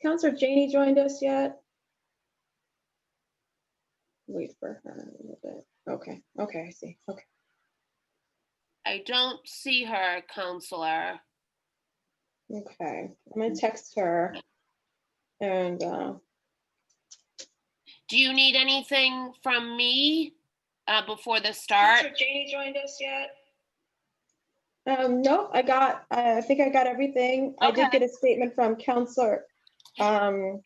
Counselor Janey joined us yet? Wait for her a little bit. Okay, I see. Okay. I don't see her, Counselor. Okay, I'm gonna text her. And do you need anything from me before the start? Counselor Janey joined us yet? No, I think I got everything. Okay. I did get a statement from Counselor. Counselor.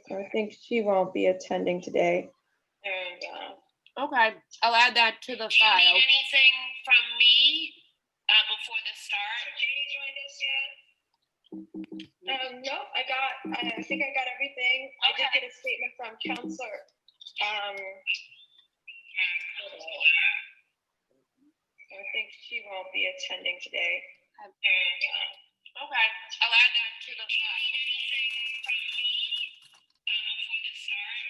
I think she won't be attending today. And okay, I'll add that to the file. Do you need anything from me before the start? Janey joined us yet? No, I think I got everything. Okay. I did get a statement from Counselor. I think she won't be attending today. And okay, I'll add that to the file. Before the start?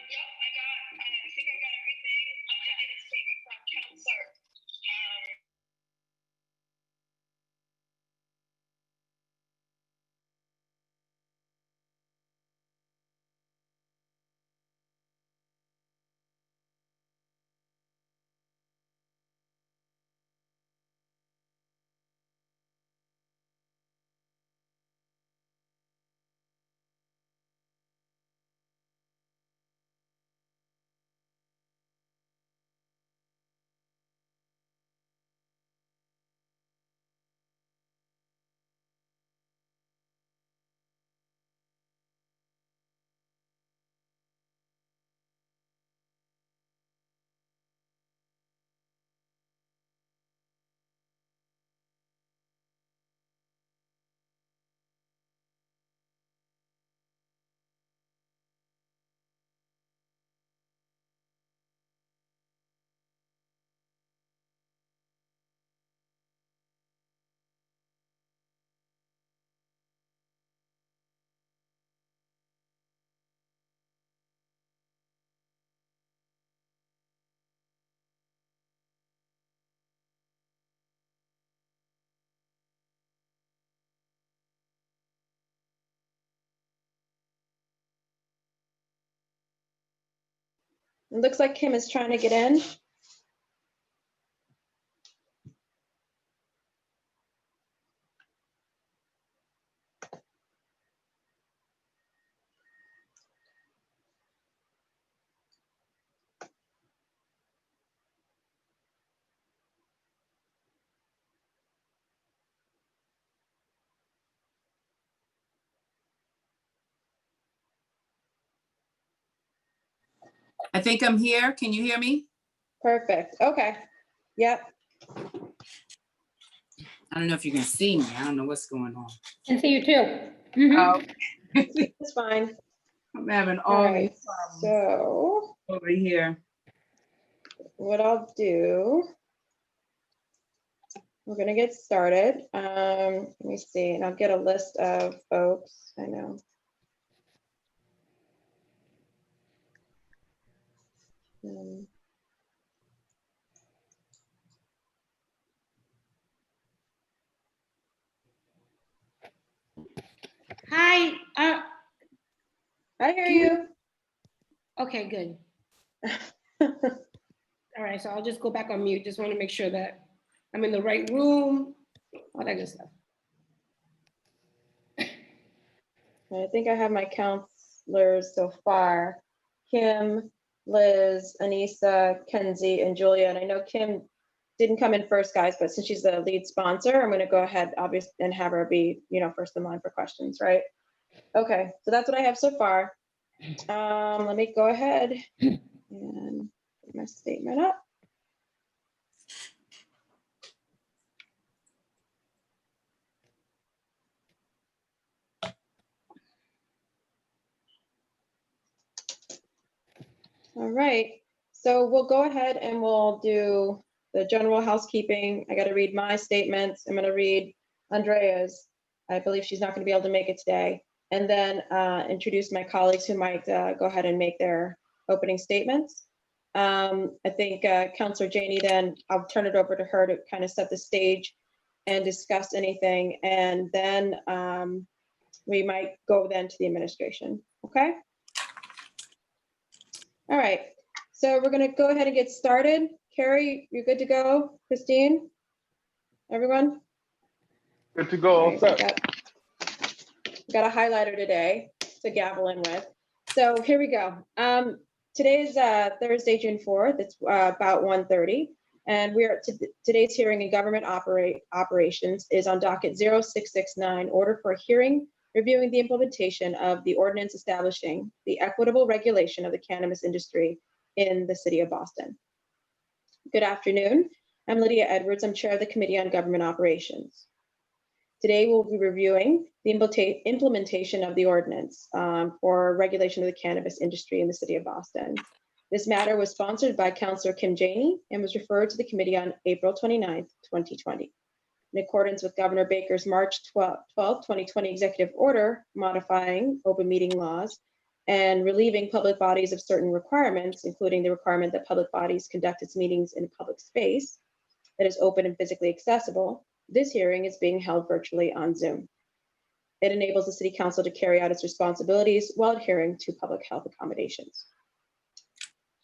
No, I think I got everything. I did get a statement from Counselor. It looks like Kim is trying to get in. I think I'm here. Can you hear me? Perfect. Okay. Yep. I don't know if you can see me. I don't know what's going on. I can see you too. Mm-hmm. It's fine. I'm having All all right. these problems So over here. what I'll do, we're gonna get started. Let me see, and I'll get a list of folks. I know. Hi. I hear you. Okay, good. All right, so I'll just go back on mute. Just want to make sure that I'm in the right room, all that good stuff. I think I have my counselors so far. Kim, Liz, Anissa, Kenzie, and Julia. And I know Kim didn't come in first, guys, but since she's the lead sponsor, I'm gonna go ahead, obviously, and have her be, first in line for questions, right? Okay, so that's what I have so far. Let me go ahead and put my statement up. All right, so we'll go ahead and we'll do the general housekeeping. I got to read my statements. I'm going to read Andrea's. I believe she's not going to be able to make it today. And then introduce my colleagues who might go ahead and make their opening statements. I think Counselor Janey, then I'll turn it over to her to kind of set the stage and discuss anything. And then we might go then to the administration. Okay? All right. So we're going to go ahead and get started. Carrie, you're good to go? Christine? Everyone? Good to go, All all right, set. got a highlighter today to gavel in with. So here we go. Today is Thursday, June 4th. It's about 1:30. And today's hearing in government operations is on docket 0669, order for a hearing reviewing the implementation of the ordinance establishing the equitable regulation of the cannabis industry in the city of Boston. Good afternoon. I'm Lydia Edwards. I'm chair of the Committee on Government Operations. Today, we'll be reviewing the implementation of the ordinance for regulation of the cannabis industry in the city of Boston. This matter was sponsored by Councillor Kim Janey and was referred to the committee on April 29th, 2020. In accordance with Governor Baker's March 12, 2020 executive order modifying open meeting laws and relieving public bodies of certain requirements, including the requirement that public bodies conduct its meetings in a public space that is open and physically accessible, this hearing is being held virtually on Zoom. It enables the City Council to carry out its responsibilities while adhering to public health accommodations.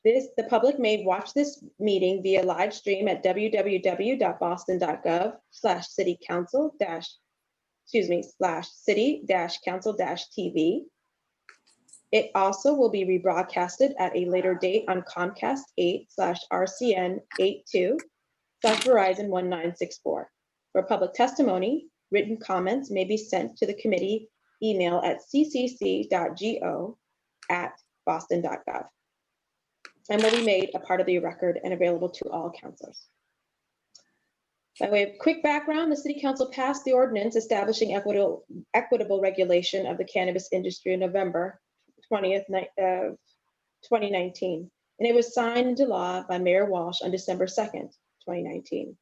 The public may watch this meeting via live stream at www.boston.gov/city-council-TV. It also will be rebroadcasted at a later date on Comcast 8/RCN82/Verizon 1964. For public testimony, written comments may be sent to the committee email at ccc.go@boston.gov and will be made a part of the record and available to all councilors. By way of quick background, the City Council passed the ordinance establishing equitable regulation of the cannabis industry in November 20th, 2019, and it was signed into law by Mayor Walsh on December 2nd, 2019,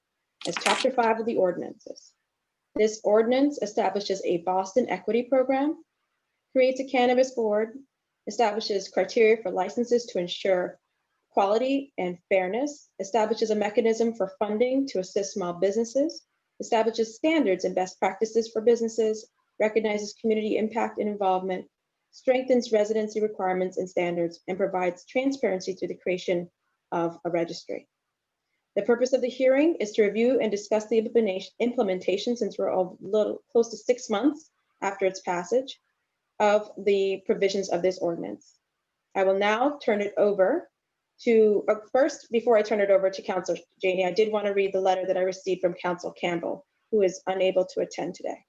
as Chapter 5 of the ordinances. This ordinance establishes a Boston Equity Program, creates a cannabis board, establishes criteria for licenses to ensure quality and fairness, establishes a mechanism for funding to assist small businesses, establishes standards and best practices for businesses, recognizes community impact and involvement, strengthens residency requirements and standards, and provides transparency through the creation of a registry. The purpose of the hearing is to review and discuss the implementation, since we're a little close to 6 months after its passage, of the provisions of this ordinance. I will now turn it over to, first, before I turn it over to Councilor Janey, I did want to read the letter that I received from Council Campbell, who is unable to attend today.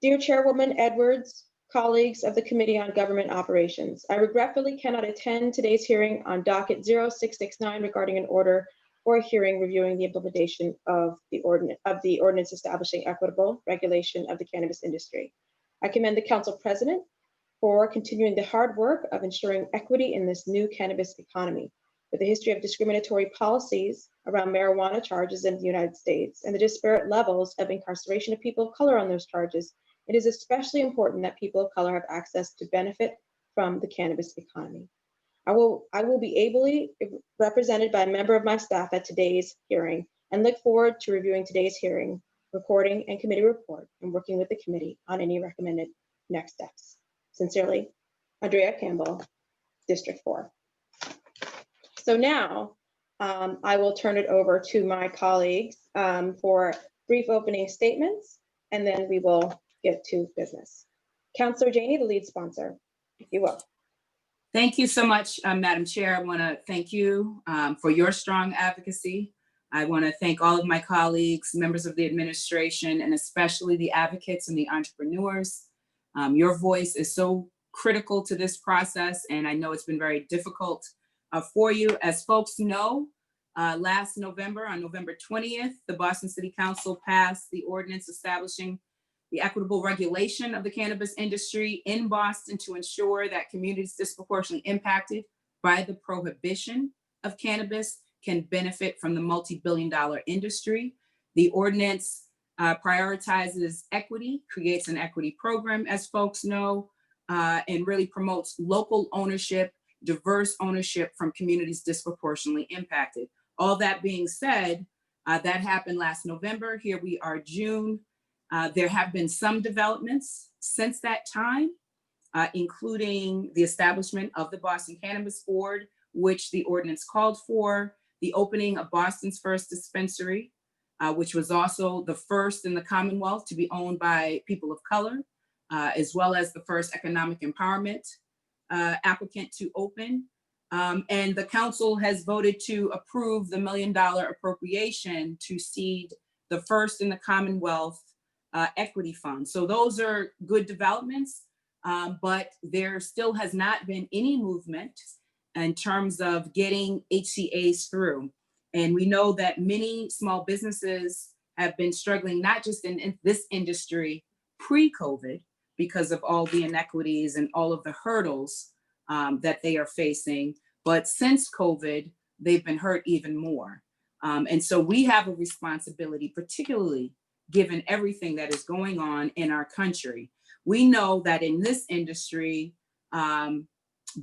Dear Chairwoman Edwards, colleagues of the Committee on Government Operations, I regretfully cannot attend today's hearing on docket 0669 regarding an order for a hearing reviewing the implementation of the ordinance establishing equitable regulation of the cannabis industry. I commend the Council President for continuing the hard work of ensuring equity in this new cannabis economy. With a history of discriminatory policies around marijuana charges in the United States and the disparate levels of incarceration of people of color on those charges, it is especially important that people of color have access to benefit from the cannabis economy. I will be ably represented by a member of my staff at today's hearing and look forward to reviewing today's hearing, recording, and committee report and working with the committee on any recommended next steps. Sincerely, Andrea Campbell, District 4. So now I will turn it over to my colleagues for brief opening statements, and then we will get to business. Councilor Janey, the lead sponsor, if you will. Thank you so much, Madam Chair. I want to thank you for your strong advocacy. I want to thank all of my colleagues, members of the administration, and especially the advocates and the entrepreneurs. Your voice is so critical to this process, and I know it's been very difficult for you. As folks know, last November, on November 20th, the Boston City Council passed the ordinance establishing the equitable regulation of the cannabis industry in Boston to ensure that communities disproportionately impacted by the prohibition of cannabis can benefit from the multi-billion-dollar industry. The ordinance prioritizes equity, creates an equity program, as folks know, and really promotes local ownership diverse ownership from communities disproportionately impacted. All that being said, that happened last November. Here we are, June. There have been some developments since that time, including the establishment of the Boston Cannabis Board, which the ordinance called for, the opening of Boston's first dispensary, which was also the first in the Commonwealth to be owned by people of color, as well as the first economic empowerment applicant to open. And the council has voted to approve the $1 million appropriation to seed the first in the Commonwealth equity fund. So those are good developments, but there still has not been any movement in terms of getting HCAs through. And we know that many small businesses have been struggling, not just in this industry pre-COVID, because of all the inequities and all of the hurdles that they are facing. But since COVID, they've been hurt even more. And so we have a responsibility, particularly given everything that is going on in our country. We know that in this industry,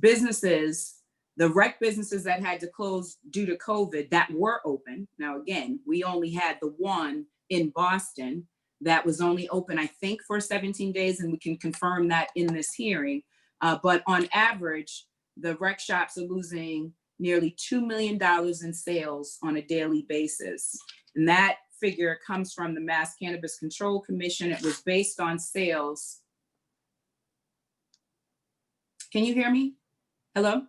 businesses, the rec businesses that had to close due to COVID that were open. Now, again, we only had the one in Boston that was only open, I think, for 17 days, and we can confirm that in this hearing. But on average, the rec shops are losing nearly $2 million in sales on a daily basis. And that figure comes from the Mass Cannabis Control Commission. It was based on sales. Can you hear me? Hello?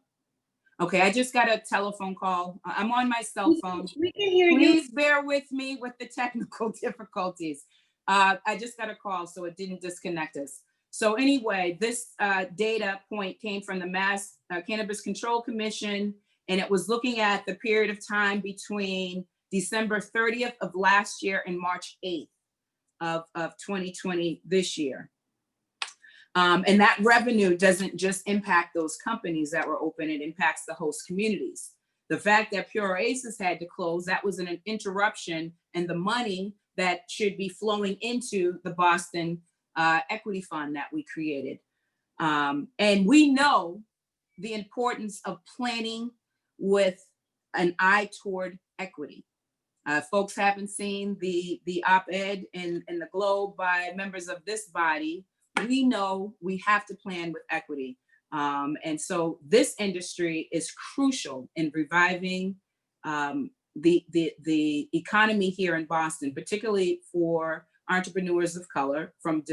Okay, I just got a telephone call. I'm on my cell phone. We can hear you. Please bear with me with the technical difficulties. I just got a call, so it didn't disconnect us. So anyway, this data point came from the Mass Cannabis Control Commission, and it was looking at the period of time between December 30th of last year and March 8th of 2020 this year. And that revenue doesn't just impact those companies that were open, it impacts the host communities. The fact that Pure Oasis had to close, that was an interruption in the money that should be flowing into the Boston equity fund that we created. And we know the importance of planning with an eye toward equity. Folks haven't seen the op-ed in the Globe by members of this body. We know we have to plan with equity. And so this industry is crucial in reviving the economy here in Boston, particularly for entrepreneurs of color from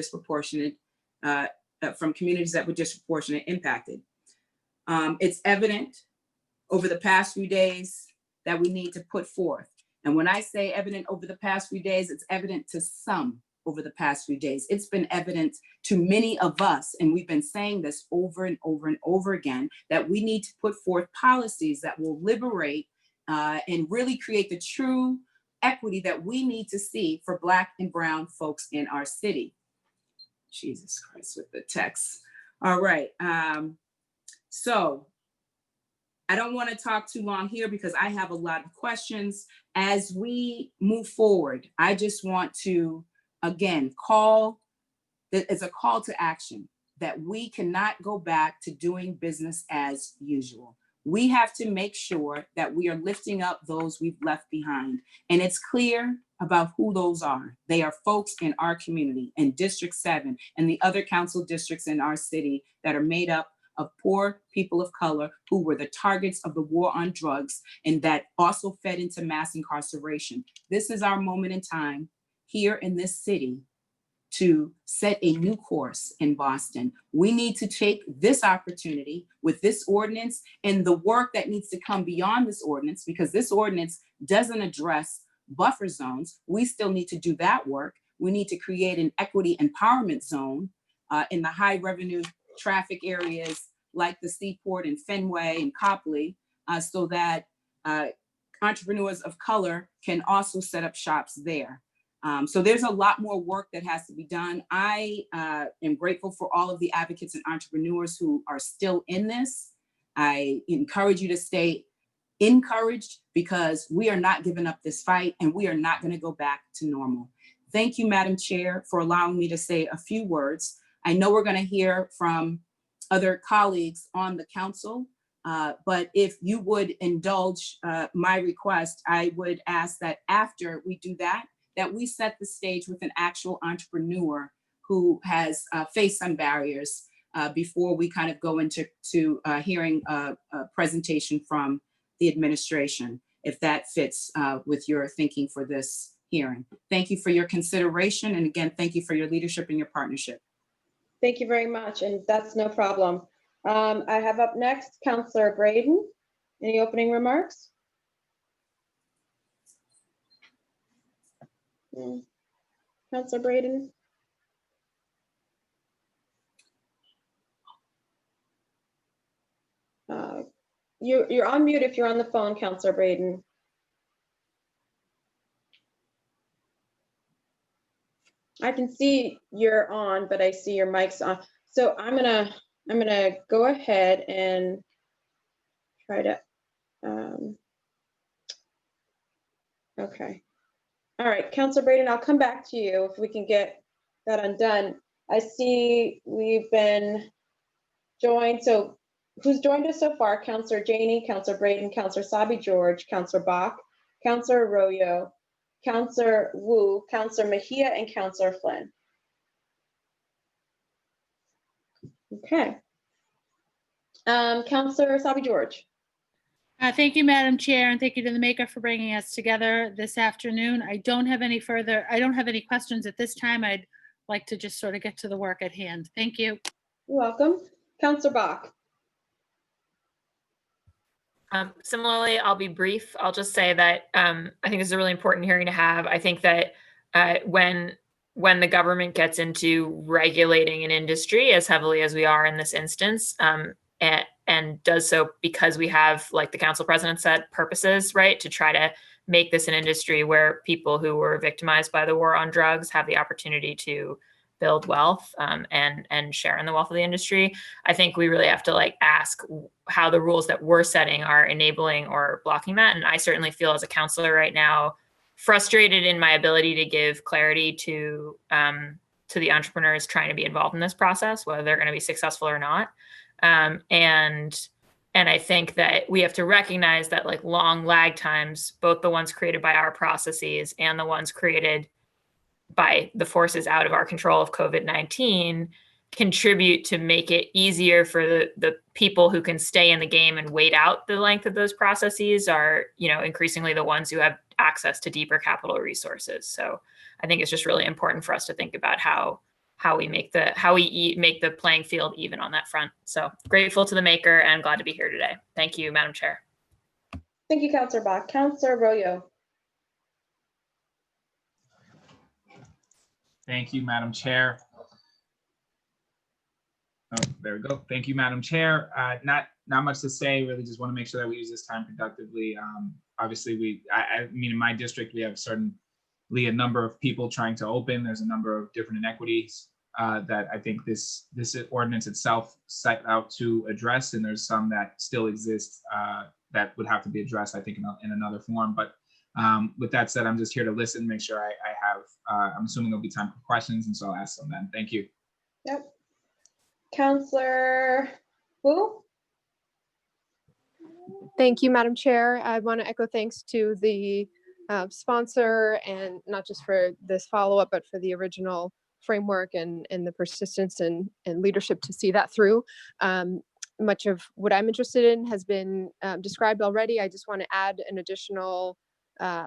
from communities that were disproportionately impacted. It's evident over the past few days that we need to put forth. And when I say evident over the past few days, it's evident to some over the past few days. It's been evident to many of us, and we've been saying this over and over and over again, that we need to put forth policies that will liberate and really create the true equity that we need to see for Black and Brown folks in our city. Jesus Christ with the text. All right. So I don't want to talk too long here because I have a lot of questions. As we move forward, I just want to, again, it's a call to action that we cannot go back to doing business as usual. We have to make sure that we are lifting up those we've left behind. And it's clear about who those are. They are folks in our community, in District 7 and the other council districts in our city that are made up of poor people of color who were the targets of the war on drugs and that also fed into mass incarceration. This is our moment in time here in this city to set a new course in Boston. We need to take this opportunity with this ordinance and the work that needs to come beyond this ordinance, because this ordinance doesn't address buffer zones. We still need to do that work. We need to create an equity empowerment zone in the high revenue traffic areas like the Seaport and Fenway and Copley, so that entrepreneurs of color can also set up shops there. So there's a lot more work that has to be done. I am grateful for all of the advocates and entrepreneurs who are still in this. I encourage you to stay encouraged because we are not giving up this fight and we are not going to go back to normal. Thank you, Madam Chair, for allowing me to say a few words. I know we're going to hear from other colleagues on the council, But if you would indulge my request, I would ask that after we do that, that we set the stage with an actual entrepreneur who has faced some barriers before we kind of go into hearing a presentation from the administration, if that fits with your thinking for this hearing. Thank you for your consideration. And again, thank you for your leadership and your partnership. Thank you very much, and that's no problem. I have up next Councillor Braden. Any opening remarks? Councillor Braden? You're on mute if you're on the phone, Councillor Braden. I can see you're on, but I see your mic's on. So I'm gonna go ahead and try to. Okay. All right, Councillor Braden, I'll come back to you if we can get that undone. I see we've been joined. So who's joined us so far? Councillor Janey, Councillor Braden, Councillor Sabi George, Councillor Bach, Councillor Arroyo, Councillor Wu, Councillor Mejia, and Councillor Flynn. Okay. Councillor Sabi George. Thank you, Madam Chair, and thank you to the Maker for bringing us together this afternoon. I don't have any questions at this time. I'd like to just sort of get to the work at hand. Thank you. You're welcome. Councillor Bach. Similarly, I'll be brief. I'll just say that I think this is a really important hearing to have. I think that when the government gets into regulating an industry as heavily as we are in this instance, and does so because we have, like the council president said, purposes, right, to try to make this an industry where people who were victimized by the war on drugs have the opportunity to build wealth and share in the wealth of the industry. I think we really have to ask how the rules that we're setting are enabling or blocking that. And I certainly feel as a counselor right now, frustrated in my ability to give clarity to the entrepreneurs trying to be involved in this process, whether they're going to be successful or not. And I think that we have to recognize that long lag times, both the ones created by our processes and the ones created by the forces out of our control of COVID-19, contribute to make it easier for the people who can stay in the game and wait out the length of those processes are, increasingly the ones who have access to deeper capital resources. So I think it's just really important for us to think about how we make the playing field even on that front. So grateful to the Maker and glad to be here today. Thank you, Madam Chair. Thank you, Councillor Bach. Councillor Arroyo. Thank you, Madam Chair. Oh, there we go. Thank you, Madam Chair. Not much to say. Really, just want to make sure that we use this time productively. Obviously, I mean, in my district, we have certainly a number of people trying to open. There's a number of different inequities that I think this ordinance itself set out to address, and there's some that still exist that would have to be addressed, I think, in another form. But with that said, I'm just here to listen, make sure I have, I'm assuming there'll be time for questions, and so I'll ask them then. Thank you. Yep. Councillor Wu? Thank you, Madam Chair. I want to echo thanks to the sponsor, and not just for this follow-up, but for the original framework and the persistence and leadership to see that through. Much of what I'm interested in has been described already. I just want to add an additional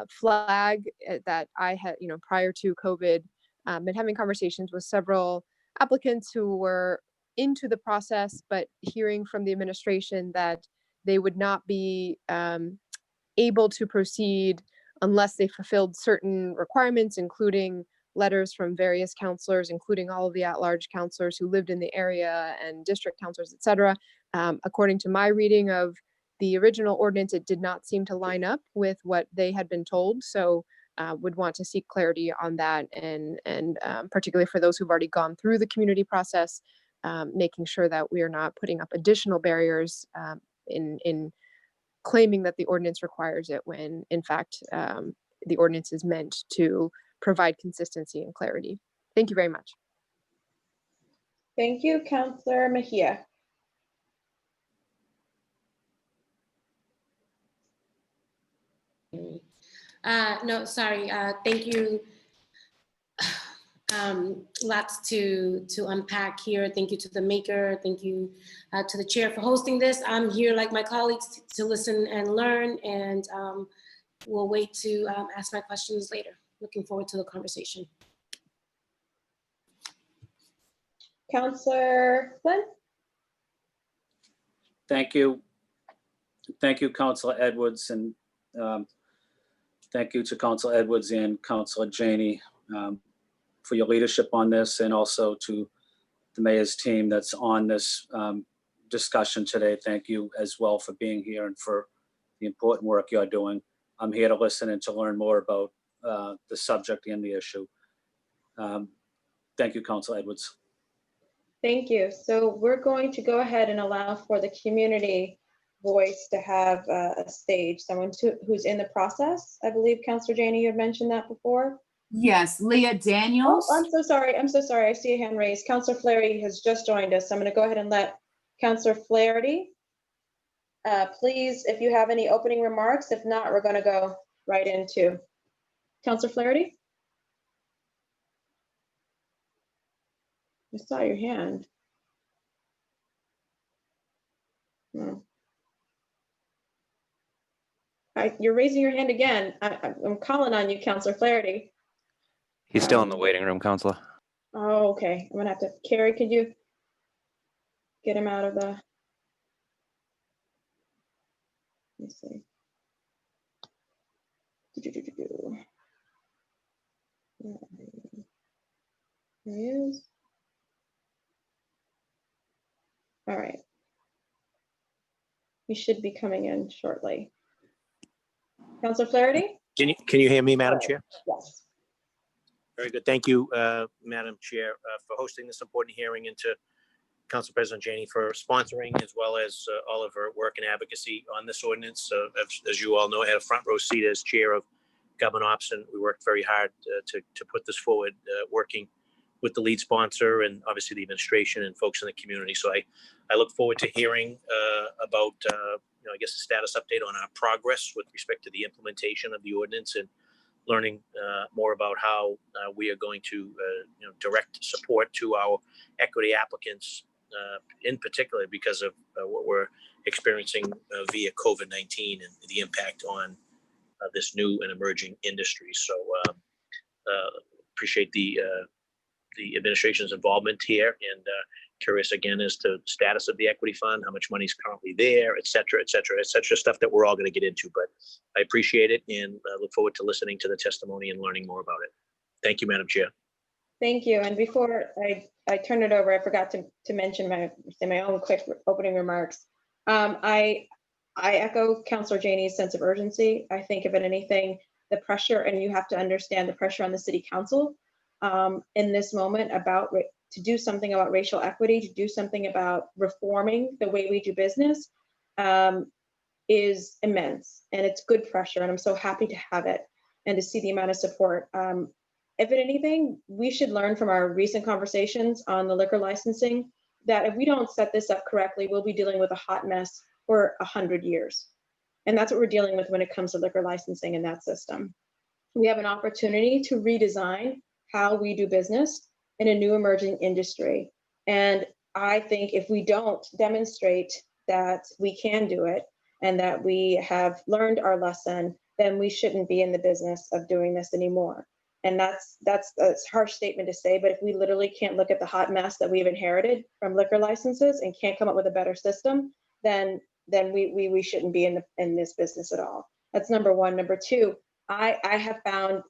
flag that I had, prior to COVID, been having conversations with several applicants who were into the process, but hearing from the administration that they would not be able to proceed unless they fulfilled certain requirements, including letters from various counselors, including all of the at-large counselors who lived in the area and district counselors, et cetera. According to my reading of the original ordinance, it did not seem to line up with what they had been told. So would want to seek clarity on that, and particularly for those who've already gone through the community process, making sure that we are not putting up additional barriers in claiming that the ordinance requires it, when in fact the ordinance is meant to provide consistency and clarity. Thank you very much. Thank you, Councillor Mejia. No, sorry. Thank you. Lots to unpack here. Thank you to the maker. Thank you to the chair for hosting this. I'm here like my colleagues to listen and learn, and we'll wait to ask my questions later. Looking forward to the conversation. Counselor Flynn? Thank you. Thank you, Councilor Edwards, and thank you to Councilor Edwards and Councilor Janey for your leadership on this, and also to the mayor's team that's on this discussion today. Thank you as well for being here and for the important work you're doing. I'm here to listen and to learn more about the subject and the issue. Thank you, Councilor Edwards. Thank you. So we're going to go ahead and allow for the community voice to have a stage, someone who's in the process. I believe Councilor Janey, you had mentioned that before. Yes, Leah Daniels. Oh, I'm so sorry. I'm so sorry. I see a hand raised. Councilor Flaherty has just joined us. I'm going to go ahead and let Councilor Flaherty. Please, if you have any opening remarks, if not, we're going to go right into Councilor Flaherty. I saw your hand. No. You're raising your hand again. I'm calling on you, Councilor Flaherty. He's still in the waiting room, Counselor. Oh, okay. I'm gonna have to, Carrie, could you get him out of the, let me see. There he is. All right. He should be coming in shortly. Councilor Flaherty? Can you hear me, Madam Chair? Yes. Very good. Thank you, Madam Chair, for hosting this important hearing, and to Council President Janey for sponsoring, as well as all of her work and advocacy on this ordinance. As you all know, I had a front row seat as chair of Government Ops, and we worked very hard to put this forward, working with the lead sponsor and obviously the administration and folks in the community. So I look forward to hearing about, I guess, a status update on our progress with respect to the implementation of the ordinance, and learning more about how we are going to direct support to our equity applicants, in particular because of what we're experiencing via COVID-19 and the impact on this new and emerging industry. So appreciate the administration's involvement here, and curious again as to status of the equity fund, how much money is currently there, et cetera, stuff that we're all going to get into. But I appreciate it, and look forward to listening to the testimony and learning more about it. Thank you, Madam Chair. Thank you. And before I turn it over, I forgot to mention my own quick opening remarks. I echo Councilor Janey's sense of urgency. I think if anything, the pressure, and you have to understand the pressure on the City Council in this moment to do something about racial equity, to do something about reforming the way we do business is immense, and it's good pressure, and I'm so happy to have it and to see the amount of support. If anything, we should learn from our recent conversations on the liquor licensing that if we don't set this up correctly, we'll be dealing with a hot mess for 100 years. And that's what we're dealing with when it comes to liquor licensing in that system. We have an opportunity to redesign how we do business in a new emerging industry. And I think if we don't demonstrate that we can do it and that we have learned our lesson, then we shouldn't be in the business of doing this anymore. And that's a harsh statement to say, but if we literally can't look at the hot mess that we've inherited from liquor licenses and can't come up with a better system, then we shouldn't be in this business at all. That's number one. Number two, I have found,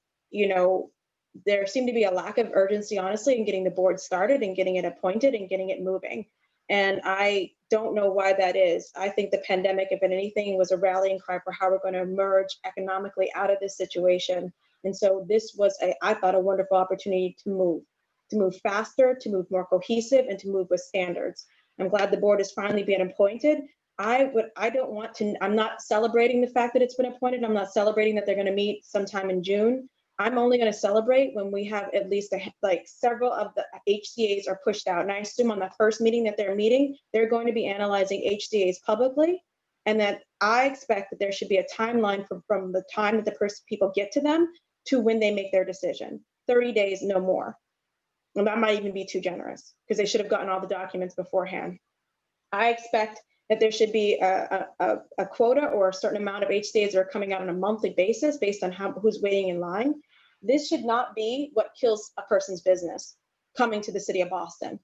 there seemed to be a lack of urgency, honestly, in getting the board started and getting it appointed and getting it moving. And I don't know why that is. I think the pandemic, if anything, was a rallying cry for how we're going to emerge economically out of this situation. And so this was, I thought, a wonderful opportunity to move faster, to move more cohesive, and to move with standards. I'm glad the board is finally being appointed. I'm not celebrating the fact that it's been appointed. I'm not celebrating that they're going to meet sometime in June. I'm only going to celebrate when we have at least several of the HCAs are pushed out. And I assume on the first meeting that they're meeting, they're going to be analyzing HCAs publicly and that I expect that there should be a timeline from the time that the people get to them to when they make their decision. 30 days, no more. And that might even be too generous because they should have gotten all the documents beforehand. I expect that there should be a quota or a certain amount of HCAs that are coming out on a monthly basis based on who's waiting in line. This should not be what kills a person's business coming to the city of Boston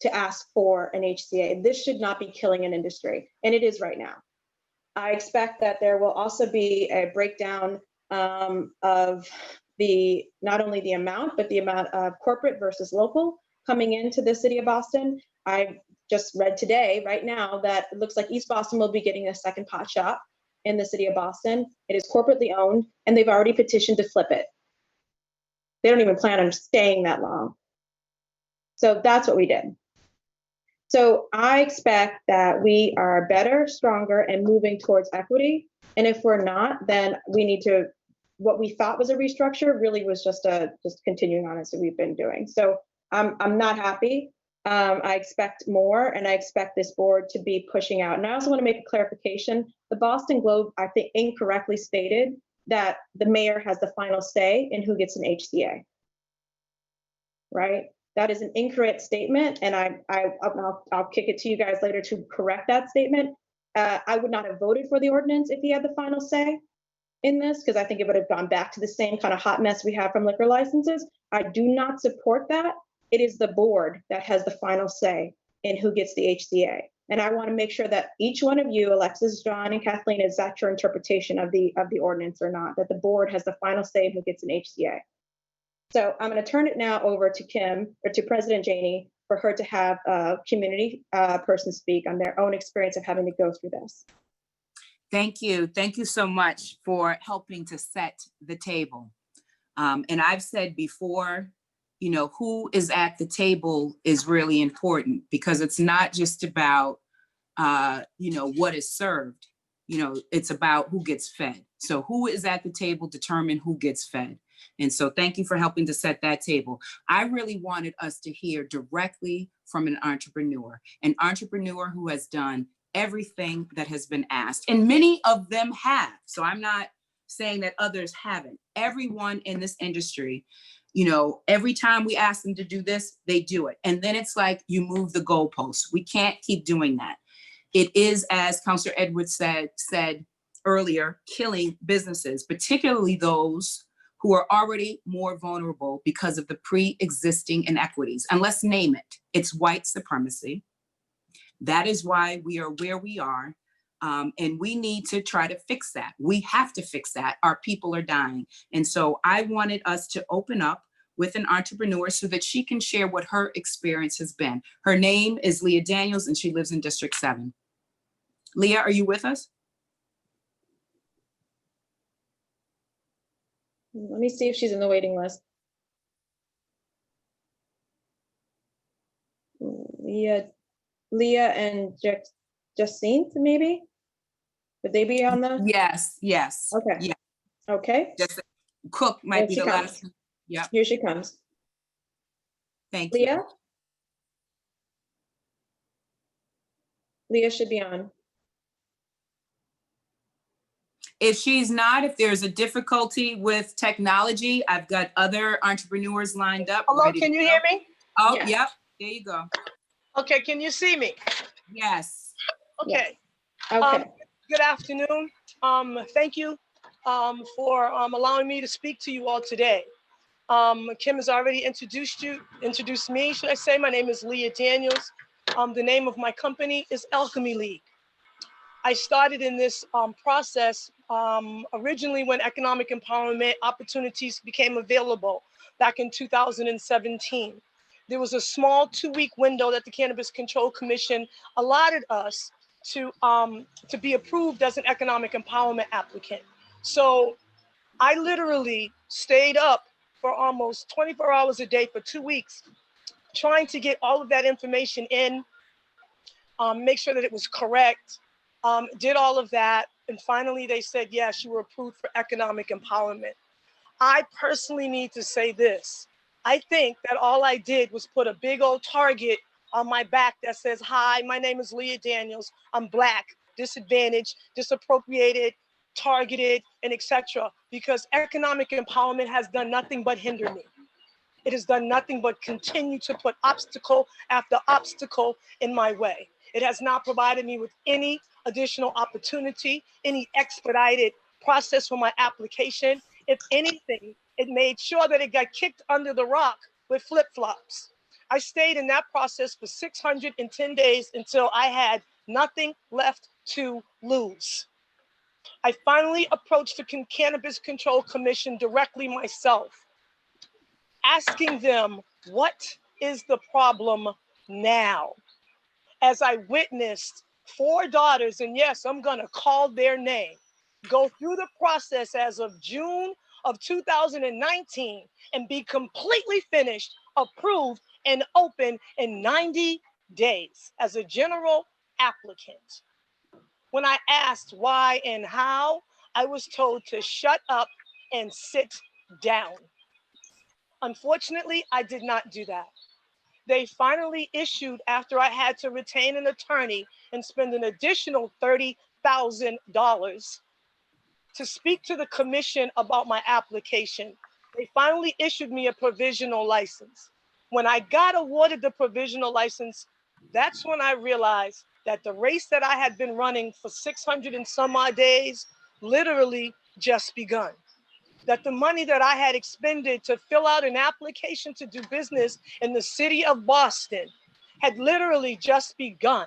to ask for an HCA. This should not be killing an industry, and it is right now. I expect that there will also be a breakdown of not only the amount, but the amount of corporate versus local coming into the city of Boston. I just read today, right now, that it looks like East Boston will be getting a second pot shop in the city of Boston. It is corporately owned, and they've already petitioned to flip it. They don't even plan on staying that long. So that's what we did. So I expect that we are better, stronger, and moving towards equity. And if we're not, then we need to, what we thought was a restructure really was just continuing on as we've been doing. So I'm not happy. I expect more, and I expect this board to be pushing out. And I also want to make a clarification. The Boston Globe, I think, incorrectly stated that the mayor has the final say in who gets an HCA. Right? That is an incorrect statement, and I'll kick it to you guys later to correct that statement. I would not have voted for the ordinance if he had the final say in this, because I think it would have gone back to the same kind of hot mess we have from liquor licenses. I do not support that. It is the board that has the final say in who gets the HCA. And I want to make sure that each one of you, Alexis, John, and Kathleen, is that your interpretation of the ordinance or not, that the board has the final say in who gets an HCA. So I'm going to turn it now over to Kim, or to President Janey, for her to have a community person speak on their own experience of having to go through this. Thank you. Thank you so much for helping to set the table. And I've said before, you know, who is at the table is really important, because it's not just about, you know, what is served. You know, it's about who gets fed. So who is at the table determine who gets fed. And so thank you for helping to set that table. I really wanted us to hear directly from an entrepreneur who has done everything that has been asked. And many of them have. So I'm not saying that others haven't. Everyone in this industry, you know, every time we ask them to do this, they do it. And then it's like you move the goalposts. We can't keep doing that. It is, as Councilor Edwards said earlier, killing businesses, particularly those who are already more vulnerable because of the pre-existing inequities. And let's name it. It's white supremacy. That is why we are where we are. And we need to try to fix that. We have to fix that. Our people are dying. And so I wanted us to open up with an entrepreneur so that she can share what her experience has been. Her name is Leah Daniels, and she lives in District 7. Leah, are you with us? Let me see if she's in the waiting list. Leah and Jacinthe, maybe? Would they be on the? Yes. Okay. Yeah. Okay. Just Cook might be the comes. last. Yeah. Here she comes. Thank Leah? you. Leah should be on. If she's not, if there's a difficulty with technology, I've got other entrepreneurs lined up. Hello, ready can to you go. hear me? Oh, Yes. Yep. There you go. Okay, can you see me? Yes. Okay. Okay. Good afternoon. Thank you for allowing me to speak to you all today. Kim has already introduced me, should I say. My name is Leah Daniels. The name of my company is Alchemy League. I started in this process originally when economic empowerment opportunities became available back in 2017. There was a small 2-week window that the Cannabis Control Commission allotted us to be approved as an economic empowerment applicant. So I literally stayed up for almost 24 hours a day for 2 weeks, trying to get all of that information in, make sure that it was correct, did all of that. And finally they said, yes, you were approved for economic empowerment. I personally need to say this. I think that all I did was put a big old target on my back that says, hi, my name is Leah Daniels. I'm Black. disadvantaged, disappropriated, targeted, and etc. Because economic empowerment has done nothing but hinder me. It has done nothing but continue to put obstacle after obstacle in my way. It has not provided me with any additional opportunity, any expedited process for my application. If anything, it made sure that it got kicked under the rock with flip-flops. I stayed in that process for 610 days until I had nothing left to lose. I finally approached the Cannabis Control Commission directly myself, asking them, what is the problem now? As I witnessed 4 daughters, and yes, I'm gonna call their name, go through the process as of June of 2019 and be completely finished, approved, and open in 90 days as a general applicant. When I asked why and how, I was told to shut up and sit down. Unfortunately, I did not do that. They finally issued, after I had to retain an attorney and spend an additional $30,000 to speak to the commission about my application. They finally issued me a provisional license. When I got awarded the provisional license, that's when I realized that the race that I had been running for 600 and some odd days literally just begun. That the money that I had expended to fill out an application to do business in the city of Boston had literally just begun.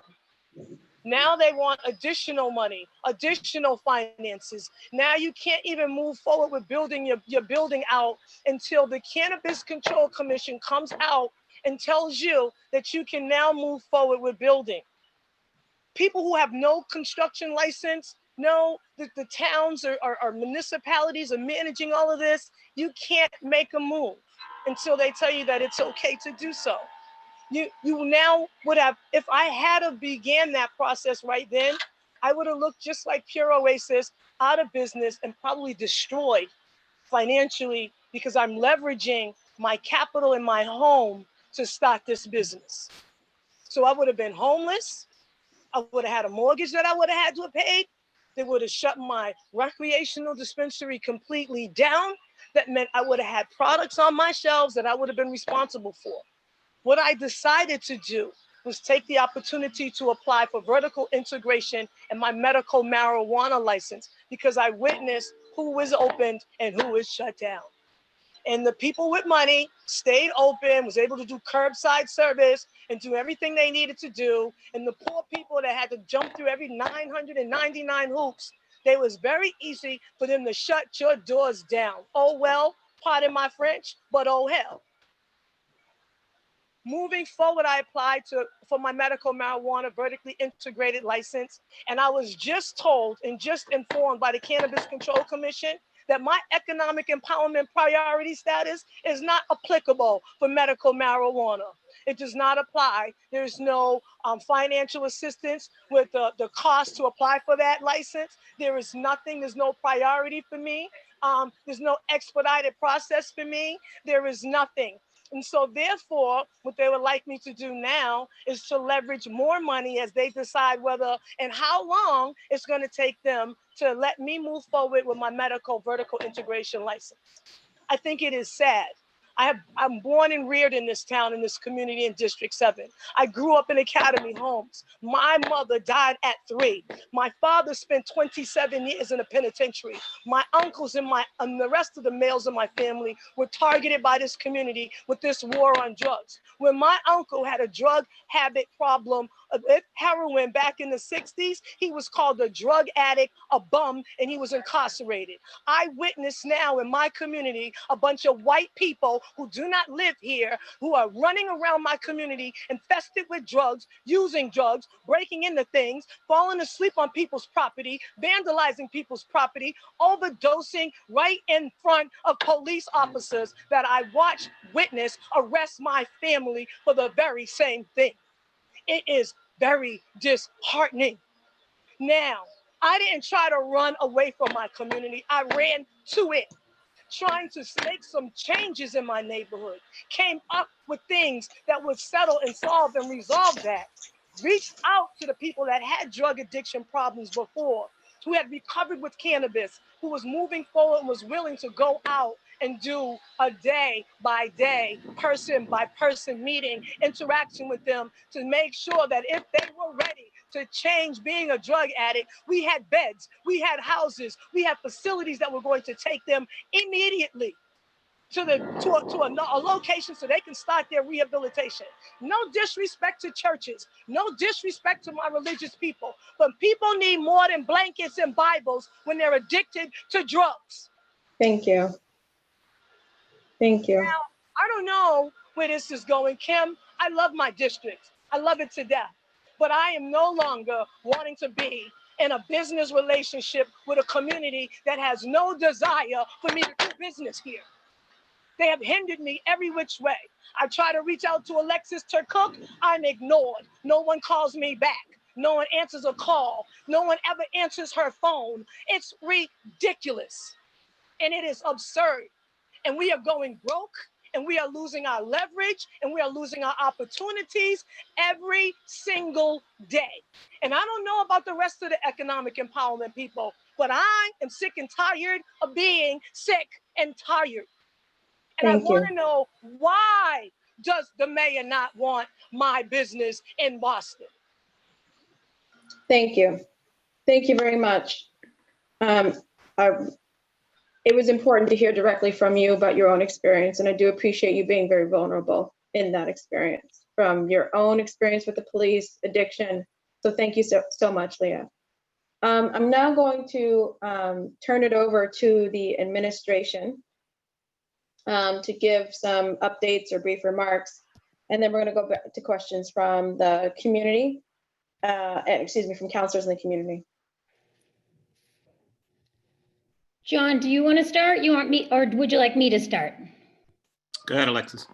Now they want additional money, additional finances. Now you can't even move forward with building your building out until the Cannabis Control Commission comes out and tells you that you can now move forward with building. People who have no construction license, no, the towns or municipalities are managing all of this. You can't make a move until they tell you that it's okay to do so. You now would have, if I had have began that process right then, I would have looked just like Pure Oasis, out of business and probably destroyed financially, because I'm leveraging my capital in my home to start this business. So I would have been homeless. I would have had a mortgage that I would have had to have paid. They would have shut my recreational dispensary completely down. That meant I would have had products on my shelves that I would have been responsible for. What I decided to do was take the opportunity to apply for vertical integration in my medical marijuana license, because I witnessed who was opened and who was shut down. And the people with money stayed open, was able to do curbside service and do everything they needed to do. And the poor people that had to jump through every 999 hoops, it was very easy for them to shut your doors down. Oh, well, pardon my French, but oh, hell. Moving forward, I applied for my medical marijuana vertically integrated license. And I was just told and just informed by the Cannabis Control Commission that my economic empowerment priority status is not applicable for medical marijuana. It does not apply. There's no financial assistance with the cost to apply for that license. There is nothing, there's no priority for me. There's no expedited process for me. There is nothing. And so therefore, what they would like me to do now is to leverage more money as they decide whether and how long it's going to take them to let me move forward with my medical vertical integration license. I think it is sad. I'm born and reared in this town, in this community in District 7. I grew up in Academy homes. My mother died at 3. My father spent 27 years in a penitentiary. My uncles and the rest of the males in my family were targeted by this community with this war on drugs. When my uncle had a drug habit problem with heroin back in the 60s, he was called a drug addict, a bum, and he was incarcerated. I witness now in my community a bunch of white people who do not live here, who are running around my community infested with drugs, using drugs, breaking into things, falling asleep on people's property, vandalizing people's property, overdosing right in front of police officers that I watched, witness, arrest my family for the very same thing. It is very disheartening. Now, I didn't try to run away from my community. I ran to it, trying to make some changes in my neighborhood, came up with things that would settle and solve and resolve that. reached out to the people that had drug addiction problems before, who had recovered with cannabis, who was moving forward and was willing to go out and do a day by day, person by person meeting, interaction with them to make sure that if they were ready to change being a drug addict, we had beds, we had houses, we had facilities that were going to take them immediately to a location so they can start their rehabilitation. No disrespect to churches, no disrespect to my religious people, but people need more than blankets and Bibles when they're addicted to drugs. Thank you. Thank you. Now, I don't know where this is going, Kim. I love my district. I love it to death. But I am no longer wanting to be in a business relationship with a community that has no desire for me to do business here. They have hindered me every which way. I try to reach out to Alexis Turcook. I'm ignored. No one calls me back. No one answers a call. No one ever answers her phone. It's ridiculous. And it is absurd. And we are going broke, and we are losing our leverage, and we are losing our opportunities every single day. And I don't know about the rest of the economic empowerment people, but I am sick and tired of being sick and tired. And Thank I want you. to know, why does the mayor not want my business in Boston? Thank you. Thank you very much. It was important to hear directly from you about your own experience, and I do appreciate you being very vulnerable in that experience, from your own experience with the police, addiction. So thank you so much, Leah. I'm now going to turn it over to the administration to give some updates or brief remarks, and then we're going to go back to questions from the community, from counselors in the community. John, do you want to start? You want me, or would you like me to start? Go ahead, Alexis.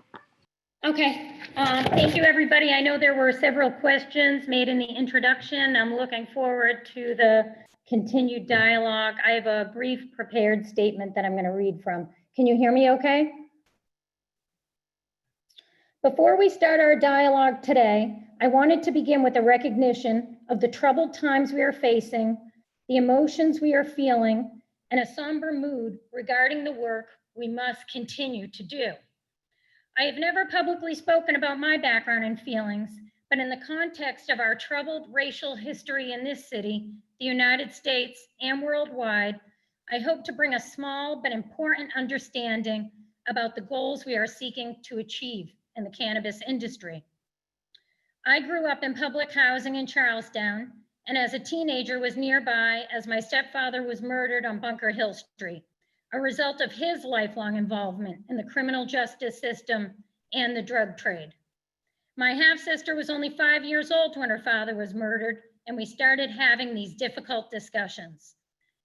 Okay. Thank you, everybody. I know there were several questions made in the introduction. I'm looking forward to the continued dialogue. I have a brief prepared statement that I'm going to read from. Can you hear me okay? Before we start our dialogue today, I wanted to begin with a recognition of the troubled times we are facing, the emotions we are feeling, and a somber mood regarding the work we must continue to do. I have never publicly spoken about my background and feelings, but in the context of our troubled racial history in this city, the United States, and worldwide, I hope to bring a small but important understanding about the goals we are seeking to achieve in the cannabis industry. I grew up in public housing in Charlestown, and as a teenager was nearby as my stepfather was murdered on Bunker Hill Street, a result of his lifelong involvement in the criminal justice system and the drug trade. My half-sister was only 5 years old when her father was murdered, and we started having these difficult discussions.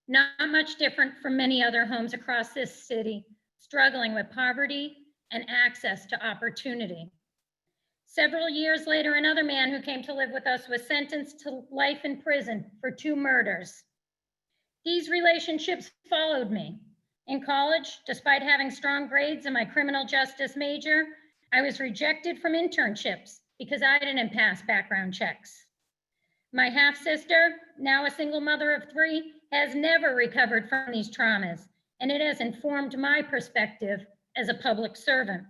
Not much different from many other homes across this city, struggling with poverty and access to opportunity. Several years later, another man who came to live with us was sentenced to life in prison for 2 murders. These relationships followed me. In college, despite having strong grades in my criminal justice major, I was rejected from internships because I didn't pass background checks. My half-sister, now a single mother of 3, has never recovered from these traumas, and it has informed my perspective as a public servant.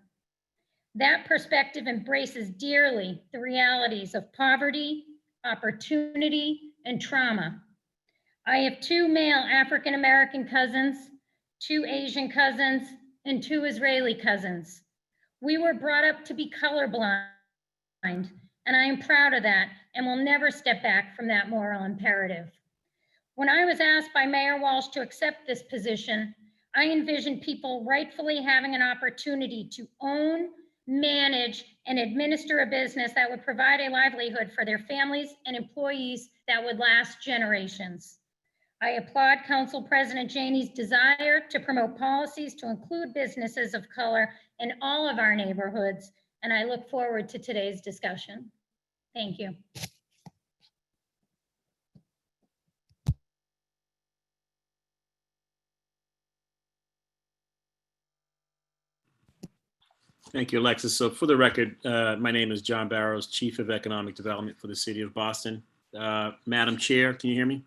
That perspective embraces dearly the realities of poverty, opportunity, and trauma. I have 2 male African-American cousins, 2 Asian cousins, and 2 Israeli cousins. We were brought up to be colorblind, and I am proud of that and will never step back from that moral imperative. When I was asked by Mayor Walsh to accept this position, I envisioned people rightfully having an opportunity to own, manage, and administer a business that would provide a livelihood for their families and employees that would last generations. I applaud Council President Janey's desire to promote policies to include businesses of color in all of our neighborhoods, and I look forward to today's discussion. Thank you. Thank you, Alexis. So for the record, my name is John Barrows, Chief of Economic Development for the City of Boston. Madam Chair, can you hear me?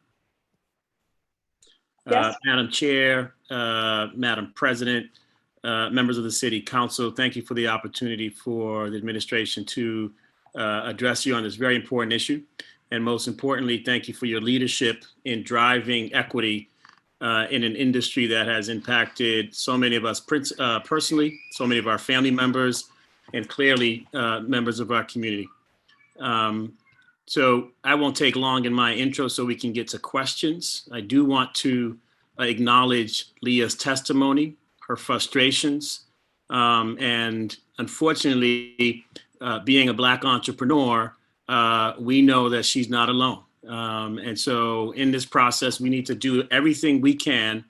Yes. Madam Chair, Madam President, members of the City Council, thank you for the opportunity for the administration to address you on this very important issue. And most importantly, thank you for your leadership in driving equity in an industry that has impacted so many of us personally, so many of our family members, and clearly members of our community. So I won't take long in my intro so we can get to questions. I do want to acknowledge Leah's testimony, her frustrations, and unfortunately, being a Black entrepreneur, we know that she's not alone. And so in this process, we need to do everything we can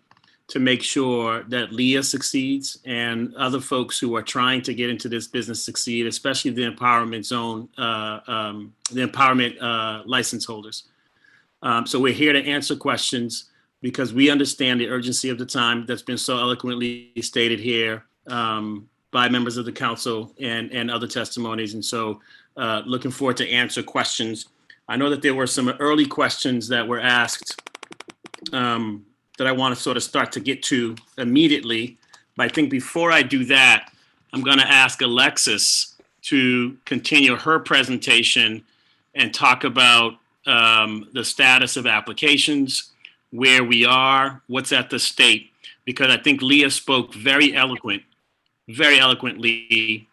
to make sure that Leah succeeds and other folks who are trying to get into this business succeed, especially the empowerment zone, the empowerment license holders. So we're here to answer questions because we understand the urgency of the time that's been so eloquently stated here by members of the council and other testimonies. And so looking forward to answer questions. I know that there were some early questions that were asked that I want to sort of start to get to immediately. But I think before I do that, I'm going to ask Alexis to continue her presentation and talk about the status of applications, where we are, what's at the state, because I think Leah spoke very eloquently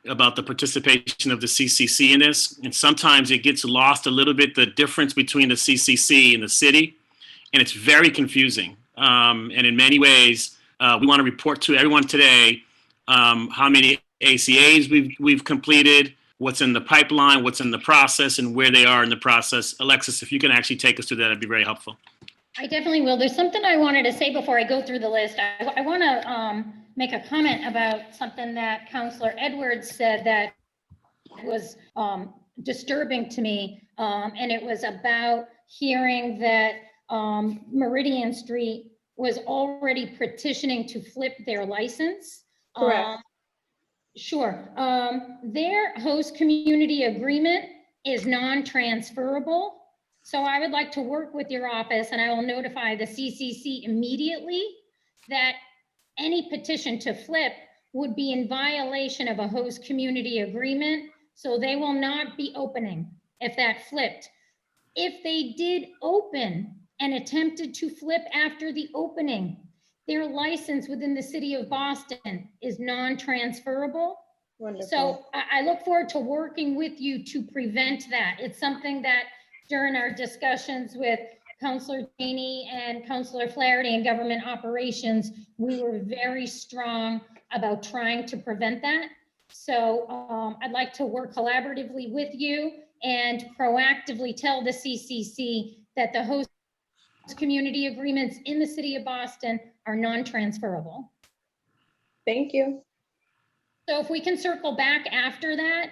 about the participation of the CCC in this. And sometimes it gets lost a little bit, the difference between the CCC and the city. And it's very confusing. And in many ways, we want to report to everyone today how many ACAs we've completed, what's in the pipeline, what's in the process, and where they are in the process. Alexis, if you can actually take us through that, it'd be very helpful. I definitely will. There's something I wanted to say before I go through the list. I want to make a comment about something that Councilor Edwards said that was disturbing to me. And it was about hearing that Meridian Street was already petitioning to flip their license. Correct. Sure. Their host community agreement is non-transferable. So I would like to work with your office, and I will notify the CCC immediately that any petition to flip would be in violation of a host community agreement. So they will not be opening if that flipped. If they did open and attempted to flip after the opening, their license within the city of Boston is non-transferable. Wonderful. So I look forward to working with you to prevent that. It's something that during our discussions with Councilor Janey and Councilor Flaherty in government operations, we were very strong about trying to prevent that. So I'd like to work collaboratively with you and proactively tell the CCC that the host community agreements in the city of Boston are non-transferable. Thank you. So if we can circle back after that,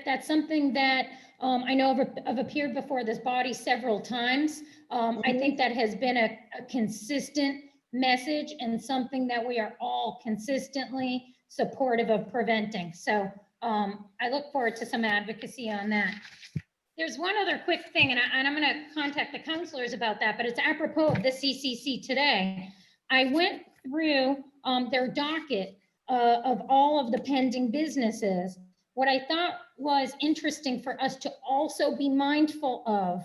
that's something that I know I've appeared before this body several times. I think that has been a consistent message and something that we are all consistently supportive of preventing. So I look forward to some advocacy on that. There's one other quick thing, and I'm going to contact the counselors about that, but it's apropos of the CCC today. I went through their docket of all of the pending businesses. What I thought was interesting for us to also be mindful of,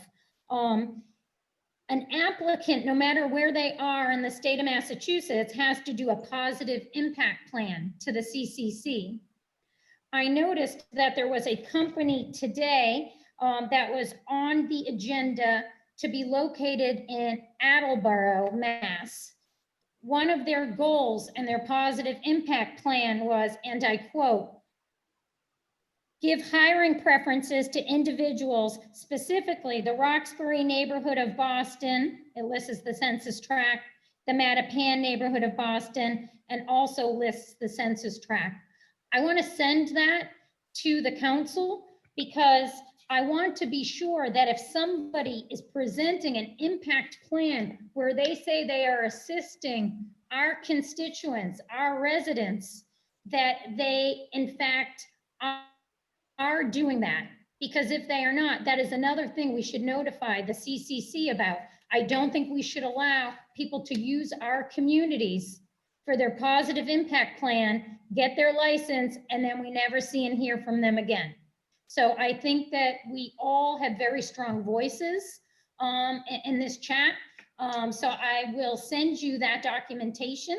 an applicant, no matter where they are in the state of Massachusetts, has to do a positive impact plan to the CCC. I noticed that there was a company today that was on the agenda to be located in Attleboro, Mass. One of their goals and their positive impact plan was, and I quote, give hiring preferences to individuals, specifically the Roxbury neighborhood of Boston, it lists the census tract, the Mattapan neighborhood of Boston, and also lists the census tract. I want to send that to the council because I want to be sure that if somebody is presenting an impact plan where they say they are assisting our constituents, our residents, that they in fact are doing that. Because if they are not, that is another thing we should notify the CCC about. I don't think we should allow people to use our communities for their positive impact plan, get their license, and then we never see and hear from them again. So I think that we all have very strong voices in this chat. So I will send you that documentation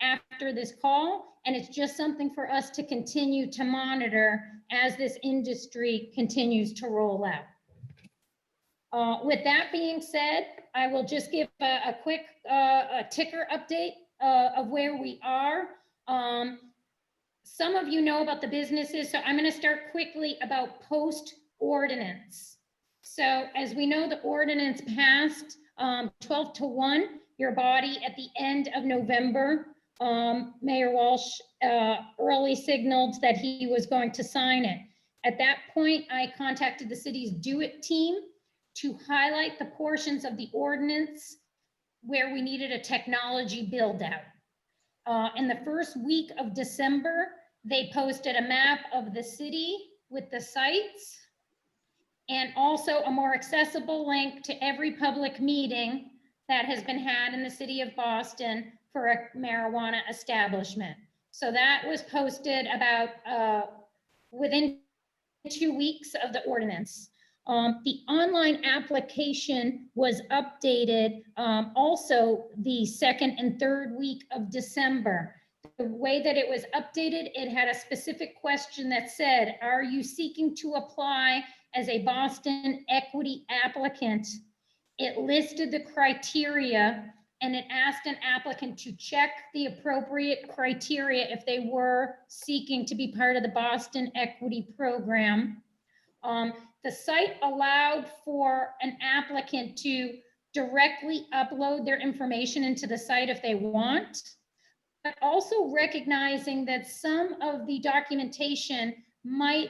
after this call, and it's just something for us to continue to monitor as this industry continues to roll out. With that being said, I will just give a quick ticker update of where we are. Some of you know about the businesses, so I'm going to start quickly about post ordinance. So as we know, the ordinance passed 12-1, your body at the end of November. Mayor Walsh early signaled that he was going to sign it. At that point, I contacted the city's Do It team to highlight the portions of the ordinance where we needed a technology build out. In the first week of December, they posted a map of the city with the sites and also a more accessible link to every public meeting that has been had in the city of Boston for a marijuana establishment. So that was posted about within 2 weeks of the ordinance. The online application was updated also the second and third week of December. The way that it was updated, it had a specific question that said, are you seeking to apply as a Boston equity applicant? It listed the criteria and it asked an applicant to check the appropriate criteria if they were seeking to be part of the Boston Equity Program. The site allowed for an applicant to directly upload their information into the site if they want, but also recognizing that some of the documentation might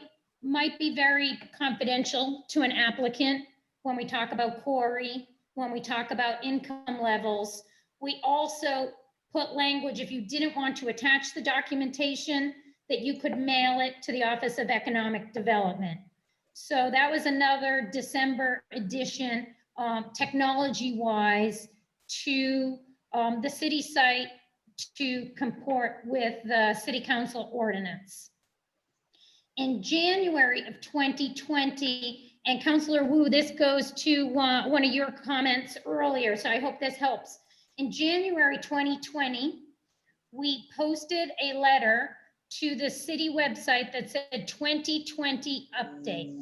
be very confidential to an applicant. When we talk about Corey, when we talk about income levels, we also put language, if you didn't want to attach the documentation, that you could mail it to the Office of Economic Development. So that was another December addition, technology-wise, to the city site to comport with the City Council ordinance. In January of 2020, and Councilor Wu, this goes to one of your comments earlier, so I hope this helps. In January 2020, we posted a letter to the city website that said 2020 update.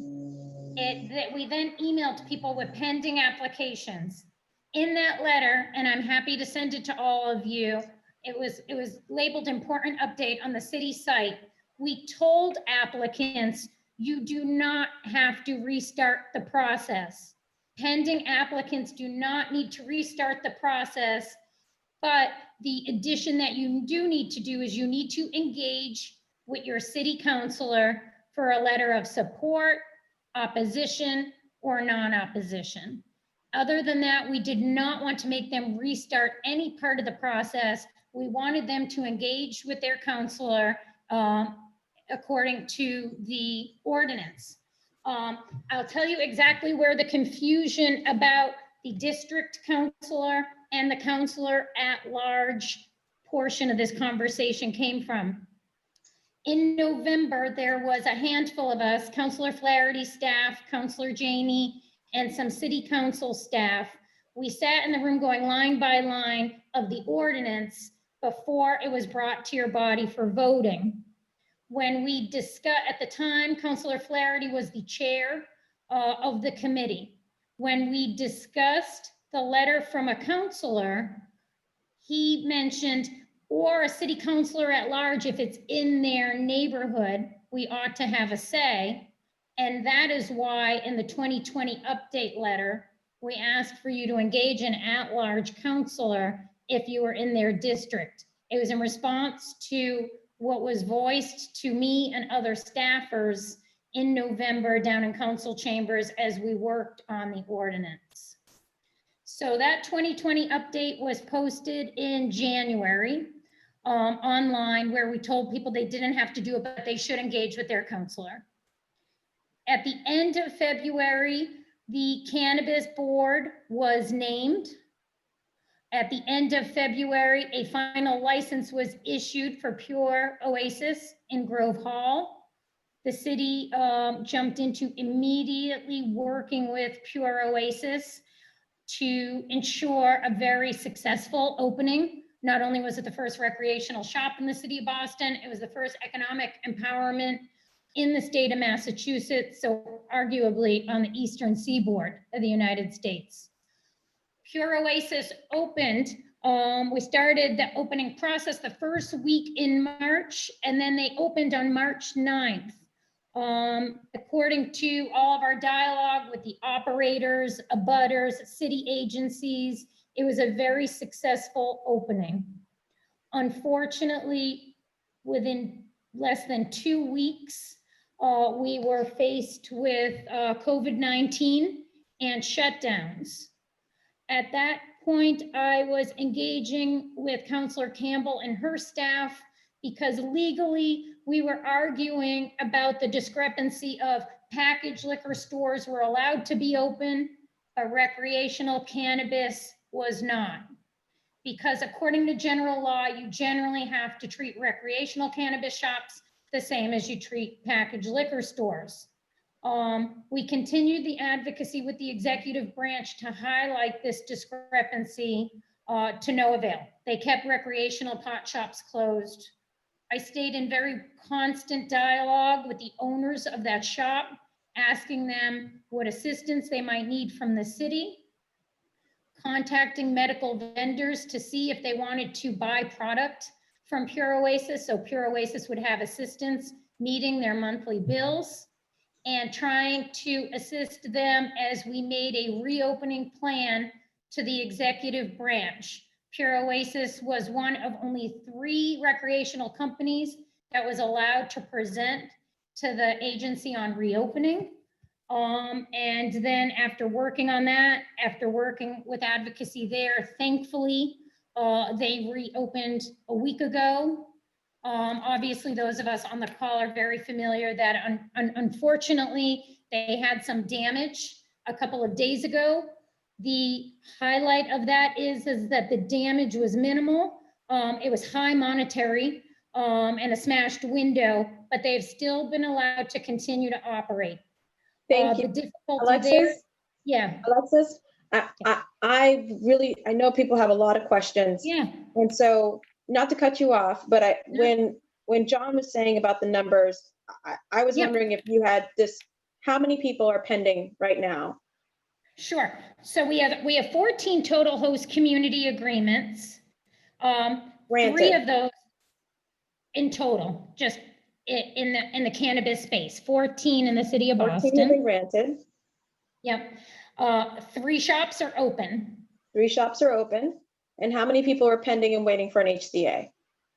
That we then emailed to people with pending applications. In that letter, and I'm happy to send it to all of you, it was labeled important update on the city site. We told applicants, you do not have to restart the process. Pending applicants do not need to restart the process, but the addition that you do need to do is you need to engage with your city councilor for a letter of support, opposition, or non-opposition. Other than that, we did not want to make them restart any part of the process. We wanted them to engage with their councilor according to the ordinance. I'll tell you exactly where the confusion about the district councilor and the councilor at large portion of this conversation came from. In November, there was a handful of us, Councilor Flaherty staff, Councilor Janey, and some city council staff. We sat in the room going line by line of the ordinance before it was brought to your body for voting. When we discussed, at the time, Councilor Flaherty was the chair of the committee. When we discussed the letter from a councilor, he mentioned, or a city councilor at large, if it's in their neighborhood, we ought to have a say. And that is why in the 2020 update letter, we asked for you to engage an at-large councilor if you were in their district. It was in response to what was voiced to me and other staffers in November down in council chambers as we worked on the ordinance. So that 2020 update was posted in January. online where we told people they didn't have to do it, but they should engage with their counselor. At the end of February, the cannabis board was named. At the end of February, a final license was issued for Pure Oasis in Grove Hall. The city jumped into immediately working with Pure Oasis to ensure a very successful opening. Not only was it the first recreational shop in the city of Boston, it was the first economic empowerment in the state of Massachusetts, so arguably on the eastern seaboard of the United States. Pure Oasis opened, we started the opening process the first week in March, and then they opened on March 9th. According to all of our dialogue with the operators, abutters, city agencies, it was a very successful opening. Unfortunately, within less than 2 weeks, we were faced with COVID-19 and shutdowns. At that point, I was engaging with Councilor Campbell and her staff because legally we were arguing about the discrepancy of packaged liquor stores were allowed to be open, but recreational cannabis was not. Because according to general law, you generally have to treat recreational cannabis shops the same as you treat packaged liquor stores. We continued the advocacy with the executive branch to highlight this discrepancy to no avail. They kept recreational pot shops closed. I stayed in very constant dialogue with the owners of that shop, asking them what assistance they might need from the city, contacting medical vendors to see if they wanted to buy product from Pure Oasis, so Pure Oasis would have assistance meeting their monthly bills, and trying to assist them as we made a reopening plan to the executive branch. Pure Oasis was one of only 3 recreational companies that was allowed to present to the agency on reopening. And then after working on that, after working with advocacy there, thankfully, they reopened a week ago. Obviously, those of us on the call are very familiar that unfortunately, they had some damage a couple of days ago. The highlight of that is that the damage was minimal. It was high monetary and a smashed window, but they've still been allowed to continue to operate. Thank you. The difficulty Alexis? there, yeah. Alexis, I know people have a lot of questions. Yeah. And so, not to cut you off, but when John was saying about the numbers, I was wondering if you had this, how many people are pending right now? Sure. So we have 14 total host community agreements. 3 of those in total, just in the cannabis space. 14 in the city of Boston. 14 have been granted. Yep. 3 shops are open. 3 shops are open. And how many people are pending and waiting for an HCA?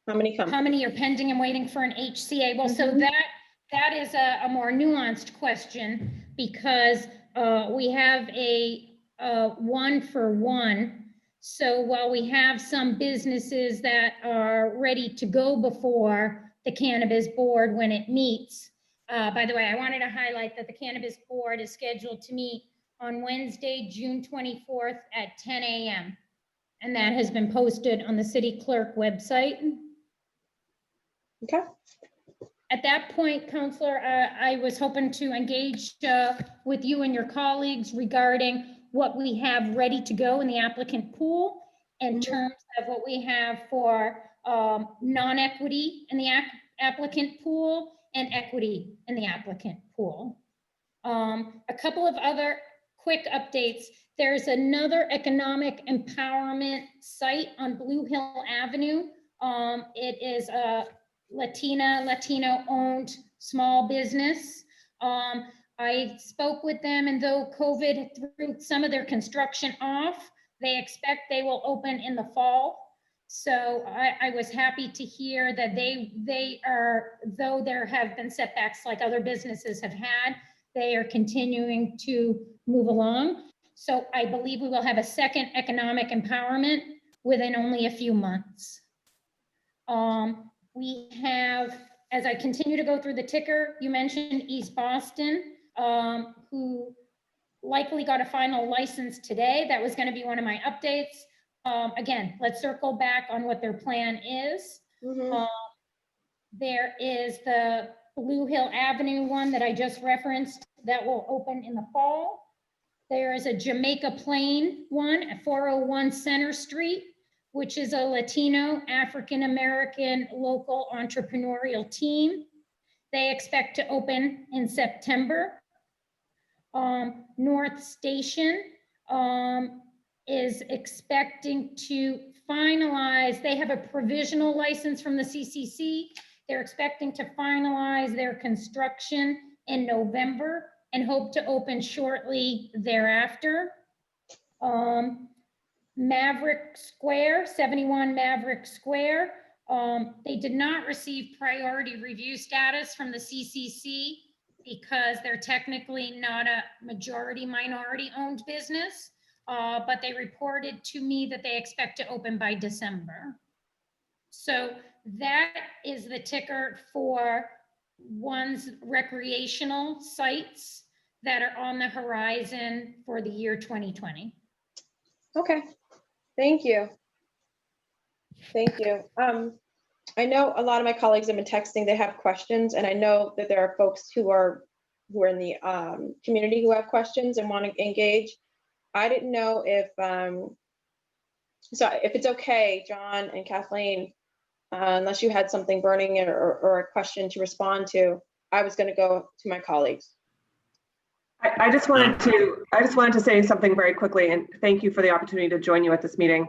How many come? How many are pending and waiting for an HCA? Well, so that is a more nuanced question because we have a 1-for-1. So while we have some businesses that are ready to go before the cannabis board when it meets, by the way, I wanted to highlight that the cannabis board is scheduled to meet on Wednesday, June 24th at 10 a.m. And that has been posted on the city clerk website. Okay. At that point, Counselor, I was hoping to engage with you and your colleagues regarding what we have ready to go in the applicant pool in terms of what we have for non-equity in the applicant pool and equity in the applicant pool. A couple of other quick updates. There's another economic empowerment site on Blue Hill Avenue. It is a Latino-owned small business. I spoke with them, and though COVID threw some of their construction off, they expect they will open in the fall. So I was happy to hear that they are, though there have been setbacks like other businesses have had, they are continuing to move along. So I believe we will have a second economic empowerment within only a few months. We have, as I continue to go through the ticker, you mentioned East Boston, who likely got a final license today. That was going to be one of my updates. Again, let's circle back on what their plan is. There is the Blue Hill Avenue one that I just referenced that will open in the fall. There is a Jamaica Plain one at 401 Center Street, which is a Latino African-American local entrepreneurial team. They expect to open in September. North Station is expecting to finalize, they have a provisional license from the CCC. They're expecting to finalize their construction in November and hope to open shortly thereafter. Maverick Square, 71 Maverick Square. They did not receive priority review status from the CCC because they're technically not a majority minority owned business, but they reported to me that they expect to open by December. So that is the ticker for one's recreational sites that are on the horizon for the year 2020. Okay, thank you. Thank you. I know a lot of my colleagues have been texting, they have questions, and I know that there are folks who are in the community who have questions and want to engage. I didn't know if, so if it's okay, John and Kathleen, unless you had something burning or a question to respond to, I was going to go to my colleagues. I just wanted to say something very quickly, and thank you for the opportunity to join you at this meeting.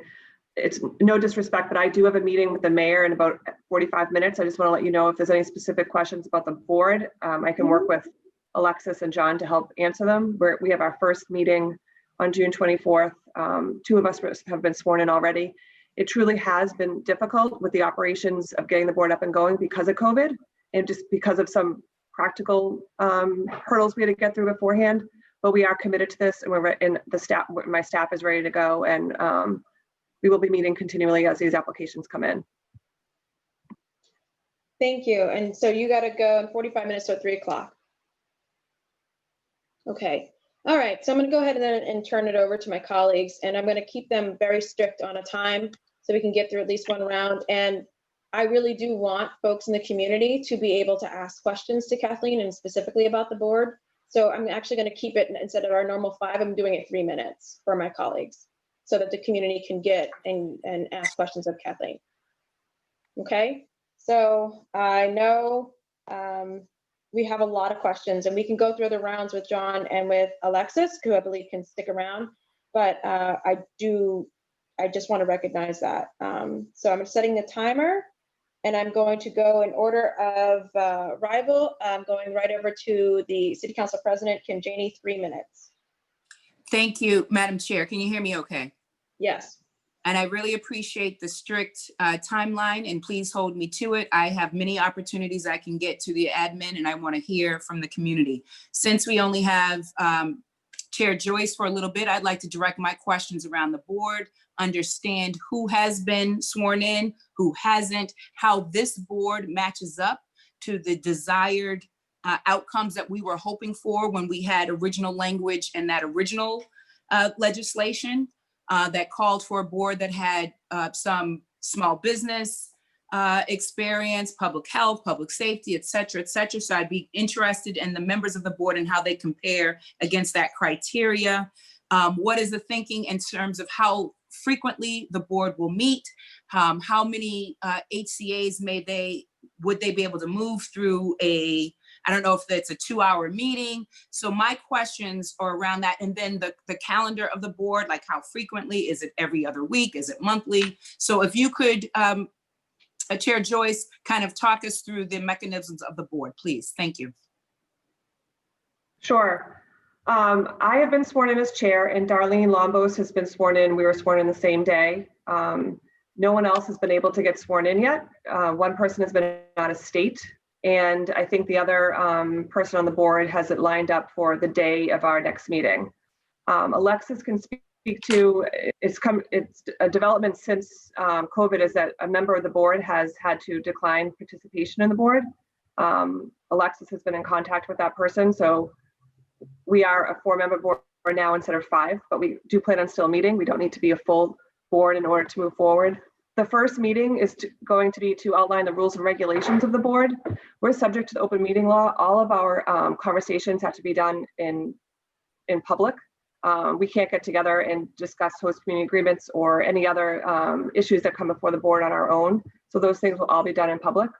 It's no disrespect, but I do have a meeting with the mayor in about 45 minutes. I just want to let you know if there's any specific questions about the board, I can work with Alexis and John to help answer them. We have our first meeting on June 24th. 2 of us have been sworn in already. It truly has been difficult with the operations of getting the board up and going because of COVID and just because of some practical hurdles we had to get through beforehand. But we are committed to this, and my staff is ready to go, and we will be meeting continually as these applications come in. Thank you. And so you got to go in 45 minutes to 3 o'clock. Okay. All right. So I'm going to go ahead and turn it over to my colleagues, and I'm going to keep them very strict on a time so we can get through at least one round. And I really do want folks in the community to be able to ask questions to Kathleen and specifically about the board. So I'm actually going to keep it, instead of our normal 5, I'm doing it 3 minutes for my colleagues so that the community can get and ask questions of Kathleen. Okay, so I know we have a lot of questions, and we can go through the rounds with John and with Alexis, who I believe can stick around, but I just want to recognize that. So I'm setting the timer, and I'm going to go in order of arrival. I'm going right over to the City Council President, Kim Janey, 3 minutes. Thank you, Madam Chair. Can you hear me okay? Yes. And I really appreciate the strict timeline, and please hold me to it. I have many opportunities I can get to the admin, and I want to hear from the community. Since we only have Chair Joyce for a little bit, I'd like to direct my questions around the board, understand who has been sworn in, who hasn't, how this board matches up to the desired outcomes that we were hoping for when we had original language and that original legislation that called for a board that had some small business experience, public health, public safety, et cetera, et cetera. So I'd be interested in the members of the board and how they compare against that criteria. What is the thinking in terms of how frequently the board will meet? How many HCAs would they be able to move through I don't know if it's a 2-hour meeting. So my questions are around that. And then the calendar of the board, like how frequently, is it every other week? Is it monthly? So if you could, Chair Joyce, kind of talk us through the mechanisms of the board, please. Thank you. Sure. I have been sworn in as chair, and Darlene Lombos has been sworn in. We were sworn in the same day. No one else has been able to get sworn in yet. One person has been out of state, and I think the other person on the board has it lined up for the day of our next meeting. Alexis can speak speak to, it's a development since COVID, is that a member of the board has had to decline participation in the board. Alexis has been in contact with that person, so we are a 4-member board now instead of 5, but we do plan on still meeting. We don't need to be a full board in order to move forward. The first meeting is going to be to outline the rules and regulations of the board. We're subject to the open meeting law. All of our conversations have to be done in public. We can't get together and discuss host community agreements or any other issues that come before the board on our own. So those things will all be done in public.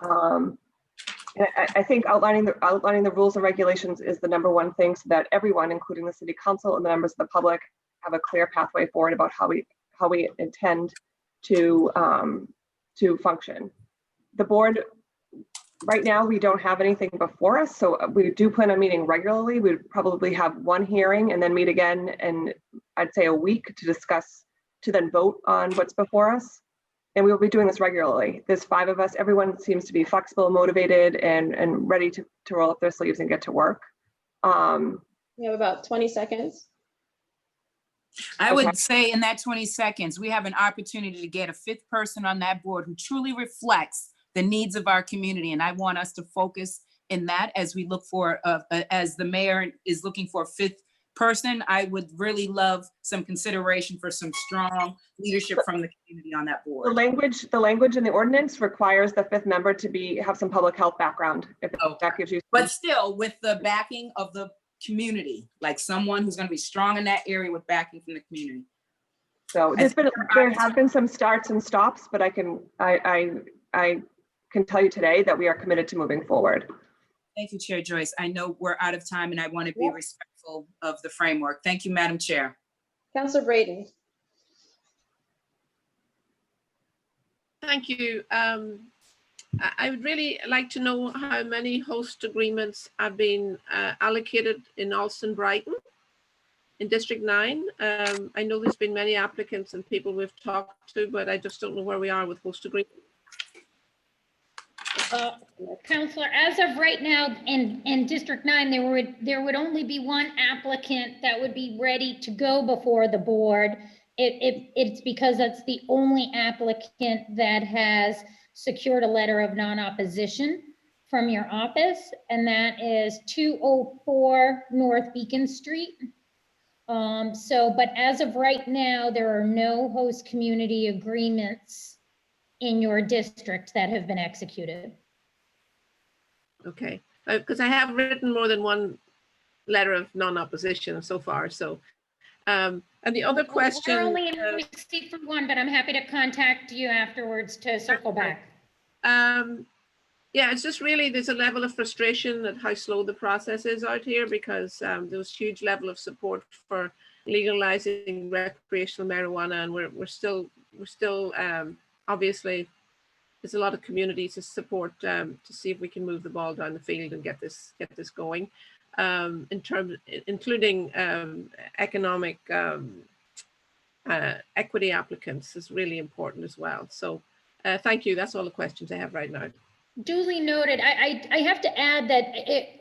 I think outlining the rules and regulations is the number one thing, so that everyone, including the city council and the members of the public, have a clear pathway forward about how we intend to function. The board, right now, we don't have anything before us, so we do plan on meeting regularly. We'd probably have one hearing and then meet again in, I'd say, a week to discuss, to then vote on what's before us. And we will be doing this regularly. There's 5 of us. Everyone seems to be flexible, motivated, and ready to roll up their sleeves and get to work. We have about 20 seconds. I would say in that 20 seconds, we have an opportunity to get a 5th person on that board who truly reflects the needs of our community. And I want us to focus in that as we look for, as the mayor is looking for a 5th person. I would really love some consideration for some strong leadership from the community on that board. The language in the ordinance requires the 5th member to have some public health background. If that gives you. But still, with the backing of the community, like someone who's going to be strong in that area with backing from the community. So there have been some starts and stops, but I can tell you today that we are committed to moving forward. Thank you, Chair Joyce. I know we're out of time and I want to be respectful of the framework. Thank you, Madam Chair. Councilor Braden. Thank you. I would really like to know how many host agreements have been allocated in Alston Brighton in District 9. I know there's been many applicants and people we've talked to, but I just don't know where we are with host agreements. Councillor, as of right now in District 9, there would only be one applicant that would be ready to go before the board. It's because that's the only applicant that has secured a letter of non-opposition from your office, and that is 204 North Beacon Street. But as of right now, there are no host community agreements in your district that have been executed. Okay, because I have written more than one letter of non-opposition so far. So, and the other question. We're only in receipt for one, but I'm happy to contact you afterwards to circle back. Yeah, it's just really, there's a level of frustration at how slow the process is out here, because there was huge level of support for legalizing recreational marijuana, and we're still obviously there's a lot of community to support to see if we can move the ball down the field and get this going. In terms, including economic equity applicants is really important as well. So thank you. That's all the questions I have right now. Duly noted. I have to add that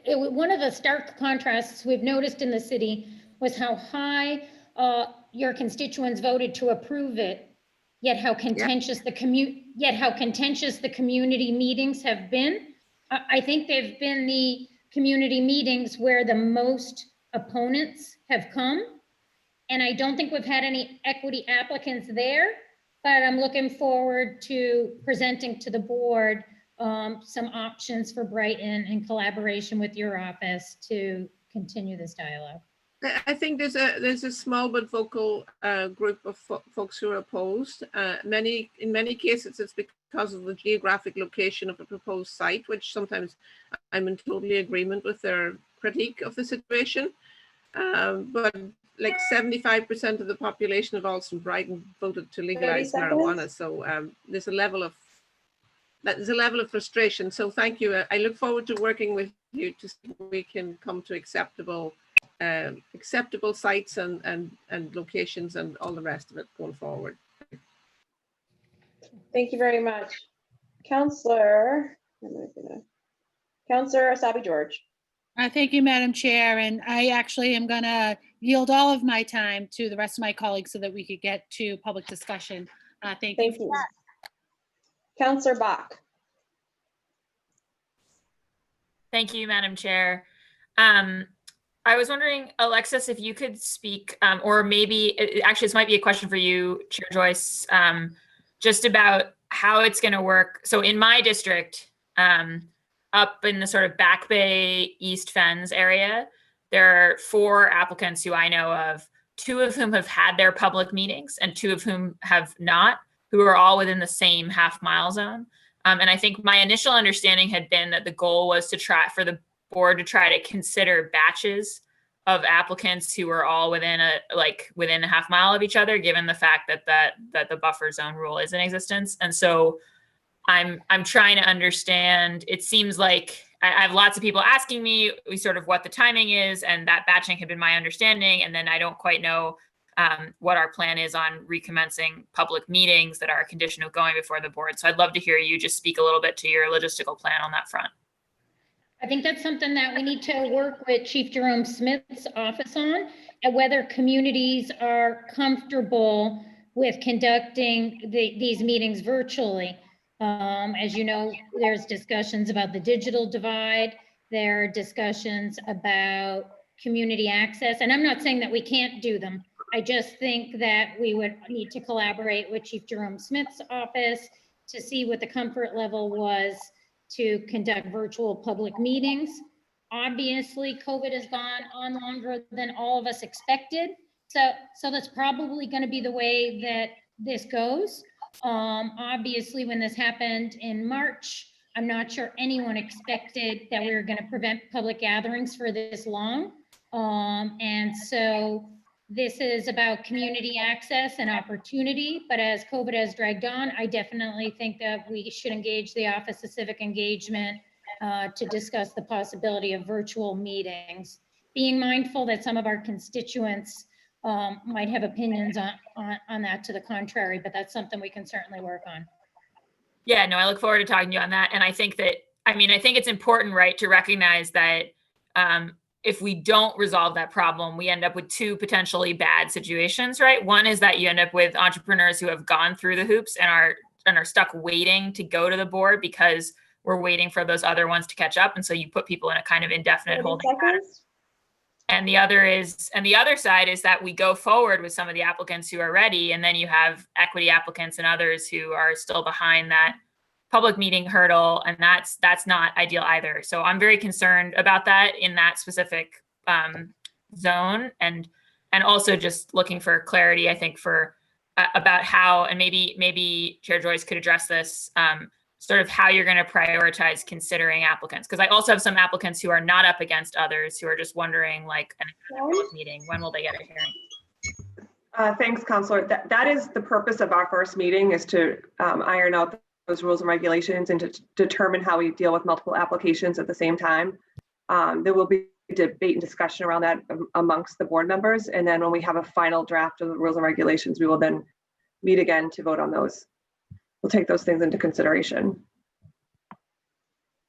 one of the stark contrasts we've noticed in the city was how high your constituents voted to approve it, yet how contentious the community meetings have been. I think they've been the community meetings where the most opponents have come, and I don't think we've had any equity applicants there, but I'm looking forward to presenting to the board some options for Brighton in collaboration with your office to continue this dialogue. I think there's a small but vocal group of folks who are opposed. In many cases, it's because of the geographic location of the proposed site, which sometimes I'm in totally agreement with their critique of the situation. But like 75% of the population of Alston Brighton voted to legalize marijuana. So there's a level of frustration. So thank you. I look forward to working with you to see if we can come to acceptable sites and locations and all the rest of it going forward. Thank you very much. Councillor Asabi George. Thank you, Madam Chair. And I actually am gonna yield all of my time to the rest of my colleagues so that we could get to public discussion. Thank you. Thank you. Counselor Bach. Thank you, Madam Chair. I was wondering, Alexis, if you could speak, or maybe, actually, this might be a question for you, Chair Joyce, just about how it's going to work. So in my district, up in the sort of Back Bay, East Fens area, there are 4 applicants who I know of, 2 of whom have had their public meetings and 2 of whom have not, who are all within the same half-mile zone. And I think my initial understanding had been that the goal was to try for the board to try to consider batches of applicants who are all within a half mile of each other, given the fact that the buffer zone rule is in existence. And so I'm trying to understand, it seems like I have lots of people asking me sort of what the timing is, and that batching had been my understanding. And then I don't quite know what our plan is on recommencing public meetings that are a condition of going before the board. So I'd love to hear you just speak a little bit to your logistical plan on that front. I think that's something that we need to work with Chief Jerome Smith's office on, and whether communities are comfortable with conducting these meetings virtually. As you know, there's discussions about the digital divide. There are discussions about community access. And I'm not saying that we can't do them. I just think that we would need to collaborate with Chief Jerome Smith's office to see what the comfort level was to conduct virtual public meetings. Obviously, COVID has gone on longer than all of us expected. So that's probably going to be the way that this goes. Obviously, when this happened in March, I'm not sure anyone expected that we were going to prevent public gatherings for this long. And so this is about community access and opportunity, but as COVID has dragged on, I definitely think that we should engage the Office of Civic Engagement to discuss the possibility of virtual meetings, being mindful that some of our constituents might have opinions on that to the contrary, but that's something we can certainly work on. Yeah, no, I look forward to talking to you on that. And I think that, I think it's important, right, to recognize that if we don't resolve that problem, we end up with 2 potentially bad situations, right? One is that you end up with entrepreneurs who have gone through the hoops and are stuck waiting to go to the board because we're waiting for those other ones to catch up. And so you put people in a kind of indefinite holding pattern. And the other side is that we go forward with some of the applicants who are ready, and then you have equity applicants and others who are still behind that public meeting hurdle, and that's not ideal either. So I'm very concerned about that in that specific zone, and also just looking for clarity, I think, for about how, and maybe Chair Joyce could address this, sort of how you're going to prioritize considering applicants, because I also have some applicants who are not up against others who are just wondering, like, in a public meeting, when will they get a hearing? Thanks, Councilor. That is the purpose of our first meeting, is to iron out those rules and regulations and to determine how we deal with multiple applications at the same time. There will be debate and discussion around that amongst the board members. And then when we have a final draft of the rules and regulations, we will then meet again to vote on those. We'll take those things into consideration.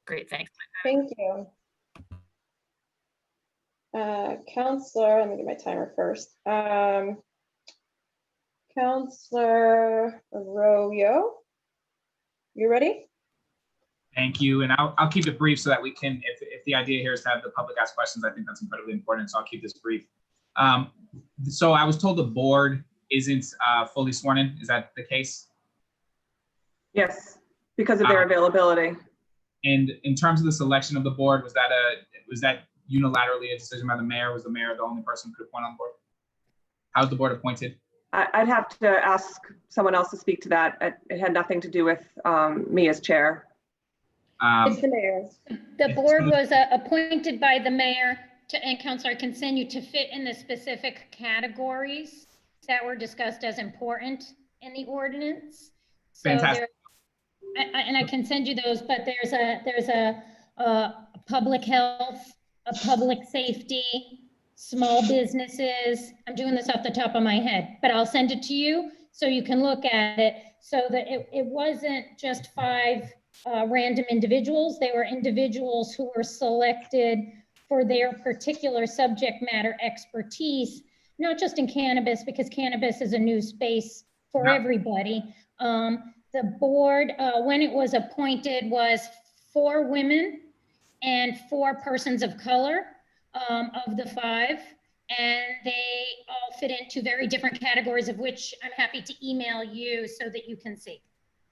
Great, thanks. Thank you. Counselor, let me get my timer first. Counselor Arroyo, you ready? Thank you. And I'll keep it brief so that we can, if the idea here is to have the public ask questions, I think that's incredibly important. So I'll keep this brief. So I was told the board isn't fully sworn in. Is that the case? Yes, because of their availability. And in terms of the selection of the board, was that unilaterally a decision by the mayor? Was the mayor the only person who could appoint on the board? How's the board appointed? I'd have to ask someone else to speak to that. It had nothing to do with me as chair. It's the mayor's. The board was appointed by the mayor and Councilor, I can send you to fit in the specific categories that were discussed as important in the ordinance. So fantastic. And I can send you those, but there's a public health, a public safety, small businesses. I'm doing this off the top of my head, but I'll send it to you so you can look at it, so that it wasn't just 5 random individuals. They were individuals who were selected for their particular subject matter expertise, not just in cannabis, because cannabis is a new space for everybody. The board, when it was appointed, was 4 women and 4 persons of color of the 5. And they all fit into very different categories, of which I'm happy to email you so that you can see.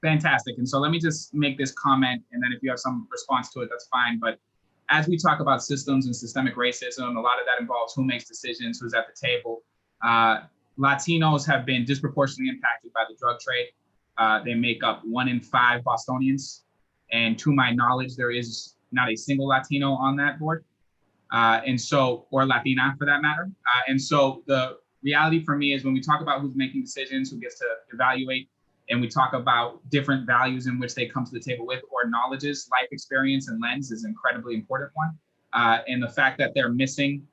Fantastic. And so let me just make this comment, and then if you have some response to it, that's fine. But as we talk about systems and systemic racism, a lot of that involves who makes decisions, who's at the table. Latinos have been disproportionately impacted by the drug trade. They make up 1 in 5 Bostonians. And to my knowledge, there is not a single Latino on that board. Or Latina for that matter. And so the reality for me is when we talk about who's making decisions, who gets to evaluate, and we talk about different values in which they come to the table with, or knowledges, life experience and lens is an incredibly important one. And the fact that they're missing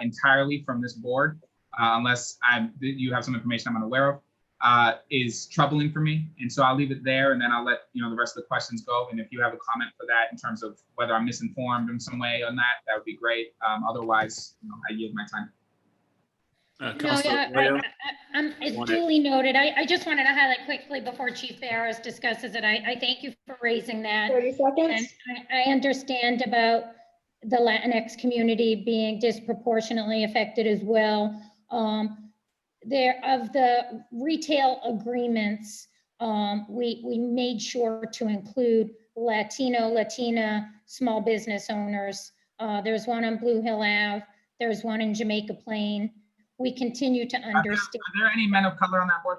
entirely from this board, unless you have some information I'm unaware of, is troubling for me. And so I'll leave it there, and then I'll let the rest of the questions go. And if you have a comment for that in terms of whether I'm misinformed in some way on that, that would be great. Otherwise, I yield my time. It's duly noted. I just wanted to highlight quickly before Chief Barrows discusses it. I thank you for raising that. 30 seconds. And I understand about the Latinx community being disproportionately affected as well. Of the retail agreements, we made sure to include Latina small business owners. There's one on Blue Hill Ave. There's one in Jamaica Plain. We continue to understand. Are there any men of color on that board?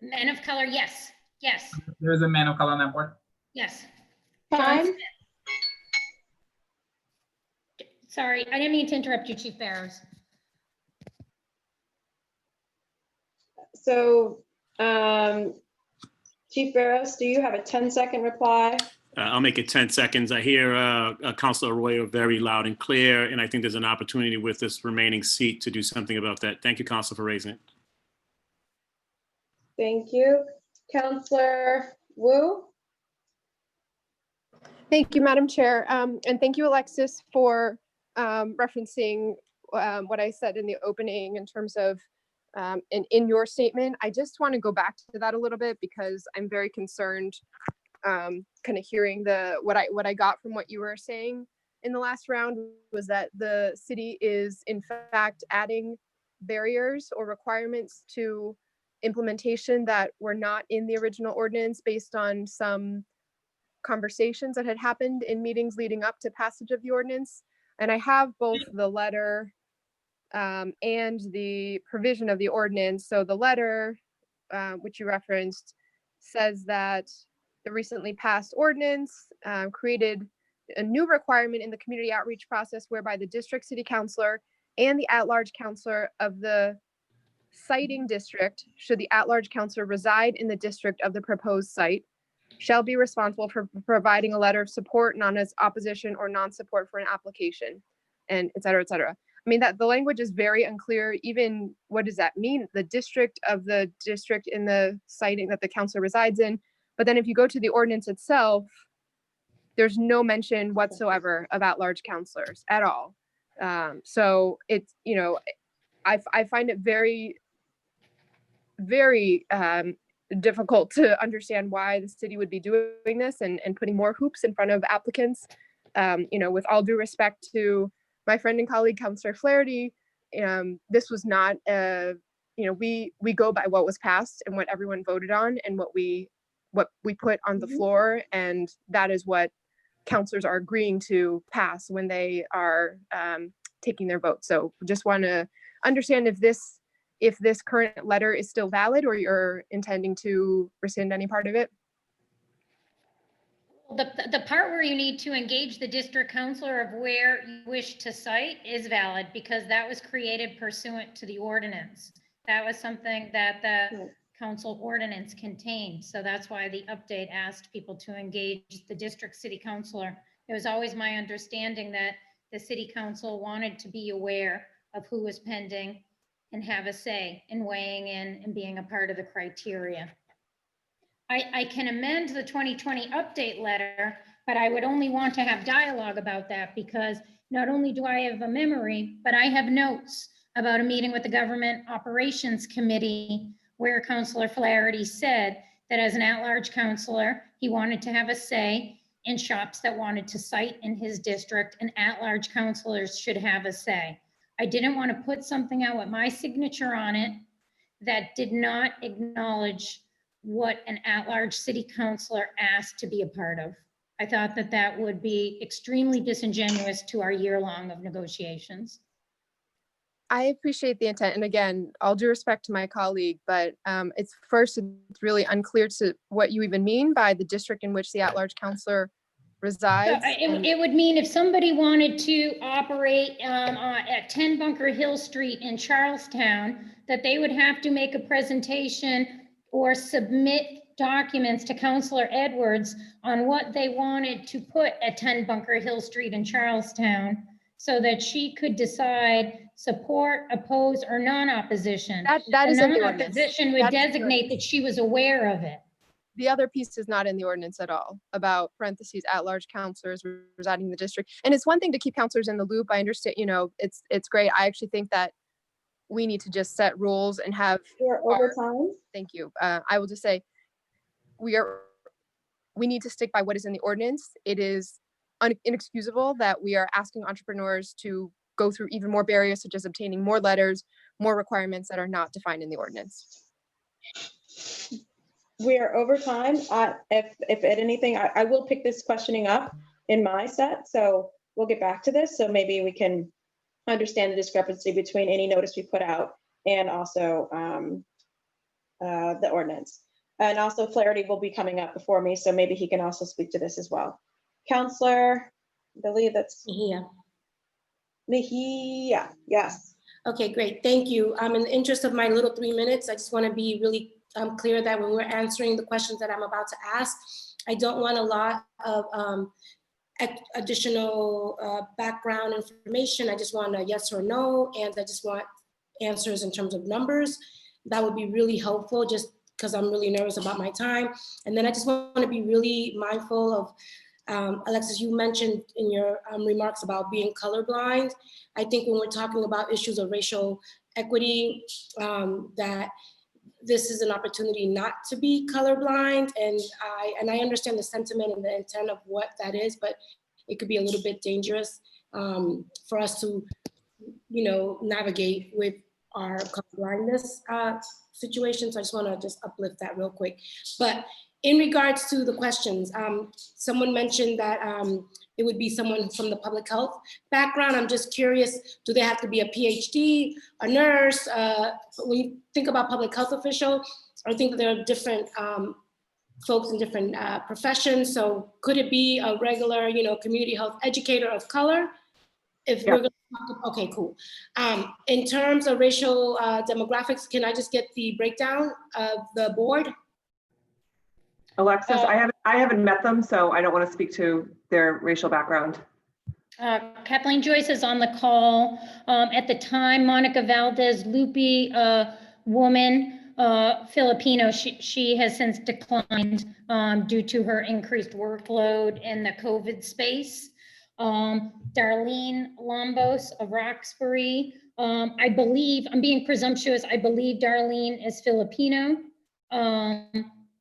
Men of color, yes. There's a man of color on that board? Yes. Time. Sorry, I didn't mean to interrupt you, Chief Barrows. So, Chief Barrows, do you have a 10-second reply? I'll make it 10 seconds. I hear Councilor Arroyo very loud and clear, and I think there's an opportunity with this remaining seat to do something about that. Thank you, Council, for raising it. Thank you. Councilor Wu? Thank you, Madam Chair. And thank you, Alexis, for referencing what I said in the opening in terms of in your statement. I just want to go back to that a little bit because I'm very concerned kind of hearing what I got from what you were saying in the last round was that the city is in fact adding barriers or requirements to implementation that were not in the original ordinance based on some conversations that had happened in meetings leading up to passage of the ordinance. And I have both the letter and the provision of the ordinance. So the letter, which you referenced, says that the recently passed ordinance created a new requirement in the community outreach process whereby the district city councilor and the at-large councilor of the siting district, should the at-large councilor reside in the district of the proposed site, shall be responsible for providing a letter of support, opposition or non-support for an application, and et cetera, et cetera. I mean, that the language is very unclear. Even what does that mean? The district of the district in the siting that the councilor resides in. But then if you go to the ordinance itself, there's no mention whatsoever about large councilors at all. So it's, I find it very, very difficult to understand why the city would be doing this and putting more hoops in front of applicants. With all due respect to my friend and colleague, Councilor Flaherty, this was not, we go by what was passed and what everyone voted on and what we put on the floor. And that is what councilors are agreeing to pass when they are taking their vote. So just want to understand if this current letter is still valid or you're intending to rescind any part of it. The part where you need to engage the district councilor of where you wish to cite is valid because that was created pursuant to the ordinance. That was something that the council ordinance contained. So that's why the update asked people to engage the district city councilor. It was always my understanding that the city council wanted to be aware of who was pending and have a say in weighing in and being a part of the criteria. I can amend the 2020 update letter, but I would only want to have dialogue about that because not only do I have a memory, but I have notes about a meeting with the Government Operations Committee where Councillor Flaherty said that as an at-large councillor, he wanted to have a say in shops that wanted to site in his district, and at-large councillors should have a say. I didn't want to put something out with my signature on it that did not acknowledge what an at-large city councillor asked to be a part of. I thought that that would be extremely disingenuous to our year-long of negotiations. I appreciate the intent. And again, all due respect to my colleague, but it's really unclear to what you even mean by the district in which the at-large councillor resides. It would mean if somebody wanted to operate at 10 Bunker Hill Street in Charlestown, that they would have to make a presentation or submit documents to Councillor Edwards on what they wanted to put at 10 Bunker Hill Street in Charlestown, so that she could decide support, oppose, or non-opposition. That is in the ordinance. Non-opposition would designate that she was aware of it. The other piece is not in the ordinance at all, about parentheses at-large councillors residing in the district. And it's one thing to keep councillors in the loop. I understand, it's great. I actually think that we need to just set rules and have overtime. Thank you. I will just say we need to stick by what is in the ordinance. It is inexcusable that we are asking entrepreneurs to go through even more barriers, such as obtaining more letters, more requirements that are not defined in the ordinance. We are over time. If at anything, I will pick this questioning up in my set, so we'll get back to this. So maybe we can understand the discrepancy between any notice we put out and also the ordinance. And also Flaherty will be coming up before me, so maybe he can also speak to this as well. Councillor, I believe that's Mejia, yes. Okay, great, thank you. In the interest of my little 3 minutes, I just want to be really clear that when we're answering the questions that I'm about to ask, I don't want a lot of additional background information. I just want a yes or no, and I just want answers in terms of numbers. That would be really helpful, just because I'm really nervous about my time. And then I just want to be really mindful of, Alexis, you mentioned in your remarks about being colorblind. I think when we're talking about issues of racial equity, that this is an opportunity not to be colorblind. And I understand the sentiment and the intent of what that is, but it could be a little bit dangerous for us to, navigate with our colorblindness situation. So I just want to uplift that real quick. But in regards to the questions, someone mentioned that it would be someone from the public health background. I'm just curious, do they have to be a PhD, a nurse? When you think about public health official, I think that there are different folks in different professions. So could it be a regular, community health educator of color? If we're going to talk, okay, cool. In terms of racial demographics, can I just get the breakdown of the board? Alexis, I haven't met them, so I don't want to speak to their racial background. Kathleen Joyce is on the call. At the time, Monica Valdez Lupi, a woman, Filipino, she has since declined due to her increased workload in the COVID space. Darlene Lombos of Roxbury. I believe, I'm being presumptuous, I believe Darlene is Filipino.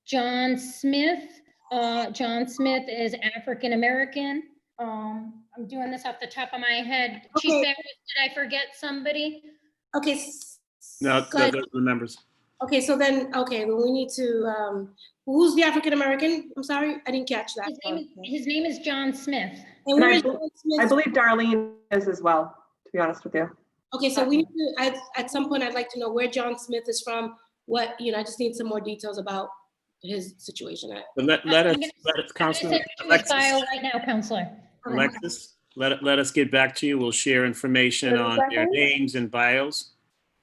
John Smith is African American. I'm doing this off the top of my head. Okay. Chief Edwards, did I forget somebody? Okay. No, those are the members. Okay, so then, well, we need to, who's the African American? I'm sorry, I didn't catch that. His name is John Smith. And where I is John Smith? I believe Darlene is as well, to be honest with you. Okay, so we need to, at some point, I'd like to know where John Smith is from. What, I just need some more details about his situation. Let us, Councilor Alexis. Right now, Councilor. Alexis, let us get back to you. We'll share information on their names and bios.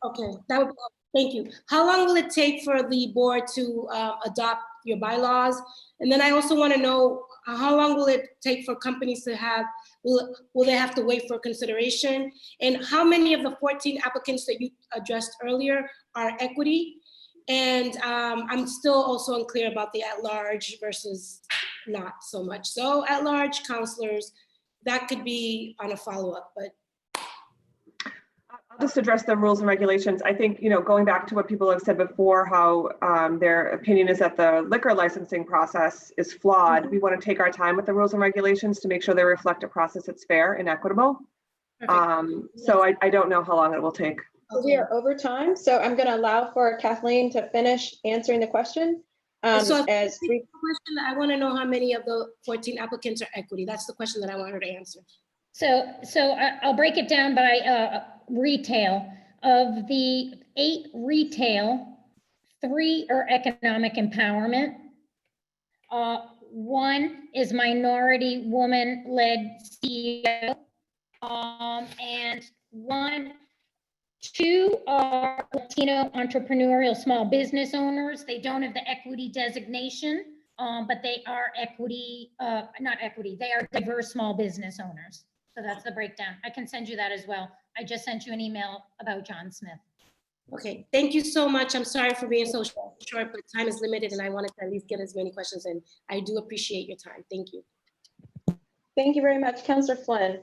Okay, that would be, thank you. How long will it take for the board to adopt your bylaws? And then I also want to know, how long will it take for companies to have, will they have to wait for consideration? And how many of the 14 applicants that you addressed earlier are equity? And I'm still also unclear about the at-large versus not so much. So at-large counselors that could be on a follow-up, but I'll just address the rules and regulations. I think, going back to what people have said before, how their opinion is that the liquor licensing process is flawed. We want to take our time with the rules and regulations to make sure they reflect a process that's fair and equitable. So I don't know how long it will take. So we are over time, so I'm going to allow for Kathleen to finish answering the question. So As we, question, I want to know how many of the 14 applicants are equity. That's the question that I want her to answer. So I'll break it down by retail. Of the 8 retail, 3 are economic empowerment. 1 is minority woman-led CEO. And 2 are Latino entrepreneurial small business owners. They don't have the equity designation, but they are equity, not equity, they are diverse small business owners. So that's the breakdown. I can send you that as well. I just sent you an email about John Smith. Okay, thank you so much. I'm sorry for being so short, but time is limited and I wanted to at least get as many questions in. I do appreciate your time. Thank you. thank you very much, Councillor Flynn.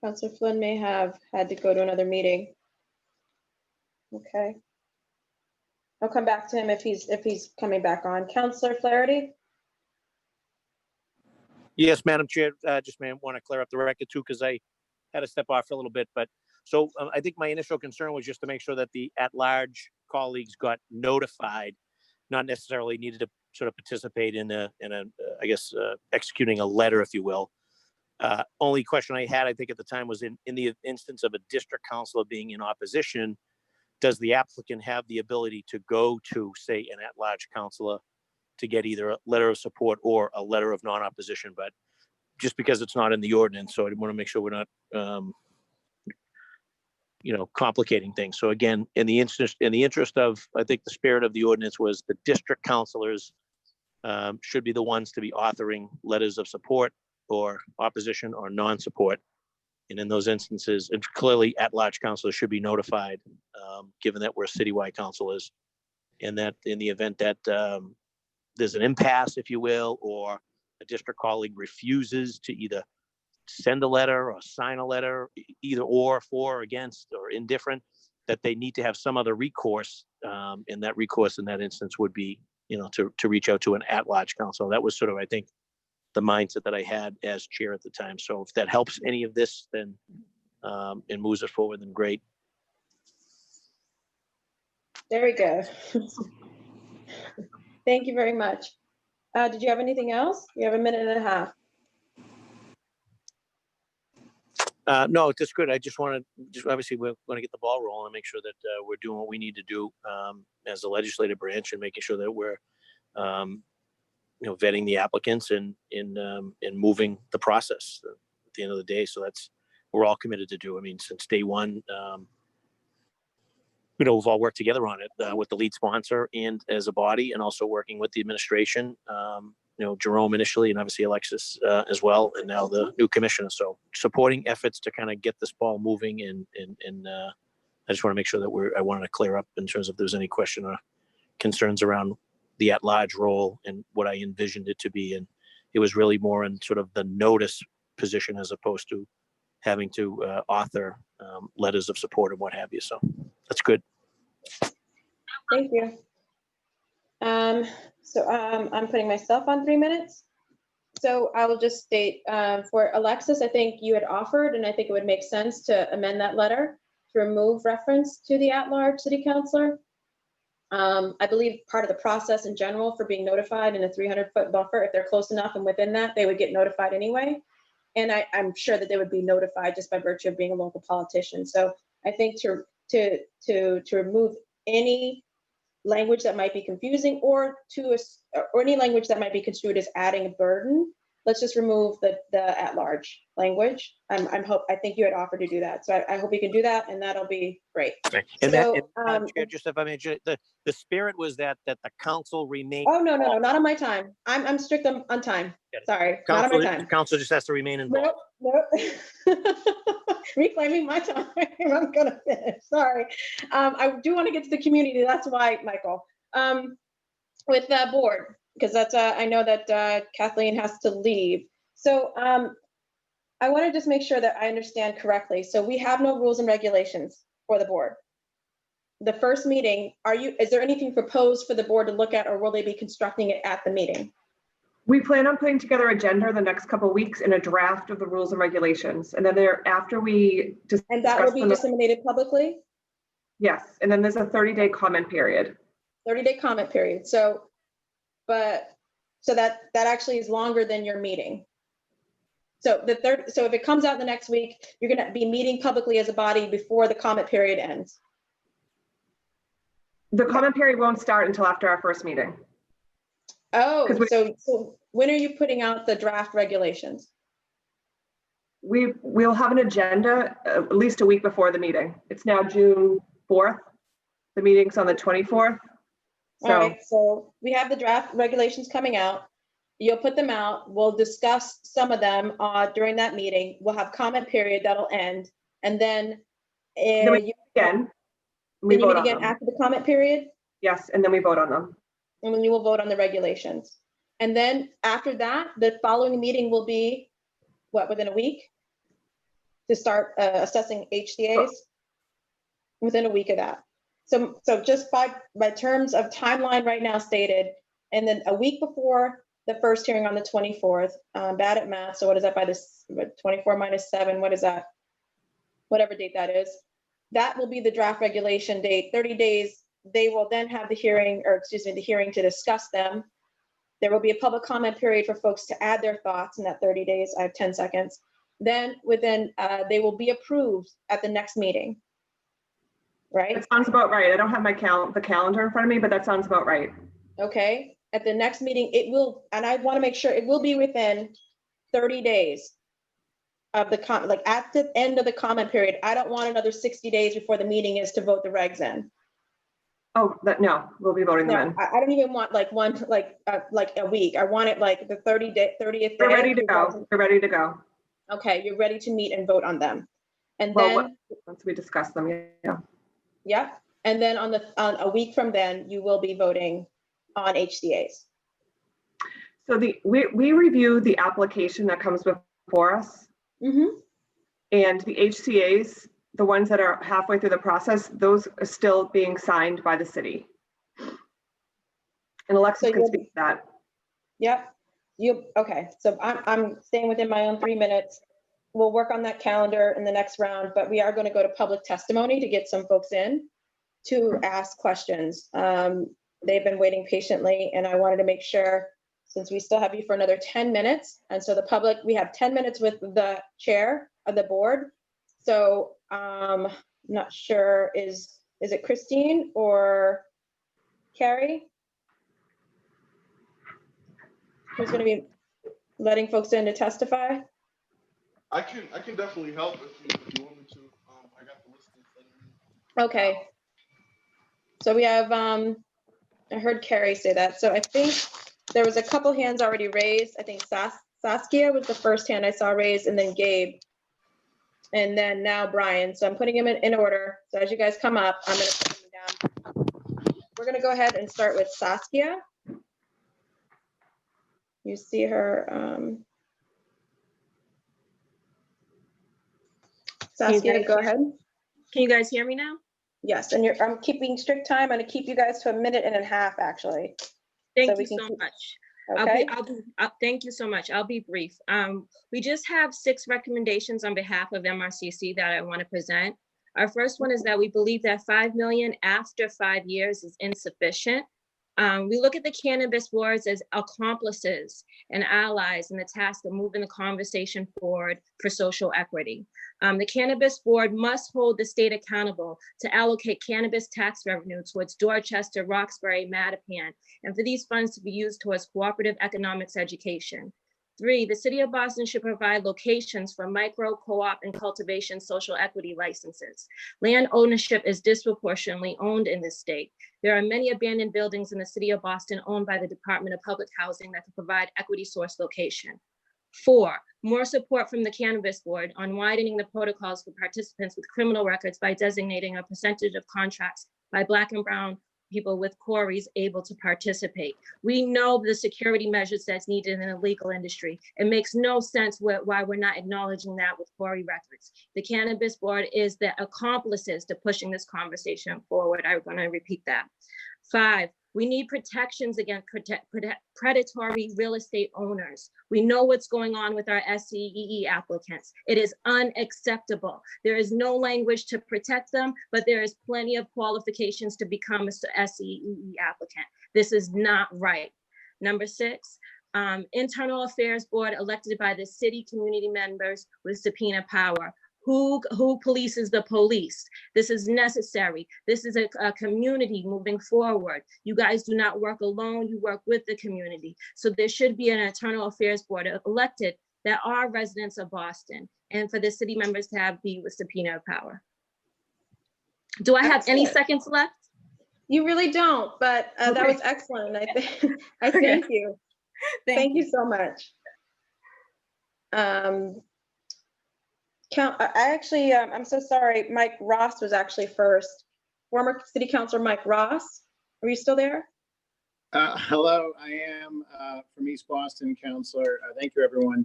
Councillor Flynn may have had to go to another meeting. Okay. I'll come back to him if he's coming back on. Councillor Flaherty? Yes, Madam Chair, just want to clear up the record too, because I had to step off for a little bit. But so I think my initial concern was just to make sure that the at-large colleagues got notified, not necessarily needed to sort of participate in a I guess, executing a letter, if you will. Only question I had, I think at the time, was in the instance of a district councilor being in opposition, does the applicant have the ability to go to, say, an at-large councilor to get either a letter of support or a letter of non-opposition? But just because it's not in the ordinance, so I want to make sure we're not, complicating things. So again, in the interest of, I think the spirit of the ordinance was the district councilors should be the ones to be authoring letters of support or opposition or non-support. And in those instances, and clearly at-large councilors should be notified, given that we're citywide councilors, and that in the event that there's an impasse, if you will, or a district colleague refuses to either send a letter or sign a letter, either or, for or against or indifferent, that they need to have some other recourse. And that recourse in that instance would be, to reach out to an at-large council. That was sort of, I think, the mindset that I had as chair at the time. So if that helps any of this, then and moves it forward, then great. There we go. Thank you very much. Did you have anything else? You have a minute and a half. No, that's good. I just want to, obviously we're going to get the ball rolling and make sure that we're doing what we need to do as a legislative branch, and making sure that we're, vetting the applicants and moving the process at the end of the day. So that's, we're all committed to do. I mean, since day one, we've all worked together on it with the lead sponsor and as a body, and also working with the administration, Jerome initially, and obviously Alexis as well, and now the new commissioner. So supporting efforts to kind of get this ball moving, and I just want to make sure that I wanted to clear up in terms of if there's any question or concerns around the at-large role and what I envisioned it to be. And it was really more in sort of the notice position as opposed to having to author letters of support and what have you. So that's good. Thank you. So I'm putting myself on 3 minutes. So I will just state for Alexis, I think you had offered, and I think it would make sense to amend that letter to remove reference to the at-large city councilor. I believe part of the process in general for being notified in a 300-foot buffer, if they're close enough and within that, they would get notified anyway. And I'm sure that they would be notified just by virtue of being a local politician. So I think to remove any language that might be confusing, or any language that might be construed as adding a burden, let's just remove the at-large language. I think you had offered to do that, so I hope you can do that, and that'll be great. Right. And Chair, just if I may, the spirit was that the council remain. Oh no, not on my time. I'm strict on time. Sorry, not on my time. Council just has to remain involved. Nope. Reclaiming my time. I'm gonna finish. Sorry. I do want to get to the community. That's why, Michael. with the board, because that's, I know that Kathleen has to leave. So I want to just make sure that I understand correctly. So we have no rules and regulations for the board. The first meeting, is there anything proposed for the board to look at, or will they be constructing it at the meeting? We plan on putting together an agenda the next couple of weeks in a draft of the rules and regulations. And then after we discuss And that will be them, disseminated publicly? yes. And then there's a 30-day comment period. 30-day comment period. So that actually is longer than your meeting. So so if it comes out the next week, you're going to be meeting publicly as a body before the comment period ends. The comment period won't start until after our first meeting. Oh, so when are you putting out the draft regulations? We'll have an agenda at least a week before the meeting. It's now June 4th. The meeting's on the 24th. All right, so we have the draft regulations coming out. You'll put them out. We'll discuss some of them during that meeting. We'll have comment period that'll end. And then we meet again. We meet again after the comment period? Yes, and then we vote on them. And then you will vote on the regulations. And then after that, the following meeting will be, what, within a week? To start assessing HCAs? Within a week of that. So just by terms of timeline right now stated, and then a week before the first hearing on the 24th, bad at math, so what is that by this, 24 minus 7, what is that? Whatever date that is. That will be the draft regulation date, 30 days. They will then have the hearing, or excuse me, the hearing to discuss them. There will be a public comment period for folks to add their thoughts in that 30 days. I have 10 seconds. Then they will be approved at the next meeting. Right? That sounds about right. I don't have my the calendar in front of me, but that sounds about right. Okay. At the next meeting, it will, and I want to make sure it will be within 30 days of the like at the end of the comment period. I don't want another 60 days before the meeting is to vote the regs in. Oh, no, we'll be voting them in. I don't even want like a week. I want it like the 30th day. They're ready to go. They're ready to go. Okay, you're ready to meet and vote on them. And then once we discuss them, yeah. Yeah, and then on a week from then, you will be voting on HCAs. So we review the application that comes before us. Mm-hmm. And the HCAs, the ones that are halfway through the process, those are still being signed by the city. And Alexis can speak to that. Yep. Okay. So I'm staying within my own 3 minutes. We'll work on that calendar in the next round, but we are going to go to public testimony to get some folks in to ask questions. They've been waiting patiently, and I wanted to make sure, since we still have you for another 10 minutes, and so the public, we have 10 minutes with the chair of the board. So I'm not sure, is it Christine or Carrie? Who's going to be letting folks in to testify? I can definitely help if you want me to. I got the list in front of me. Okay. So we have, I heard Carrie say that. So I think there was a couple hands already raised. I think Saskia was the first hand I saw raised, and then Gabe. And then now Brian. So I'm putting them in order. So as you guys come up, I'm going to put them down. We're going to go ahead and start with Saskia. You see her. Saskia, go ahead. Can you guys hear me now? Yes, and I'm keeping strict time. I'm going to keep you guys to 1.5 minutes, actually. Thank you so much. Okay. Thank you so much. I'll be brief. We just have 6 recommendations on behalf of MRCC that I want to present. Our first one is that we believe that $5 million after 5 years is insufficient. We look at the cannabis boards as accomplices and allies in the task of moving the conversation forward for social equity. The cannabis board must hold the state accountable to allocate cannabis tax revenue towards Dorchester, Roxbury, Mattapan, and for these funds to be used towards cooperative economics education. 3, the City of Boston should provide locations for micro, co-op, and cultivation social equity licenses. Land ownership is disproportionately owned in this state. There are many abandoned buildings in the City of Boston owned by the Department of Public Housing that can provide equity source location. 4, more support from the Cannabis Board on widening the protocols for participants with criminal records by designating a percentage of contracts by Black and Brown people with quarries able to participate. We know the security measures that's needed in the legal industry. It makes no sense why we're not acknowledging that with quarry records. The Cannabis Board is the accomplices to pushing this conversation forward. I'm going to repeat that. 5, we need protections against predatory real estate owners. We know what's going on with our SCEE applicants. It is unacceptable. There is no language to protect them, but there is plenty of qualifications to become a SCEE applicant. This is not right. Number 6, Internal Affairs Board elected by the city community members with subpoena power. Who polices the police? This is necessary. This is a community moving forward. You guys do not work alone, you work with the community. So there should be an internal affairs board elected that are residents of Boston, and for the city members to be with subpoena power. Do I have any seconds left? You really don't, but that was excellent. I thank you. Thank you so much. I'm so sorry. Mike Ross was actually first. Former City Councilor Mike Ross, are you still there? Hello, I am from East Boston, Councilor. Thank you, everyone.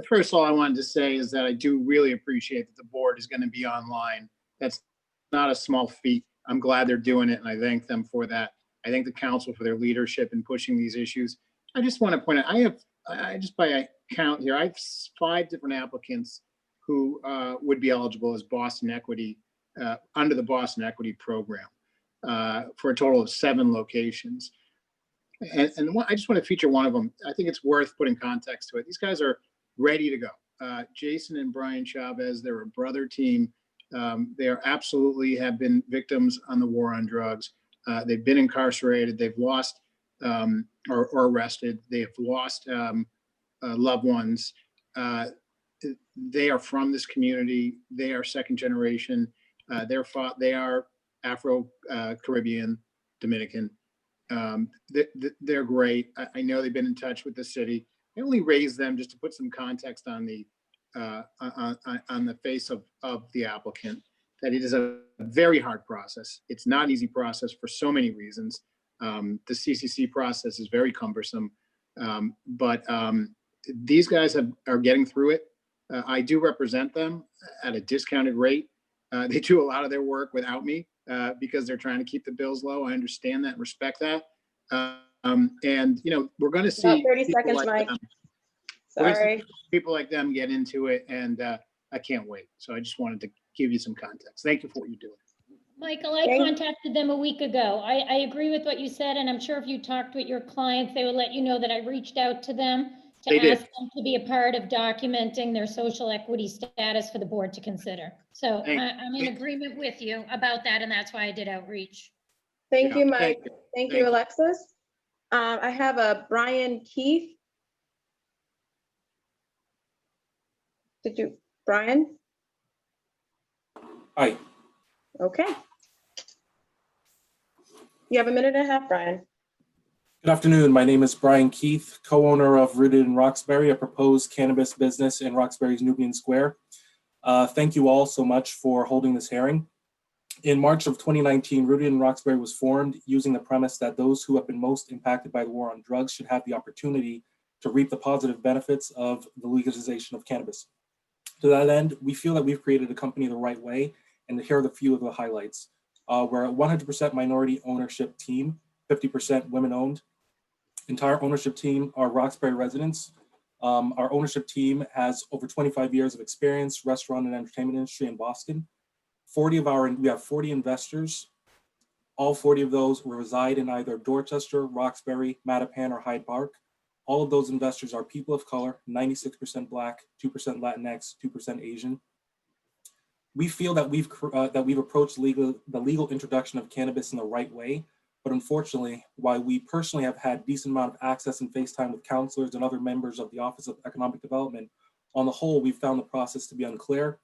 First of all, I wanted to say is that I do really appreciate that the board is going to be online. That's not a small feat. I'm glad they're doing it, and I thank them for that. I thank the council for their leadership in pushing these issues. I just want to point out, I just by count here, I have 5 different applicants who would be eligible as Boston Equity, under the Boston Equity program, for a total of 7 locations. And I just want to feature one of them. I think it's worth putting context to it. These guys are ready to go. Jason and Brian Chavez, they're a brother team. They are absolutely have been victims on the war on drugs. They've been incarcerated. They've lost or arrested. They have lost loved ones. They are from this community. They are second generation. They are Afro-Caribbean, Dominican. They're great. I know they've been in touch with the city. I only raised them just to put some context on the face of the applicant, that it is a very hard process. It's not an easy process for so many reasons. The CCC process is very cumbersome, but these guys are getting through it. I do represent them at a discounted rate. They do a lot of their work without me because they're trying to keep the bills low. I understand that and respect that. And we're going to see about 30 seconds, Mike. Sorry. People like them get into it, and I can't wait. So I just wanted to give you some context. Thank you for what you're doing. Michael, I contacted them a week ago. I agree with what you said, and I'm sure if you talked with your clients, they will let you know that I reached out to them to ask them to be a part of documenting their social equity status for the board to consider. So I'm in agreement with you about that, and that's why I did outreach. Thank you, Mike. Thank you, Alexis. I have a Brian Keith. Brian? Hi. Okay. You have a minute and a half, Brian. Good afternoon. My name is Brian Keith, co-owner of Rooted in Roxbury, a proposed cannabis business in Roxbury's Nubian Square. Thank you all so much for holding this hearing. In March of 2019, Rooted in Roxbury was formed using the premise that those who have been most impacted by the war on drugs should have the opportunity to reap the positive benefits of the legalization of cannabis. To that end, we feel that we've created a company the right way, and here are a few of the highlights. We're a 100% minority ownership team, 50% women-owned. Entire ownership team are Roxbury residents. Our ownership team has over 25 years of experience, restaurant and entertainment industry in Boston. We have 40 investors. All 40 of those reside in either Dorchester, Roxbury, Mattapan, or Hyde Park. All of those investors are people of color, 96% Black, 2% Latinx, 2% Asian. We feel that we've approached the legal introduction of cannabis in the right way, but unfortunately, while we personally have had decent amount of access and FaceTime with counselors and other members of the Office of Economic Development, on the whole, we've found the process to be unclear,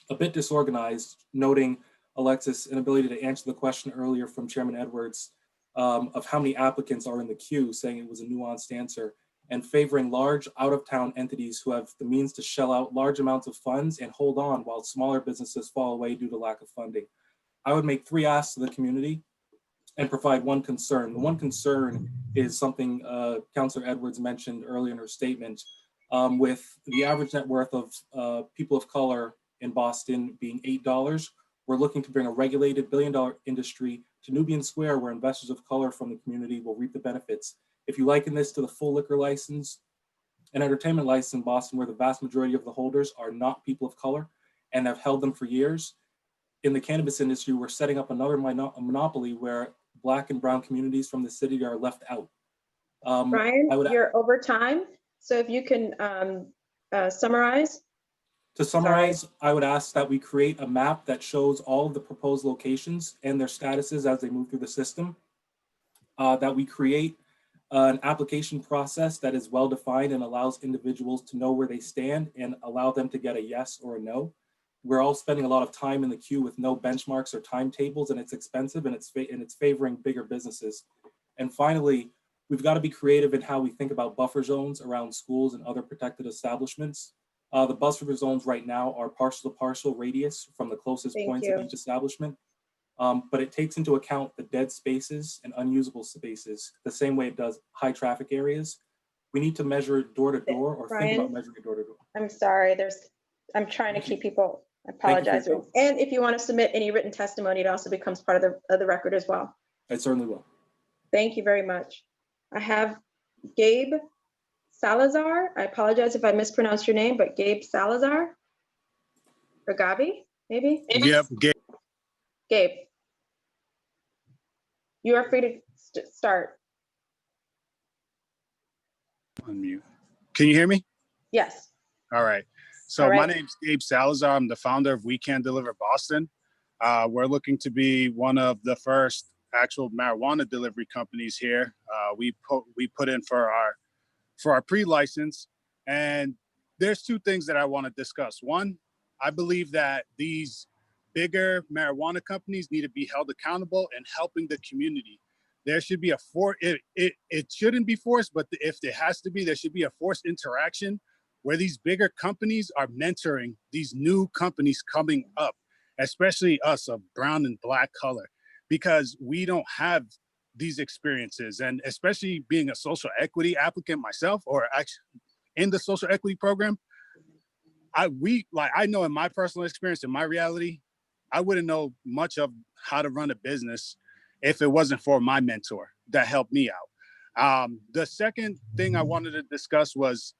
a bit disorganized, noting Alexis' inability to answer the question earlier from Chairman Edwards of how many applicants are in the queue, saying it was a nuanced answer, and favoring large out-of-town entities who have the means to shell out large amounts of funds and hold on while smaller businesses fall away due to lack of funding. I would make 3 asks to the community and provide one concern. The one concern is something Councillor Edwards mentioned earlier in her statement, with the average net worth of people of color in Boston being $8. We're looking to bring a regulated billion-dollar industry to Nubian Square, where investors of color from the community will reap the benefits. If you liken this to the full liquor license and entertainment license in Boston, where the vast majority of the holders are not people of color and have held them for years, in the cannabis industry, we're setting up another monopoly where Black and brown communities from the city are left out. Brian, you're over time, so if you can summarize. To summarize, I would ask that we create a map that shows all of the proposed locations and their statuses as they move through the system. That we create an application process that is well-defined and allows individuals to know where they stand and allow them to get a yes or a no. We're all spending a lot of time in the queue with no benchmarks or timetables, and it's expensive, and it's favoring bigger businesses. And finally, we've got to be creative in how we think about buffer zones around schools and other protected establishments. The buffer zones right now are partial to partial radius from the closest points of each establishment, but it takes into account the dead spaces and unusable spaces the same way it does high traffic areas. We need to measure door to door or think about measuring door to door. I'm sorry, I'm trying to keep people, I apologize. And if you want to submit any written testimony, it also becomes part of the record as well. I certainly will. Thank you very much. I have Gabe Salazar. I apologize if I mispronounced your name, but Gabe Salazar or Gabi, maybe? Yep, Gabe. You are free to start. Unmute. Can you hear me? Yes. All right. So my name's Gabe Salazar. I'm the founder of We Can Deliver Boston. We're looking to be one of the first actual marijuana delivery companies here. We put in for our pre-license, and there's two things that I want to discuss. One, I believe that these bigger marijuana companies need to be held accountable and helping the community. There should be it shouldn't be forced, but if it has to be, there should be a forced interaction where these bigger companies are mentoring these new companies coming up, especially us of brown and Black color, because we don't have these experiences. And especially being a social equity applicant myself, or actually in the social equity program, I know in my personal experience, in my reality, I wouldn't know much of how to run a business if it wasn't for my mentor that helped me out. The second thing I wanted to discuss was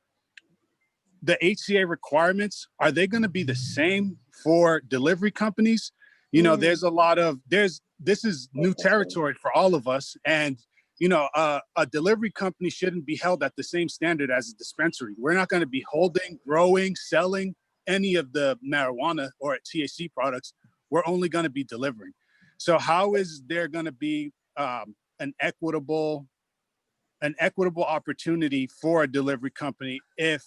the HCA requirements. Are they going to be the same for delivery companies? You know, there's a lot of, this is new territory for all of us. And, you know, a delivery company shouldn't be held at the same standard as a dispensary. We're not going to be holding, growing, selling any of the marijuana or THC products. We're only going to be delivering. So how is there going to be an equitable opportunity for a delivery company if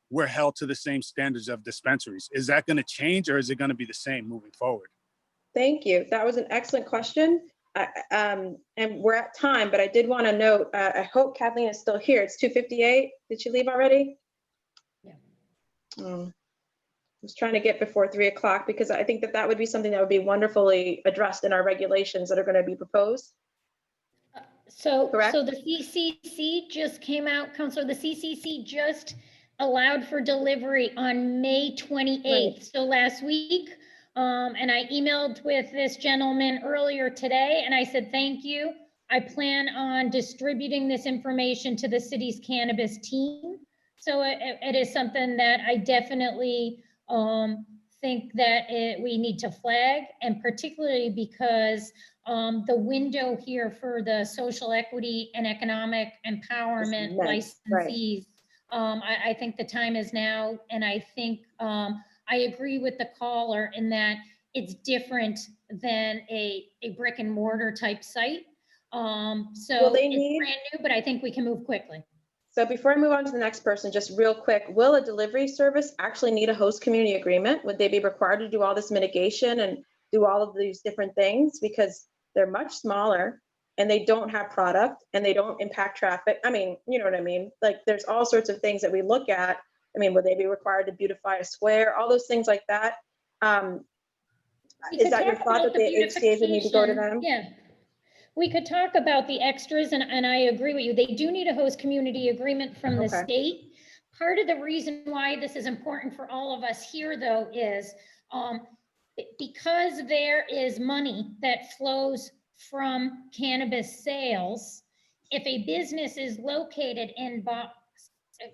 we're held to the same standards of dispensaries? Is that going to change, or is it going to be the same moving forward? Thank you. That was an excellent question. And we're at time, but I did want to note, I hope Kathleen is still here. It's 2:58. Did she leave already? Yeah. I was trying to get before 3 o'clock because I think that would be something that would be wonderfully addressed in our regulations that are going to be proposed. So the CCC just came out, Counselor, the CCC just allowed for delivery on May 28th. Right. So last week, and I emailed with this gentleman earlier today, and I said, thank you. I plan on distributing this information to the city's cannabis team. So it is something that I definitely think that we need to flag, and particularly because the window here for the social equity and economic empowerment licensees, I think the time is now, and I think I agree with the caller in that it's different than a brick and mortar type site. So it's brand new, but I think we can move quickly. So before I move on to the next person, just real quick, will a delivery service actually need a host community agreement? Would they be required to do all this mitigation and do all of these different things? Because they're much smaller and they don't have product and they don't impact traffic. I mean, you know what I mean? Like there's all sorts of things that we look at. I mean, would they be required to beautify a square? All those things like that. Is that your thought that the HCAs would need to go to them? Yeah. we could talk about the extras, and I agree with you. They do need a host community agreement from the Okay. state. Part of the reason why this is important for all of us here, though, is because there is money that flows from cannabis sales. If a business is located in Boston,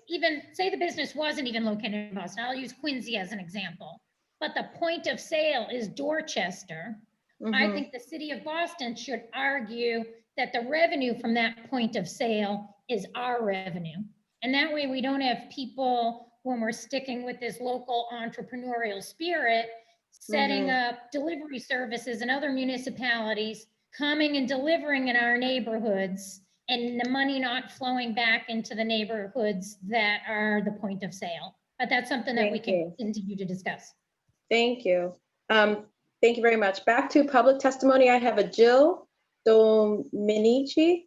even say the business wasn't even located in Boston, I'll use Quincy as an example, but the point of sale is Dorchester. I Mhm. think the city of Boston should argue that the revenue from that point of sale is our revenue. And that way we don't have people, when we're sticking with this local entrepreneurial spirit, setting up delivery services in other municipalities, coming and delivering in our neighborhoods, and the money not flowing back into the neighborhoods that are the point of sale. But that's something that we Thank can you. continue to discuss. Thank you. Thank you very much. Back to public testimony. I have a Jill Dominici.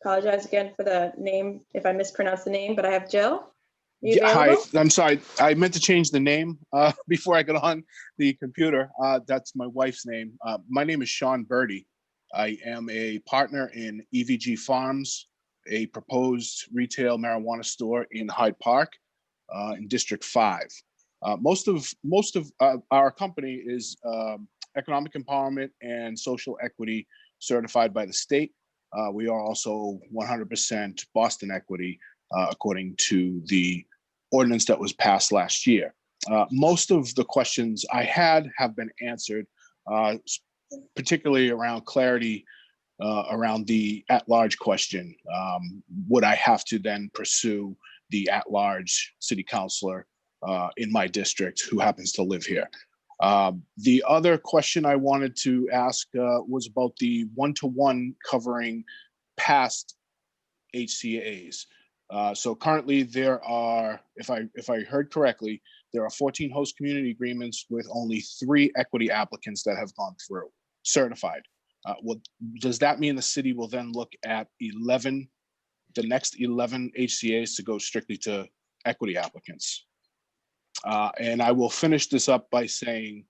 Apologize again for the name if I mispronounce the name, but I have Jill. You Yeah, hi, available? I'm sorry. I meant to change the name before I got on the computer. That's my wife's name. My name is Sean Birdie. I am a partner in EVG Farms, a proposed retail marijuana store in Hyde Park in District 5. Most of our company is economic empowerment and social equity certified by the state. We are also 100% Boston equity according to the ordinance that was passed last year. Most of the questions I had have been answered, particularly around clarity around the at-large question. Would I have to then pursue the at-large city councilor in my district who happens to live here? The other question I wanted to ask was about the one-to-one covering past HCAs. So currently there are, if I heard correctly, there are 14 host community agreements with only 3 equity applicants that have gone through, certified. Does that mean the city will then look at the next 11 HCAs to go strictly to equity applicants? And I will finish this up by saying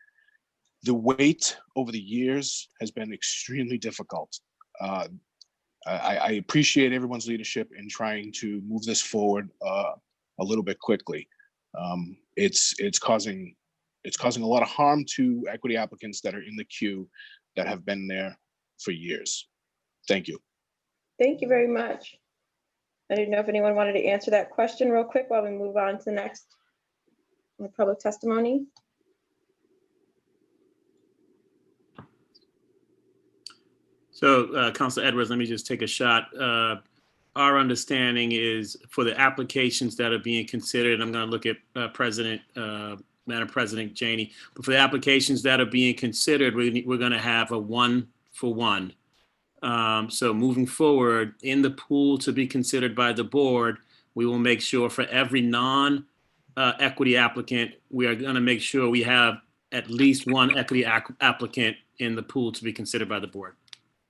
the wait over the years has been extremely difficult. I appreciate everyone's leadership in trying to move this forward a little bit quickly. It's causing a lot of harm to equity applicants that are in the queue that have been there for years. Thank you. Thank you very much. I didn't know if anyone wanted to answer that question real quick while we move on to the next public testimony. So, Councilor Edwards, let me just take a shot. Our understanding is for the applications that are being considered, I'm going to look at Madam President Janey, but for the applications that are being considered, we're going to have a 1-for-1. So moving forward in the pool to be considered by the board, we will make sure for every non-equity applicant, we are going to make sure we have at least one equity applicant in the pool to be considered by the board.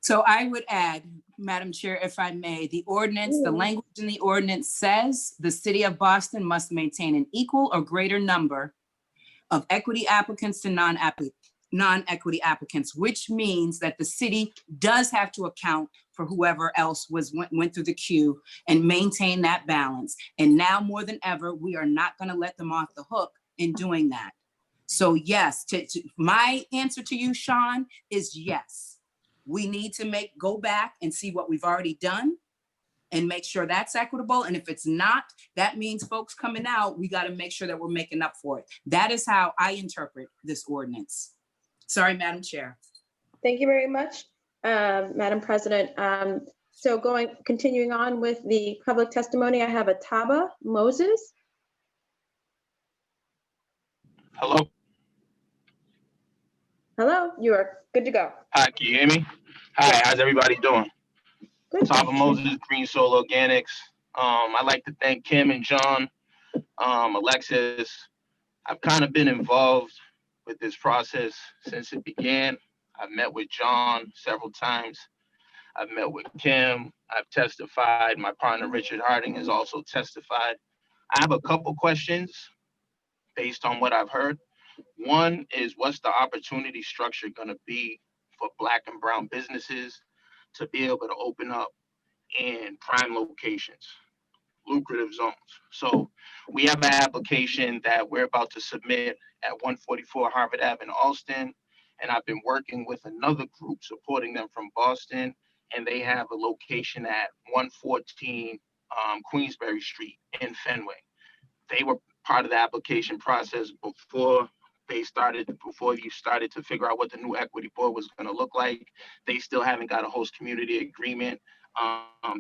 So I would add, Madam Chair, if I may, the ordinance, the language in the ordinance says the city of Boston must maintain an equal or greater number of equity applicants to non-equity applicants, which means that the city does have to account for whoever else went through the queue and maintain that balance. And now more than ever, we are not going to let them off the hook in doing that. So yes, my answer to you, Sean, is yes. We need to go back and see what we've already done and make sure that's equitable. And if it's not, that means folks coming out, we got to make sure that we're making up for it. That is how I interpret this ordinance. Sorry, Madam Chair. Thank you very much, Madam President. So continuing on with the public testimony, I have Ataba Moses. Hello. Hello, you are good to go. Hi, can you hear me? Hi, how's everybody doing? Good. Tava Moses, Green Soul Organics. I'd like to thank Kim and John, Alexis. I've kind of been involved with this process since it began. I've met with John several times. I've met with Kim. I've testified. My partner, Richard Harding, has also testified. I have a couple questions based on what I've heard. One is, what's the opportunity structure going to be for Black and brown businesses to be able to open up in prime locations, lucrative zones? So we have an application that we're about to submit at 144 Harvard Ave in Alston, and I've been working with another group supporting them from Boston, and they have a location at 114 Queensberry Street in Fenway. They were part of the application process before you started to figure out what the new equity board was going to look like. They still haven't got a host community agreement.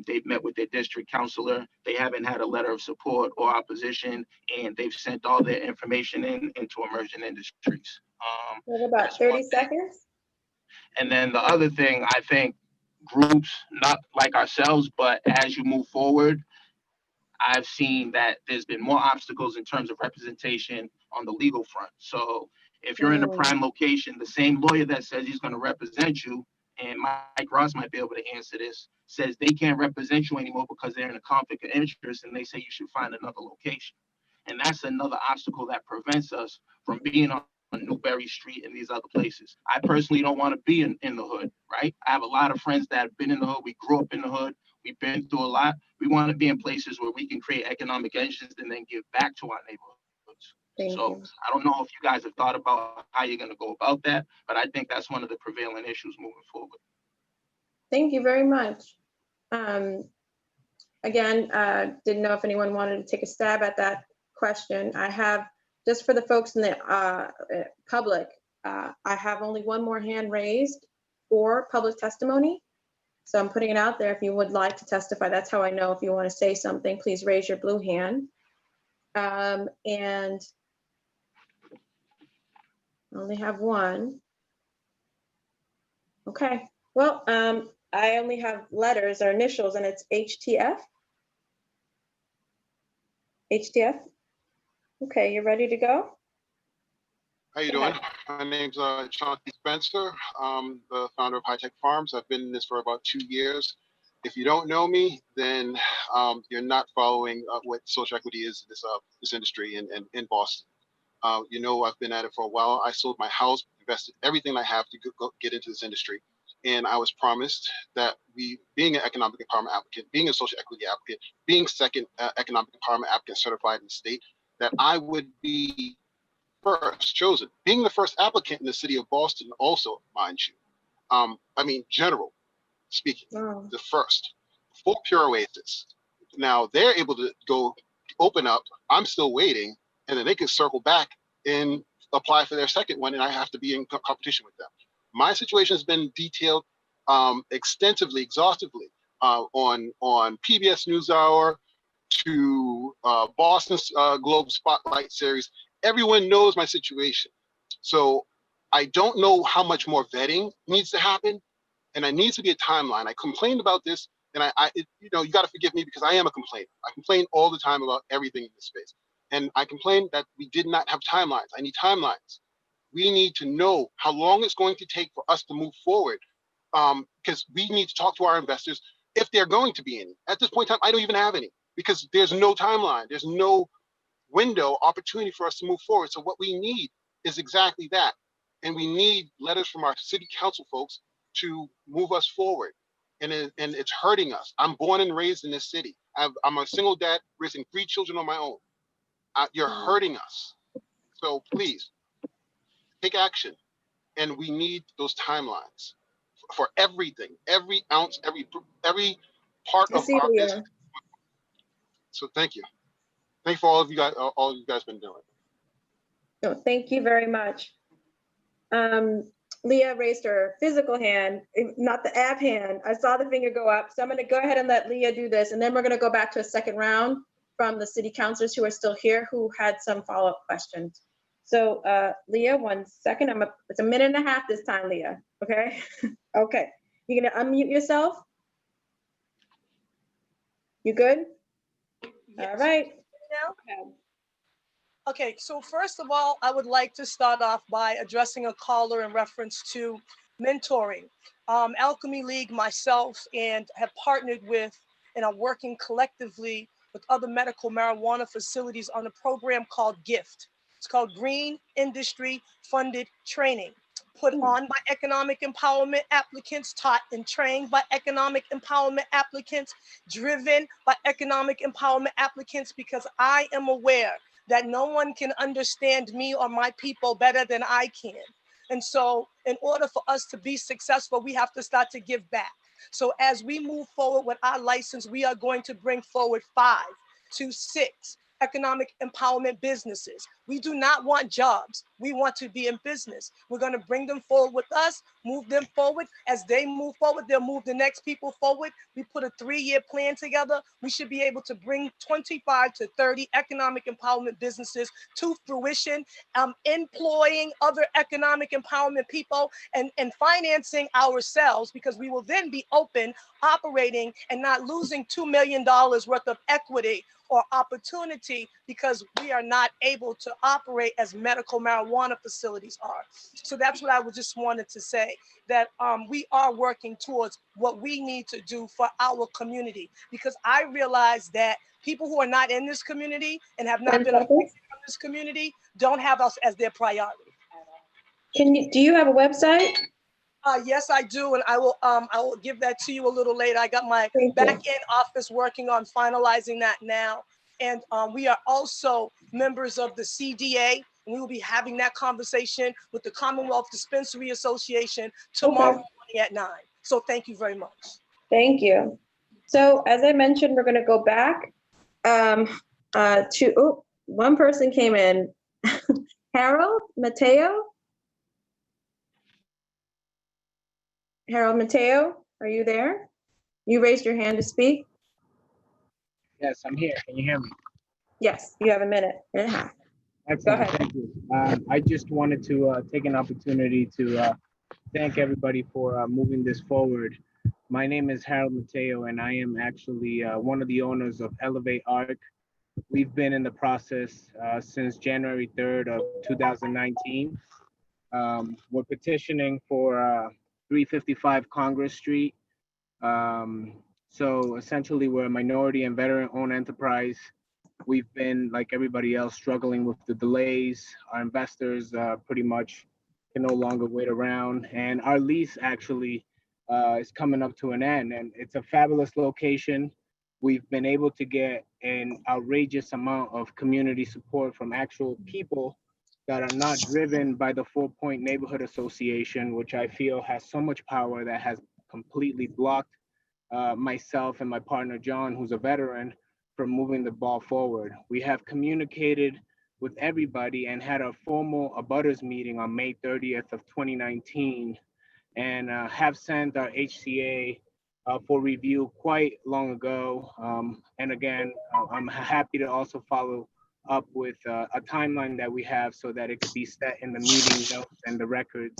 They've met with their district counselor. They haven't had a letter of support or opposition, and they've sent all their information into emerging industries. We have about 30 seconds. And then the other thing, I think groups, not like ourselves, but as you move forward, I've seen that there's been more obstacles in terms of representation on the legal front. So if you're in a prime location, the same lawyer that says he's going to represent you, and Mike Ross might be able to answer this, says they can't represent you anymore because they're in a conflict of interest, and they say you should find another location. And that's another obstacle that prevents us from being on Newberry Street and these other places. I personally don't want to be in the hood, right? I have a lot of friends that have been in the hood. We grew up in the hood. We've been through a lot. We want to be in places where we can create economic engines and then give back to our neighborhoods. So I don't know if you guys have thought about how you're going to go about that, but I think that's one of the prevailing issues moving forward. Thank you very much. Again, didn't know if anyone wanted to take a stab at that question. I have, just for the folks in the public, I have only one more hand raised for public testimony. So I'm putting it out there. If you would like to testify, that's how I know if you want to say something, please raise your blue hand. And I only have one. Okay, well, I only have letters or initials, and it's HTF. HTF. Okay, you ready to go? How you doing? My name's Chauncey Spencer. I'm the founder of High Tech Farms. I've been in this for about 2 years. If you don't know me, then you're not following what social equity is in this industry in Boston. You know, I've been at it for a while. I sold my house, invested everything I have to go get into this industry. And I was promised that being an economic empowerment applicant, being a social equity applicant, being second economic empowerment applicant certified in the state, that I would be first chosen. Being the first applicant in the city of Boston also, mind you. I mean, general speaking, the first for Pure Oasis. Now they're able to go open up. I'm still waiting, and then they can circle back and apply for their second one, and I have to be in competition with them. My situation has been detailed extensively, exhaustively on PBS NewsHour to Boston's Globe Spotlight series. Everyone knows my situation. So I don't know how much more vetting needs to happen, and there needs to be a timeline. I complained about this, and you know, you got to forgive me because I am a complainer. I complain all the time about everything in this space. And I complained that we did not have timelines. I need timelines. We need to know how long it's going to take for us to move forward, because we need to talk to our investors if they're going to be any. At this point in time, I don't even have any because there's no timeline. There's no window opportunity for us to move forward. So what we need is exactly that. And we need letters from our city council folks to move us forward. And it's hurting us. I'm born and raised in this city. I'm a single dad raising 3 children on my own. You're hurting us. So please take action. And we need those timelines for everything, every ounce, every part of our business. So thank you. Thank you for all you guys been doing. No, thank you very much. Leah raised her physical hand, not the app hand. I saw the finger go up. So I'm going to go ahead and let Leah do this. And then we're going to go back to a second round from the city councilors who are still here, who had some follow-up questions. So Leah, 1 second. It's a minute and a half this time, Leah. Okay. Okay. You're going to unmute yourself. You good? Yes. All right. Now? Okay, so first of all, I would like to start off by addressing a caller in reference to mentoring. Alchemy League, myself, and have partnered with and are working collectively with other medical marijuana facilities on a program called GIFT. It's called Green Industry Funded Training, put on by economic empowerment applicants, taught and trained by economic empowerment applicants, driven by economic empowerment applicants, because I am aware that no one can understand me or my people better than I can. And so in order for us to be successful, we have to start to give back. So as we move forward with our license, we are going to bring forward 5 to 6 economic empowerment businesses. We do not want jobs. We want to be in business. We're going to bring them forward with us, move them forward. As they move forward, they'll move the next people forward. We put a 3-year plan together. We should be able to bring 25 to 30 economic empowerment businesses to fruition, employing other economic empowerment people and financing ourselves, because we will then be open, operating, and not losing $2 million worth of equity or opportunity because we are not able to operate as medical marijuana facilities are. So that's what I would just wanted to say, that we are working towards what we need to do for our community, because I realize that people who are not in this community and have not been affected from this community don't have us as their priority. Do you have a website? Yes, I do, and I will give that to you a little later. I got my back-end office working on finalizing that now, and we are also members of the CDA, and we will be having that conversation with the Commonwealth Dispensary Association tomorrow morning at 9. So thank you very much. Thank you. So as I mentioned, we're going to go back to one person came in, Harold Mateo. Harold Mateo, are you there? You raised your hand to speak. Yes, I'm here. Can you hear me? Yes, you have a minute and a half. Excellent. Go ahead. Thank you. I just wanted to take an opportunity to thank everybody for moving this forward. My name is Harold Mateo, and I am actually one of the owners of Elevate Arc. We've been in the process since January 3rd of 2019. We're petitioning for 355 Congress Street. So essentially, we're a minority and veteran-owned enterprise. We've been, like everybody else, struggling with the delays. Our investors pretty much can no longer wait around. And our lease actually is coming up to an end. And it's a fabulous location. We've been able to get an outrageous amount of community support from actual people that are not driven by the 4 Point Neighborhood Association, which I feel has so much power that has completely blocked myself and my partner, John, who's a veteran, from moving the ball forward. We have communicated with everybody and had a formal abutters meeting on May 30th of 2019, and have sent our HCA for review quite long ago. And again, I'm happy to also follow up with a timeline that we have so that it could be set in the meeting notes and the records.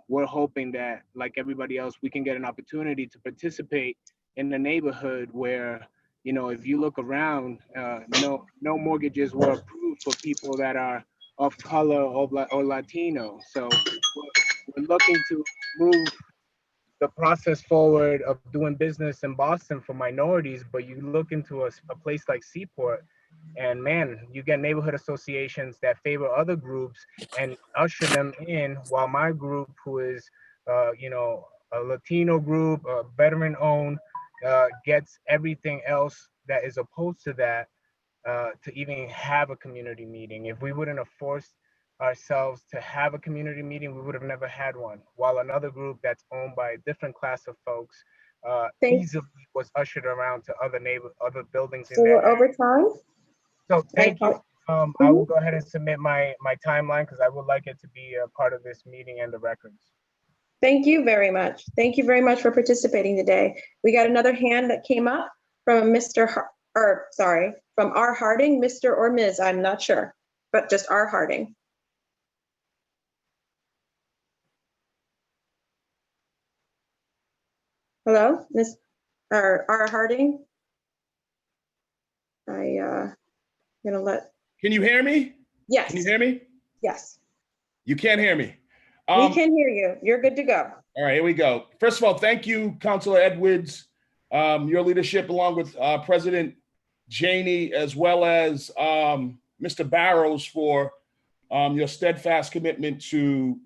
We're hoping that, like everybody else, we can get an opportunity to participate in the neighborhood where, you know, if you look around, no mortgages were approved for people that are of color or Latino. So we're looking to move the process forward of doing business in Boston for minorities, but you look into a place like Seaport, and man, you get neighborhood associations that favor other groups and usher them in, while my group, who is, you know, a Latino group, veteran-owned, gets everything else that is opposed to that, to even have a community meeting. If we wouldn't have forced ourselves to have a community meeting, we would have never had one, while another group that's owned by a different class of folks easily was ushered around to other buildings in So there. we're over time? So thank you. I will go ahead and submit my timeline, because I would like it to be a part of this meeting and the records. Thank you very much. Thank you very much for participating today. We got another hand that came up from from R. Harding, Mr. or Ms., I'm not sure, but just R. Harding. Hello, Ms. R. Harding. Gonna let. Can you hear me? Yes. Can you hear me? Yes. You can't hear me. We can hear you. You're good to go. All right, here we go. First of all, thank you, Councilor Edwards, your leadership, along with President Janey, as well as Mr. Barrows for your steadfast commitment to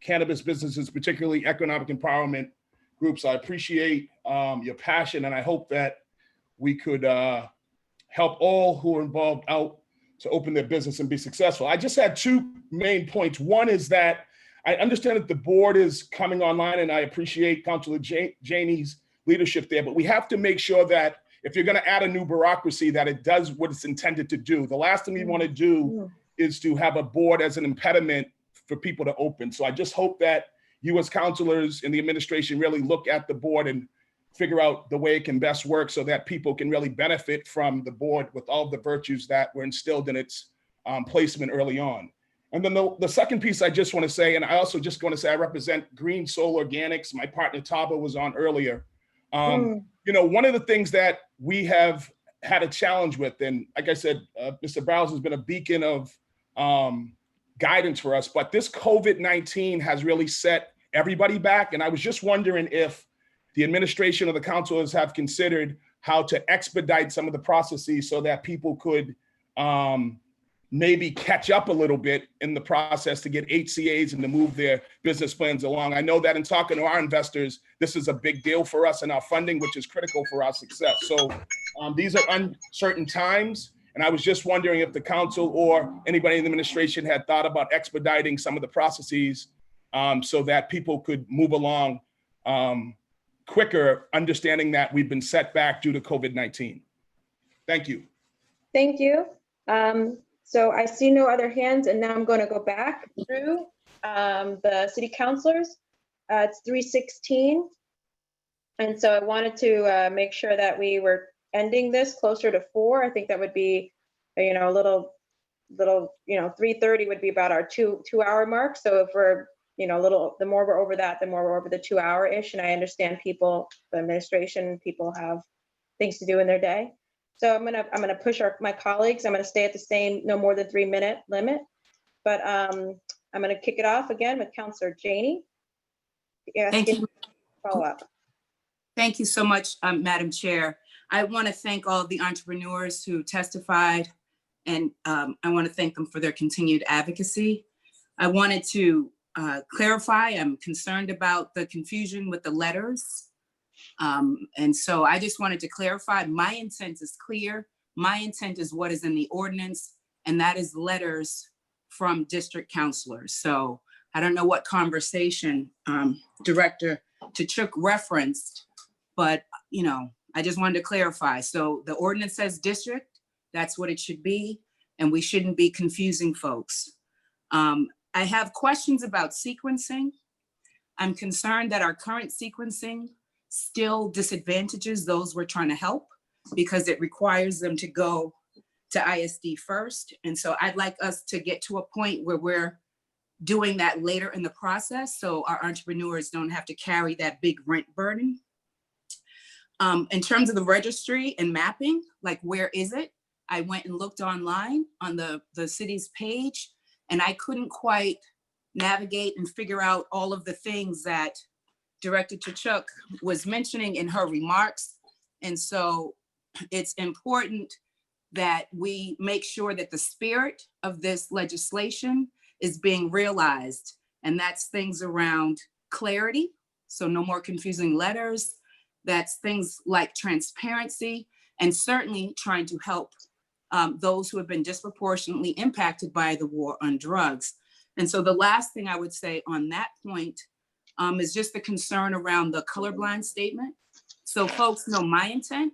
cannabis businesses, particularly economic empowerment groups. I appreciate your passion, and I hope that we could help all who are involved out to open their business and be successful. I just had two main points. One is that I understand that the board is coming online, and I appreciate Councilor Janey's leadership there, but we have to make sure that if you're going to add a new bureaucracy, that it does what it's intended to do. The last thing we want to do is to have a board as an impediment for people to open. So I just hope that you as counselors in the administration really look at the board and figure out the way it can best work so that people can really benefit from the board with all the virtues that were instilled in its placement early on. And then the second piece I just want to say, and I also just want to say I represent Green Soul Organics. My partner Taba was on earlier. You know, one of the things that we have had a challenge with, and like I said, Mr. Barrows has been a beacon of guidance for us, but this COVID-19 has really set everybody back. And I was just wondering if the administration or the councilors have considered how to expedite some of the processes so that people could maybe catch up a little bit in the process to get HCAs and to move their business plans along. I know that in talking to our investors, this is a big deal for us and our funding, which is critical for our success. So these are uncertain times. And I was just wondering if the council or anybody in the administration had thought about expediting some of the processes so that people could move along quicker, understanding that we've been set back due to COVID-19. Thank you. Thank you. So I see no other hands, and now I'm going to go back through the city councilors. It's 3:16. And so I wanted to make sure that we were ending this closer to 4. I think that would be, you know, a little, you know, 3:30 would be about our two-hour mark. So if we're, you know, the more we're over that, the more we're over the 2-hour-ish. And I understand people, the administration, people have things to do in their day. So I'm gonna push my colleagues. I'm gonna stay at the same no more than 3-minute limit. But I'm gonna kick it off again with Councilor Janey. Thank you. Follow up. Thank you so much, Madam Chair. I want to thank all of the entrepreneurs who testified, and I want to thank them for their continued advocacy. I wanted to clarify, I'm concerned about the confusion with the letters. And so I just wanted to clarify, my intent is clear. My intent is what is in the ordinance, and that is letters from district counselors. So I don't know what conversation Director Tachuk referenced, but you know, I just wanted to clarify. So the ordinance says district, that's what it should be, and we shouldn't be confusing folks. I have questions about sequencing. I'm concerned that our current sequencing still disadvantages those we're trying to help because it requires them to go to ISD first. And so I'd like us to get to a point where we're doing that later in the process so our entrepreneurs don't have to carry that big rent burden. In terms of the registry and mapping, like where is it? I went and looked online on the city's page, and I couldn't quite navigate and figure out all of the things that Director Tachuk was mentioning in her remarks. And so it's important that we make sure that the spirit of this legislation is being realized. And that's things around clarity. So no more confusing letters. That's things like transparency, and certainly trying to help those who have been disproportionately impacted by the war on drugs. And so the last thing I would say on that point is just the concern around the colorblind statement. So folks know my intent.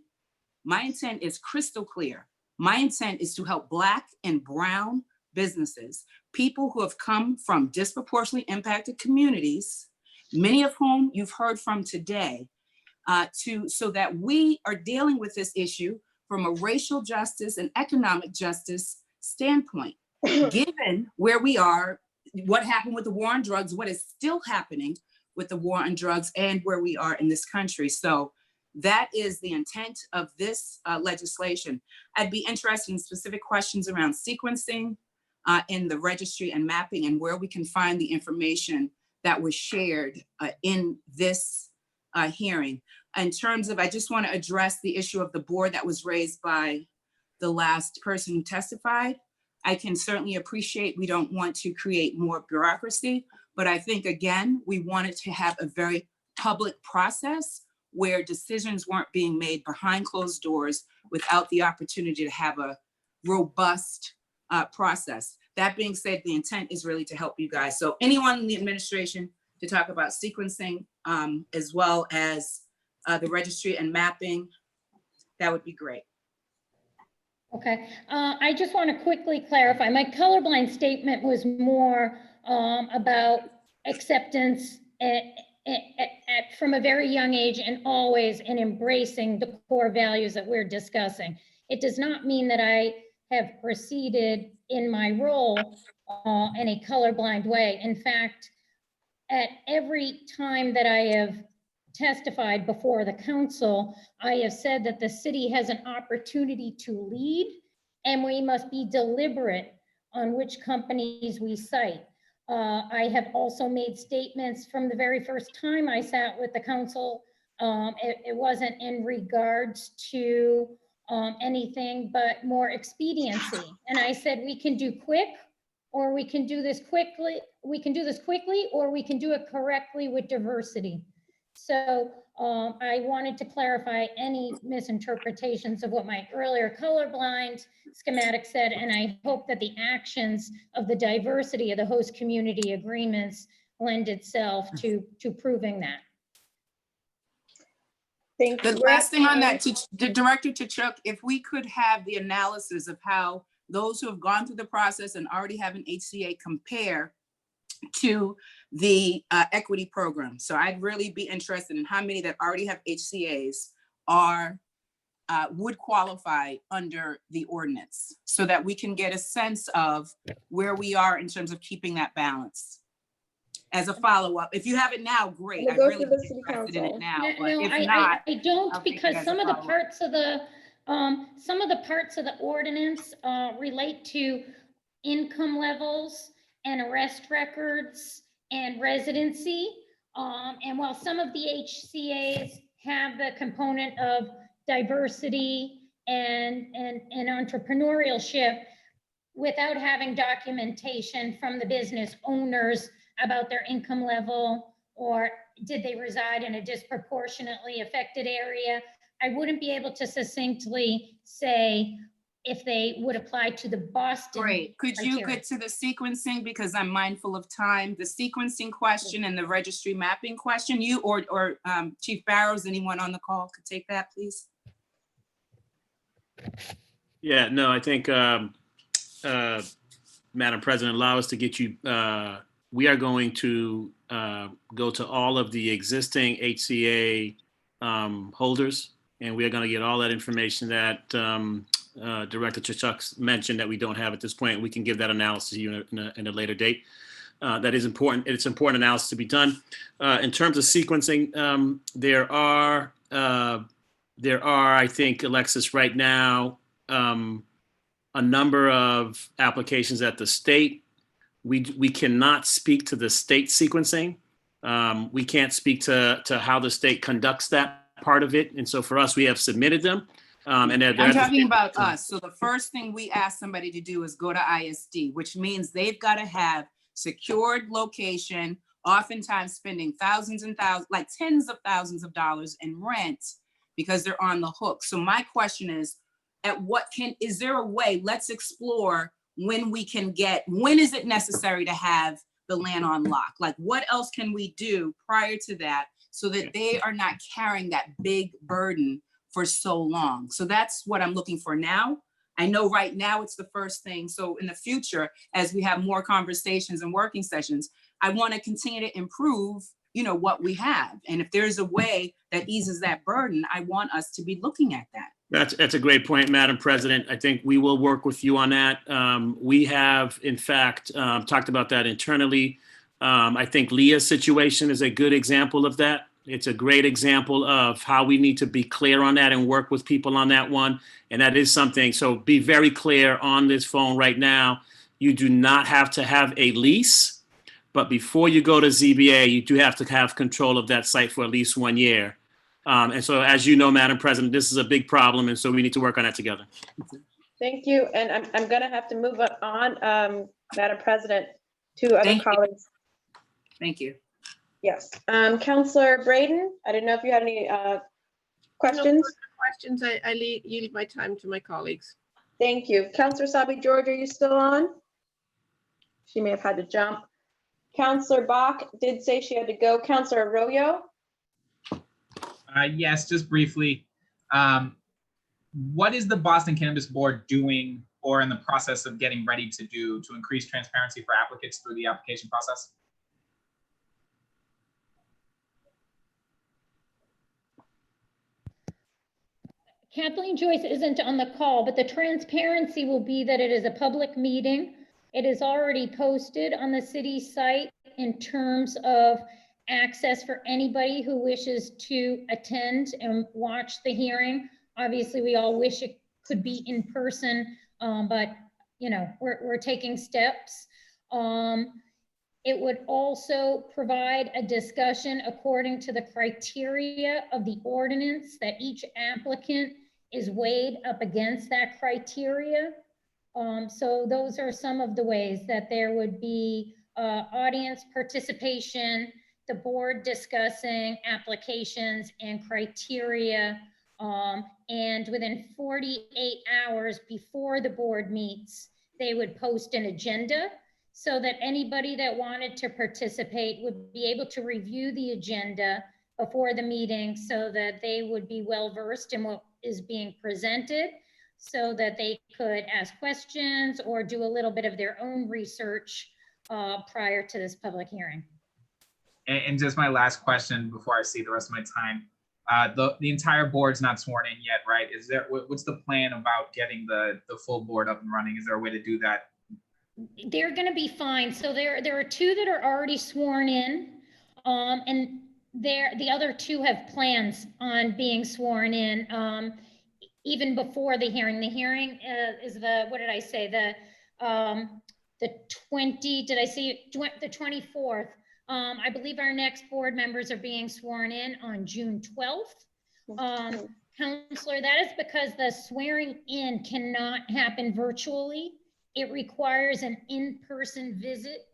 My intent is crystal clear. My intent is to help Black and Brown businesses, people who have come from disproportionately impacted communities, many of whom you've heard from today, so that we are dealing with this issue from a racial justice and economic justice standpoint. Given where we are, what happened with the war on drugs, what is still happening with the war on drugs, and where we are in this country. So that is the intent of this legislation. I'd be interested in specific questions around sequencing in the registry and mapping, and where we can find the information that was shared in this hearing. In terms of, I just want to address the issue of the board that was raised by the last person who testified. I can certainly appreciate we don't want to create more bureaucracy, but I think, again, we wanted to have a very public process where decisions weren't being made behind closed doors without the opportunity to have a robust process. That being said, the intent is really to help you guys. So anyone in the administration to talk about sequencing as well as the registry and mapping, that would be great. Okay, I just want to quickly clarify. My colorblind statement was more about acceptance from a very young age and always in embracing the core values that we're discussing. It does not mean that I have proceeded in my role in a colorblind way. In fact, at every time that I have testified before the council, I have said that the city has an opportunity to lead, and we must be deliberate on which companies we cite. I have also made statements from the very first time I sat with the council. It wasn't in regards to anything but more expediency. And I said, we can do quick, or we can do this quickly. We can do this quickly, or we can do it correctly with diversity. So I wanted to clarify any misinterpretations of what my earlier colorblind schematic said, and I hope that the actions of the diversity of the host community agreements lend itself to proving that. Thank you. The last thing on that, the Director Tkachuk, if we could have the analysis of how those who have gone through the process and already have an HCA compare to the equity program. So I'd really be interested in how many that already have HCAs are would qualify under the ordinance, so that we can get a sense of where we are in terms of keeping that balance. As a follow-up, if you have it now, great. We'll I'd go really through the be city interested in it council. now, but No, if not, I don't, I'll take it because as a some of the follow-up. parts of the ordinance relate to income levels and arrest records and residency. And while some of the HCAs have the component of diversity and entrepreneurship, without having documentation from the business owners about their income level, or did they reside in a disproportionately affected area, I wouldn't be able to succinctly say if they would apply to the Boston. Great. Could you criteria. get to the sequencing, because I'm mindful of time, the sequencing question and the registry mapping question? You or Chief Barrows, anyone on the call could take that, please? Yeah, no, I think, Madam President, allow us to get you, we are going to go to all of the existing HCA holders, and we are going to get all that information that Director Tkachuk mentioned that we don't have at this point. We can give that analysis to you in a later date. That is important. It's important analysis to be done. In terms of sequencing, there are, I think, Alexis, right now, a number of applications at the state. We cannot speak to the state sequencing. We can't speak to how the state conducts that part of it. And so for us, we have submitted them. And I'm talking about us. So the first thing we ask somebody to do is go to ISD, which means they've got to have secured location, oftentimes spending thousands and thousands, like tens of thousands of dollars in rent because they're on the hook. So my question is, is there a way, let's explore when is it necessary to have the land on lock? Like, what else can we do prior to that so that they are not carrying that big burden for so long? So that's what I'm looking for now. I know right now it's the first thing. So in the future, as we have more conversations and working sessions, I want to continue to improve, what we have. And if there's a way that eases that burden, I want us to be looking at that. That's a great point, Madam President. I think we will work with you on that. We have, in fact, talked about that internally. I think Leah's situation is a good example of that. It's a great example of how we need to be clear on that and work with people on that one. And that is something, so be very clear on this phone right now. You do not have to have a lease, but before you go to ZBA, you do have to have control of that site for at least 1 year. And so, as you know, Madam President, this is a big problem, and so we need to work on that together. Thank you. And I'm going to have to move on, Madam President, to other Thank you. colleagues. Thank you. Yes. Counselor Braden, I didn't know if you had any questions. Questions. I yield my time to my colleagues. Thank you. Counselor Sabi George, are you still on? She may have had to jump. Counselor Bach did say she had to go. Counselor Arroyo? Yes, just briefly. What is the Boston Cannabis Board doing or in the process of getting ready to do to increase transparency for applicants through the application process? Kathleen Joyce isn't on the call, but the transparency will be that it is a public meeting. It is already posted on the city site in terms of access for anybody who wishes to attend and watch the hearing. Obviously, we all wish it could be in person, but you know, we're taking steps. It would also provide a discussion according to the criteria of the ordinance that each applicant is weighed up against that criteria. So those are some of the ways that there would be audience participation, the board discussing applications and criteria, and within 48 hours before the board meets, they would post an agenda so that anybody that wanted to participate would be able to review the agenda before the meeting so that they would be well versed in what is being presented, so that they could ask questions or do a little bit of their own research prior to this public hearing. And just my last question before I see the rest of my time. The entire board's not sworn in yet, right? Is there, what's the plan about getting the full board up and running? Is there a way to do that? They're going to be fine. So there are two that are already sworn in, and the other two have plans on being sworn in even before the hearing. The hearing is the, what did I say? The 24th. I believe our next board members are being sworn in on June 12th. Counselor, that is because the swearing in cannot happen virtually. It requires an in-person visit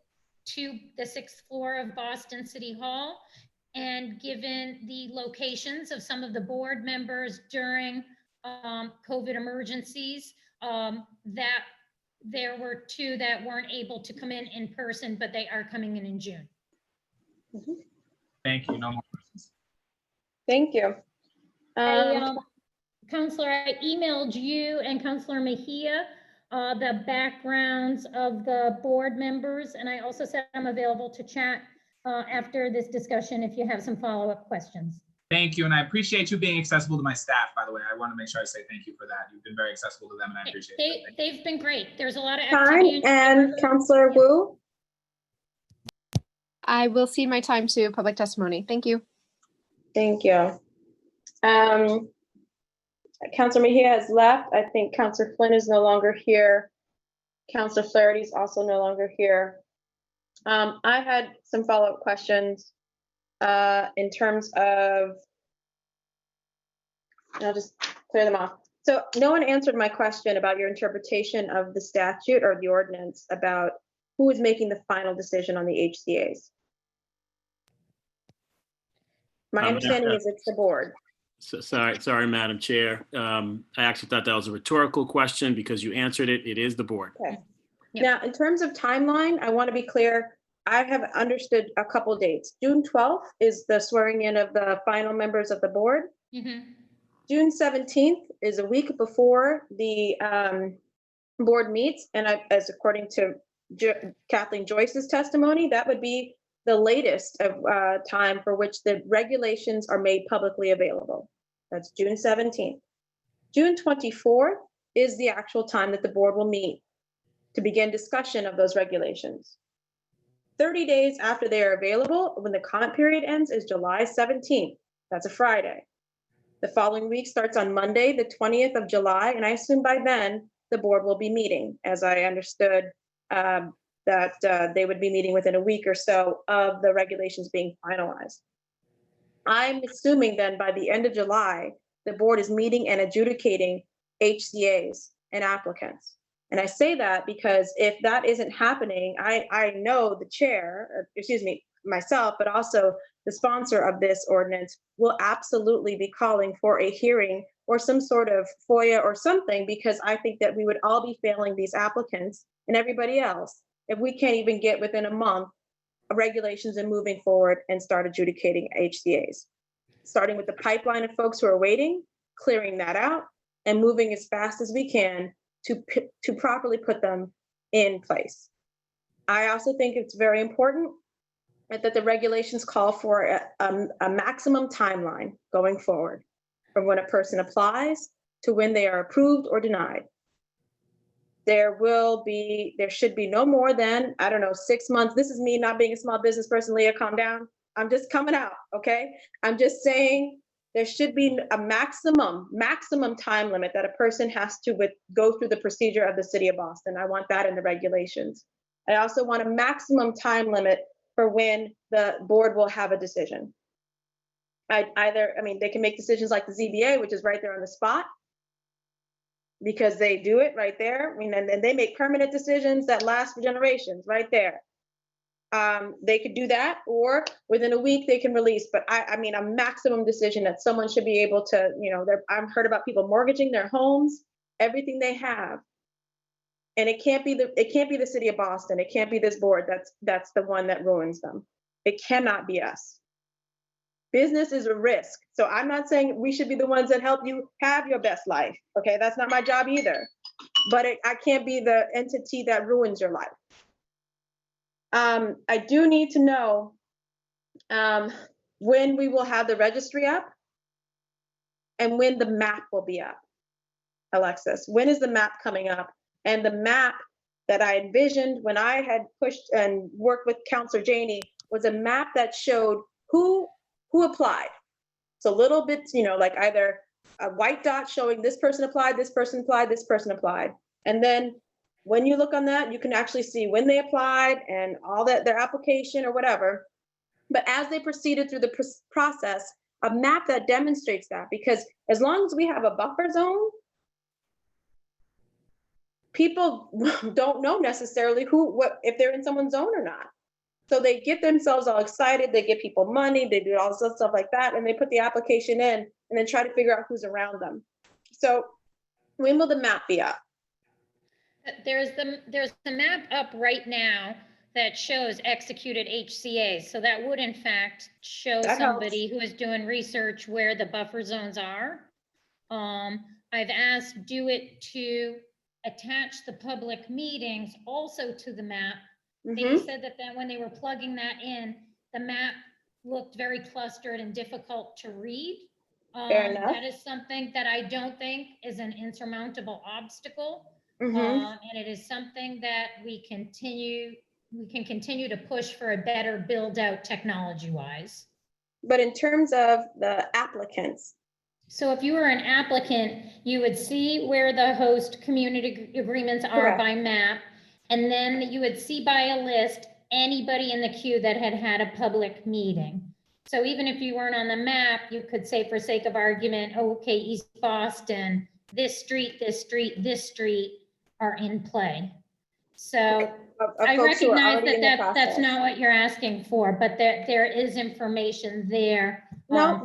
to the 6th floor of Boston City Hall. And given the locations of some of the board members during COVID emergencies, that there were two that weren't able to come in person, but they are coming in June. Thank you. No more questions. Thank you. Counselor, I emailed you and Counselor Mejia the backgrounds of the board members, and I also said I'm available to chat after this discussion if you have some follow-up questions. Thank you, and I appreciate you being accessible to my staff, by the way. I want to make sure I say thank you for that. You've been very accessible to them, and I appreciate it. They've been great. There's a lot of Fine. activity. And Counselor Wu? I will cede my time to public testimony. Thank you. Thank you. Counselor Mejia has left. I think Counselor Flynn is no longer here. Counselor Flaherty is also no longer here. I had some follow-up questions in terms of, and I'll just clear them off. So no one answered my question about your interpretation of the statute or the ordinance about who is making the final decision on the HCAs. My understanding is it's the board. So, sorry, Madam Chair. I actually thought that was a rhetorical question because you answered it. It is the board. Okay. Now, in terms of timeline, I want to be clear. I have understood a couple dates. June 12th is the swearing in of the final members of the board. June 17th is a week before the board meets, and as according to Kathleen Joyce's testimony, that would be the latest of time for which the regulations are made publicly available. That's June 17th. June 24th is the actual time that the board will meet to begin discussion of those regulations. 30 days after they are available, when the comment period ends, is July 17th. That's a Friday. The following week starts on Monday, the 20th of July, and I assume by then the board will be meeting, as I understood that they would be meeting within a week or so of the regulations being finalized. I'm assuming then by the end of July, the board is meeting and adjudicating HCAs and applicants. And I say that because if that isn't happening, I know the chair, or excuse me, myself, but also the sponsor of this ordinance will absolutely be calling for a hearing or some sort of FOIA or something, because I think that we would all be failing these applicants and everybody else if we can't even get within a month of regulations and moving forward and start adjudicating HCAs. Starting with the pipeline of folks who are waiting, clearing that out, and moving as fast as we can to properly put them in place. I also think it's very important that the regulations call for a maximum timeline going forward from when a person applies to when they are approved or denied. There should be no more than, I don't know, 6 months. This is me not being a small business person, Leah, calm down. I'm just coming out, okay? I'm just saying there should be a maximum time limit that a person has to go through the procedure of the city of Boston. I want that in the regulations. I also want a maximum time limit for when the board will have a decision. They can make decisions like the ZBA, which is right there on the spot, because they do it right there. I mean, and they make permanent decisions that last for generations right there. They could do that, or within a week they can release. But I mean, a maximum decision that someone should be able to, I've heard about people mortgaging their homes, everything they have. And it can't be the city of Boston. It can't be this board that's the one that ruins them. It cannot be us. Business is a risk. So I'm not saying we should be the ones that help you have your best life. Okay, that's not my job either. But I can't be the entity that ruins your life. I do need to know when we will have the registry up and when the map will be up. Alexis, when is the map coming up? And the map that I envisioned when I had pushed and worked with Councilor Janey was a map that showed who applied. So little bits, like either a white dot showing this person applied, this person applied, this person applied. And then when you look on that, you can actually see when they applied and all that, their application or whatever. But as they proceeded through the process, a map that demonstrates that, because as long as we have a buffer zone, people don't know necessarily if they're in someone's zone or not. So they get themselves all excited, they give people money, they do all sorts of stuff like that, and they put the application in and then try to figure out who's around them. So when will the map be up? There's the map up right now that shows executed HCAs. So that would in fact show somebody who is doing research where the buffer zones are. I've asked DoIT to attach the public meetings also to the map. They said that when they were plugging that in, the map looked very clustered and difficult to read. Fair enough. That is something that I don't think is an insurmountable obstacle. And it is something that we can continue to push for a better build out technology wise. But in terms of the applicants, so if you were an applicant, you would see where the host community agreements are by map, and then you would see by a list anybody in the queue that had a public meeting. So even if you weren't on the map, you could say, for sake of argument, okay, East Boston, this street, this street, this street are in play. So I recognize that that's not what you're asking for, but there is information there. No,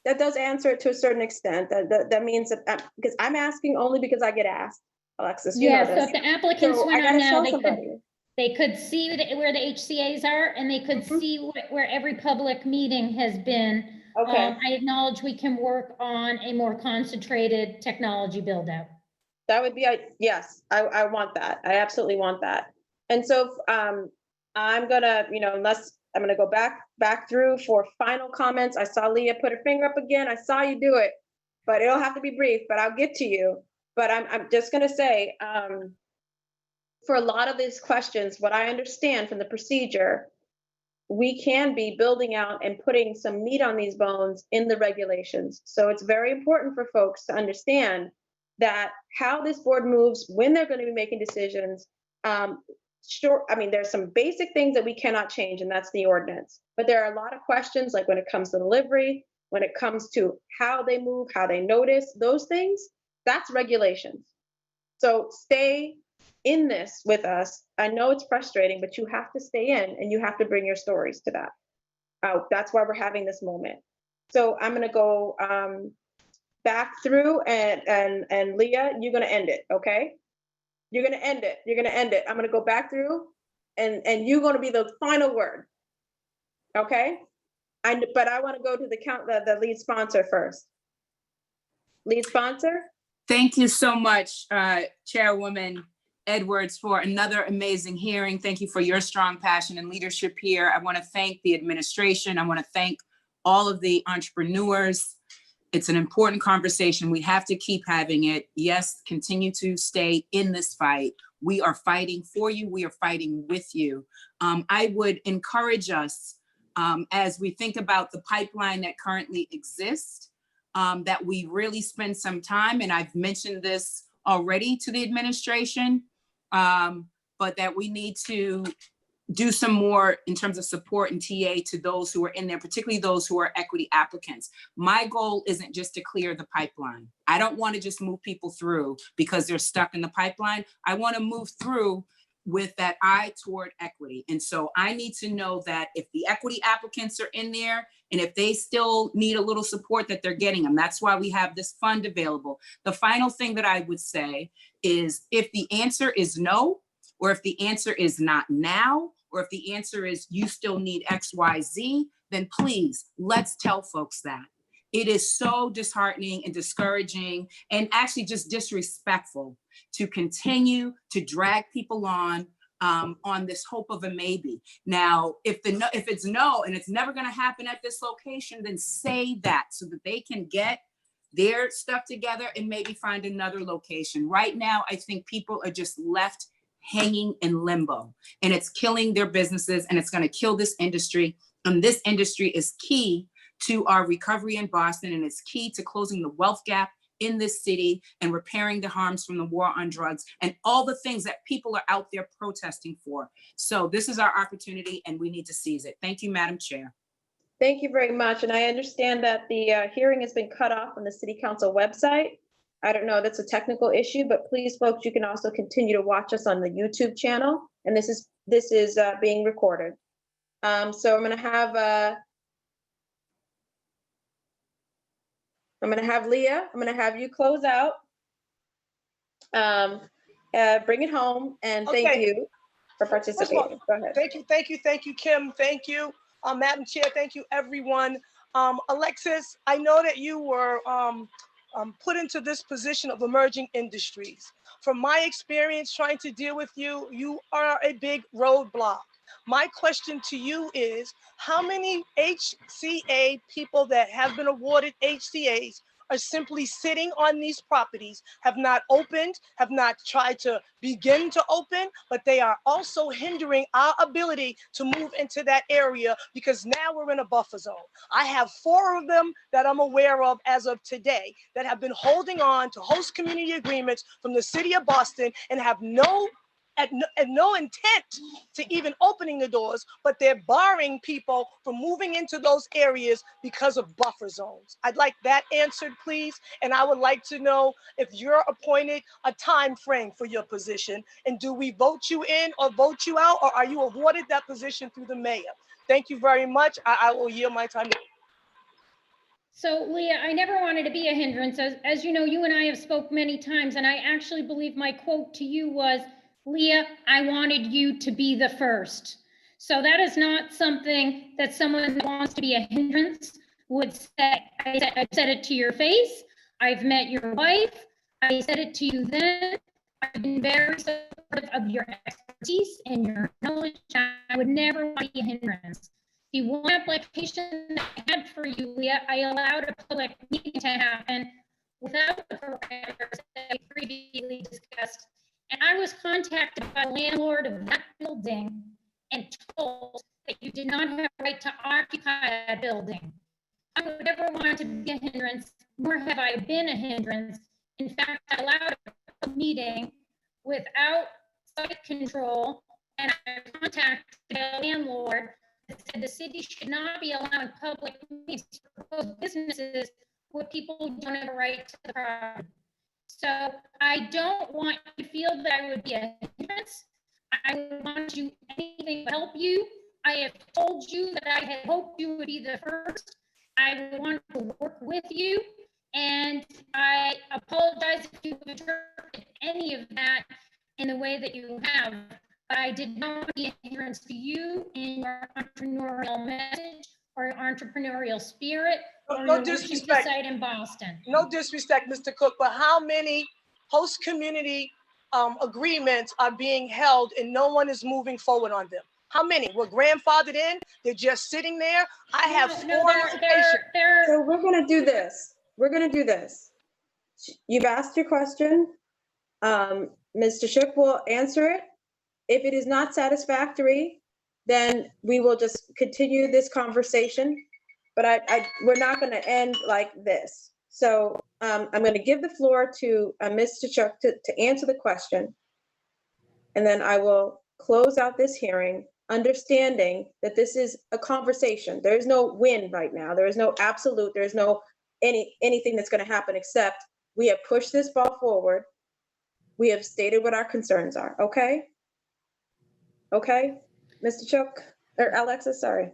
that does answer it to a certain extent. That means that because I'm asking only because I get asked, Alexis. You know this. So if the applicants went on now, they could see where the HCAs are, and they could see where every public meeting has been. I acknowledge we can work on a more concentrated technology build out. That would be, yes, I want that. I absolutely want that. And so I'm gonna, I'm gonna go back through for final comments. I saw Leah put her finger up again. I saw you do it, but it'll have to be brief, but I'll get to you. But I'm just gonna say, for a lot of these questions, what I understand from the procedure, we can be building out and putting some meat on these bones in the regulations. So it's very important for folks to understand that how this board moves, when they're going to be making decisions. There's some basic things that we cannot change, and that's the ordinance. But there are a lot of questions, like when it comes to delivery, when it comes to how they move, how they notice, those things, that's regulations. So stay in this with us. I know it's frustrating, but you have to stay in and you have to bring your stories to that. That's why we're having this moment. So I'm going to go back through and Leah, you're going to end it. Okay. You're going to end it. You're going to end it. I'm going to go back through and you're going to be the final word. Okay. But I want to go to the lead sponsor first. Lead sponsor. Thank you so much, Chairwoman Edwards, for another amazing hearing. Thank you for your strong passion and leadership here. I want to thank the administration. I want to thank all of the entrepreneurs. It's an important conversation. We have to keep having it. Yes, continue to stay in this fight. We are fighting for you. We are fighting with you. I would encourage us, as we think about the pipeline that currently exists, that we really spend some time, and I've mentioned this already to the administration, but that we need to do some more in terms of support and TA to those who are in there, particularly those who are equity applicants. My goal isn't just to clear the pipeline. I don't want to just move people through because they're stuck in the pipeline. I want to move through with that eye toward equity. And so I need to know that if the equity applicants are in there and if they still need a little support, that they're getting them. That's why we have this fund available. The final thing that I would say is if the answer is no, or if the answer is not now, or if the answer is you still need X, Y, Z, then please, let's tell folks that. It is so disheartening and discouraging and actually just disrespectful to continue to drag people on this hope of a maybe. Now, if it's no and it's never going to happen at this location, then say that so that they can get their stuff together and maybe find another location. Right now, I think people are just left hanging in limbo, and it's killing their businesses, and it's going to kill this industry. And this industry is key to our recovery in Boston, and it's key to closing the wealth gap in this city and repairing the harms from the war on drugs and all the things that people are out there protesting for. So this is our opportunity, and we need to seize it. Thank you, Madam Chair. Thank you very much. And I understand that the hearing has been cut off on the City Council website. I don't know, that's a technical issue, but please, folks, you can also continue to watch us on the YouTube channel. And this is being recorded. So I'm going to have Leah, I'm going to have you close out, bring it home, and thank you for participating. Go ahead. Thank you, Kim. Thank you, Madam Chair. Thank you, everyone. Alexis, I know that you were put into this position of emerging industries. From my experience trying to deal with you, you are a big roadblock. My question to you is, how many HCA people that have been awarded HCAs are simply sitting on these properties, have not opened, have not tried to begin to open, but they are also hindering our ability to move into that area because now we're in a buffer zone. I have 4 of them that I'm aware of as of today that have been holding on to host community agreements from the city of Boston and have no intent to even opening the doors, but they're barring people from moving into those areas because of buffer zones. I'd like that answered, please. And I would like to know if you're appointed a time frame for your position, and do we vote you in or vote you out, or are you awarded that position through the mayor? Thank you very much. I will yield my time. So Leah, I never wanted to be a hindrance. As you know, you and I have spoke many times, and I actually believe my quote to you was, Leah, I wanted you to be the first. So that is not something that someone who wants to be a hindrance would say. I said it to your face. I've met your wife. I said it to you then. I've been very supportive of your expertise and your knowledge. I would never want to be a hindrance. The one application that I had for you, Leah, I allowed a public meeting to happen without the parameters that we previously discussed. And I was contacted by the landlord of that building and told that you did not have a right to occupy that building. I would never want to be a hindrance, nor have I been a hindrance. In fact, I allowed a meeting without site control, and I contacted the landlord that said the city should not be allowing public meetings for proposed businesses with people who don't have a right to the property. So I don't want you feel that I would be a hindrance. I would want to do anything to help you. I have told you that I had hoped you would be the first. I want to work with you, and I apologize if you interpret any of that in the way that you have, but I did not want to be a hindrance to you in your entrepreneurial message or your entrepreneurial spirit or No your wishing to disrespect. site in Boston. No disrespect, Mr. Cook, but how many host community agreements are being held and no one is moving forward on them? How many? We're grandfathered in, they're just sitting there. I have four applications. So we're gonna do this. We're gonna do this. You've asked your question. Mr. Shook will answer it. If it is not satisfactory, then we will just continue this conversation. But we're not gonna end like this. So I'm gonna give the floor to Mr. Shook to answer the question. And then I will close out this hearing, understanding that this is a conversation. There is no win right now. There is no absolute, there is no anything that's gonna happen, except we have pushed this ball forward. We have stated what our concerns are, okay? Okay, Mr. Shook, or Alexa, sorry.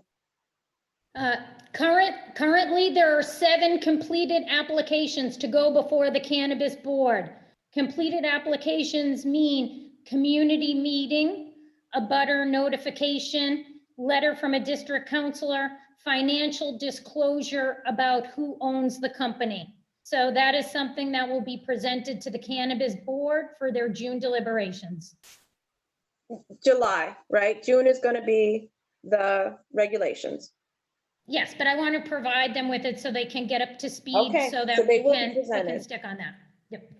Currently, there are 7 completed applications to go before the Cannabis Board. Completed applications mean community meeting, a butter notification, letter from a district counselor, financial disclosure about who owns the company. So that is something that will be presented to the Cannabis Board for their June deliberations. July, right? June is gonna be the regulations. Yes, but I want to provide them with it so they can get up to speed Okay, so that so they we will be can presented. stick on that. Yep.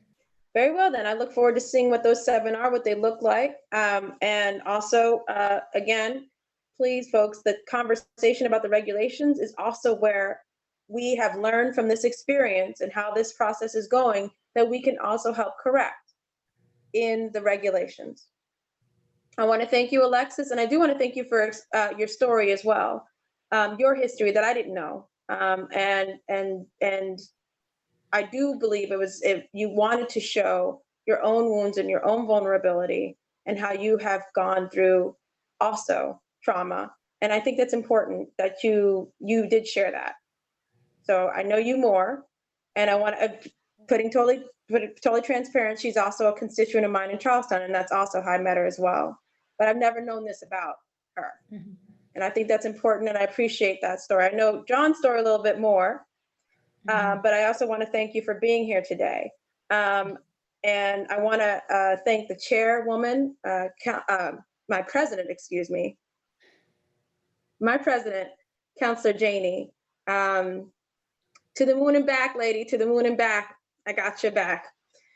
Very well, then I look forward to seeing what those 7 are, what they look like. And also, again, please, folks, the conversation about the regulations is also where we have learned from this experience and how this process is going, that we can also help correct in the regulations. I want to thank you, Alexis, and I do want to thank you for your story as well, your history that I didn't know. And I do believe it was, if you wanted to show your own wounds and your own vulnerability and how you have gone through also trauma. And I think that's important that you did share that. So I know you more, and I want to totally transparent. She's also a constituent of mine in Charlestown, and that's also how I met her as well. But I've never known this about her. Mm-hmm. And I think that's important, and I appreciate that story. I know John's story a little bit more, but I also want to thank you for being here today. And I want to thank the chairwoman, my president, Councilor Janey. To the moon and back, lady, to the moon and back. I got your back.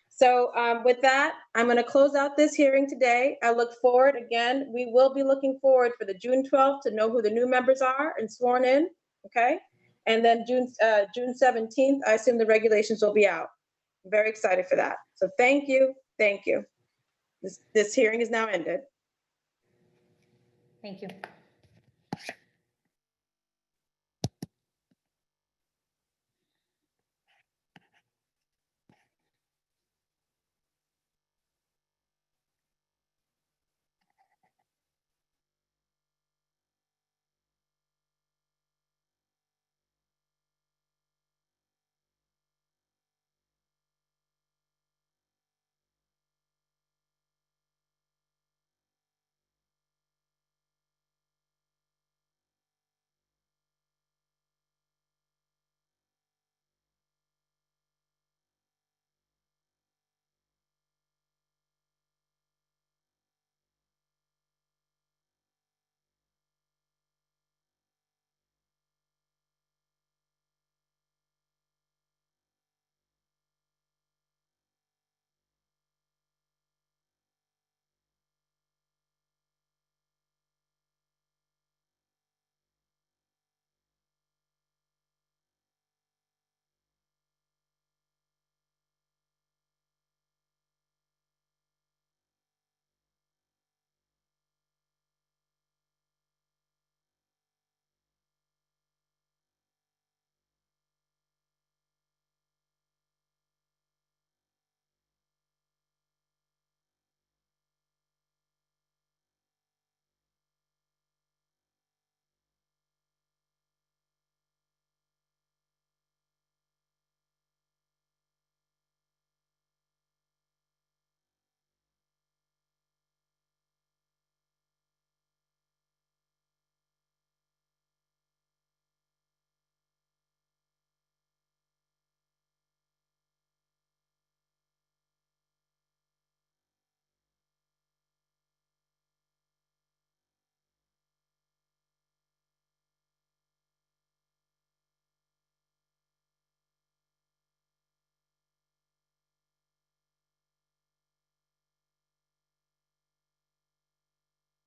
So with that, I'm going to close out this hearing today. I look forward, again, we will be looking forward for the June 12th to know who the new members are and sworn in, okay? And then June 17th, I assume the regulations will be out. I'm very excited for that. So thank you, thank you. This hearing is now ended. Thank you.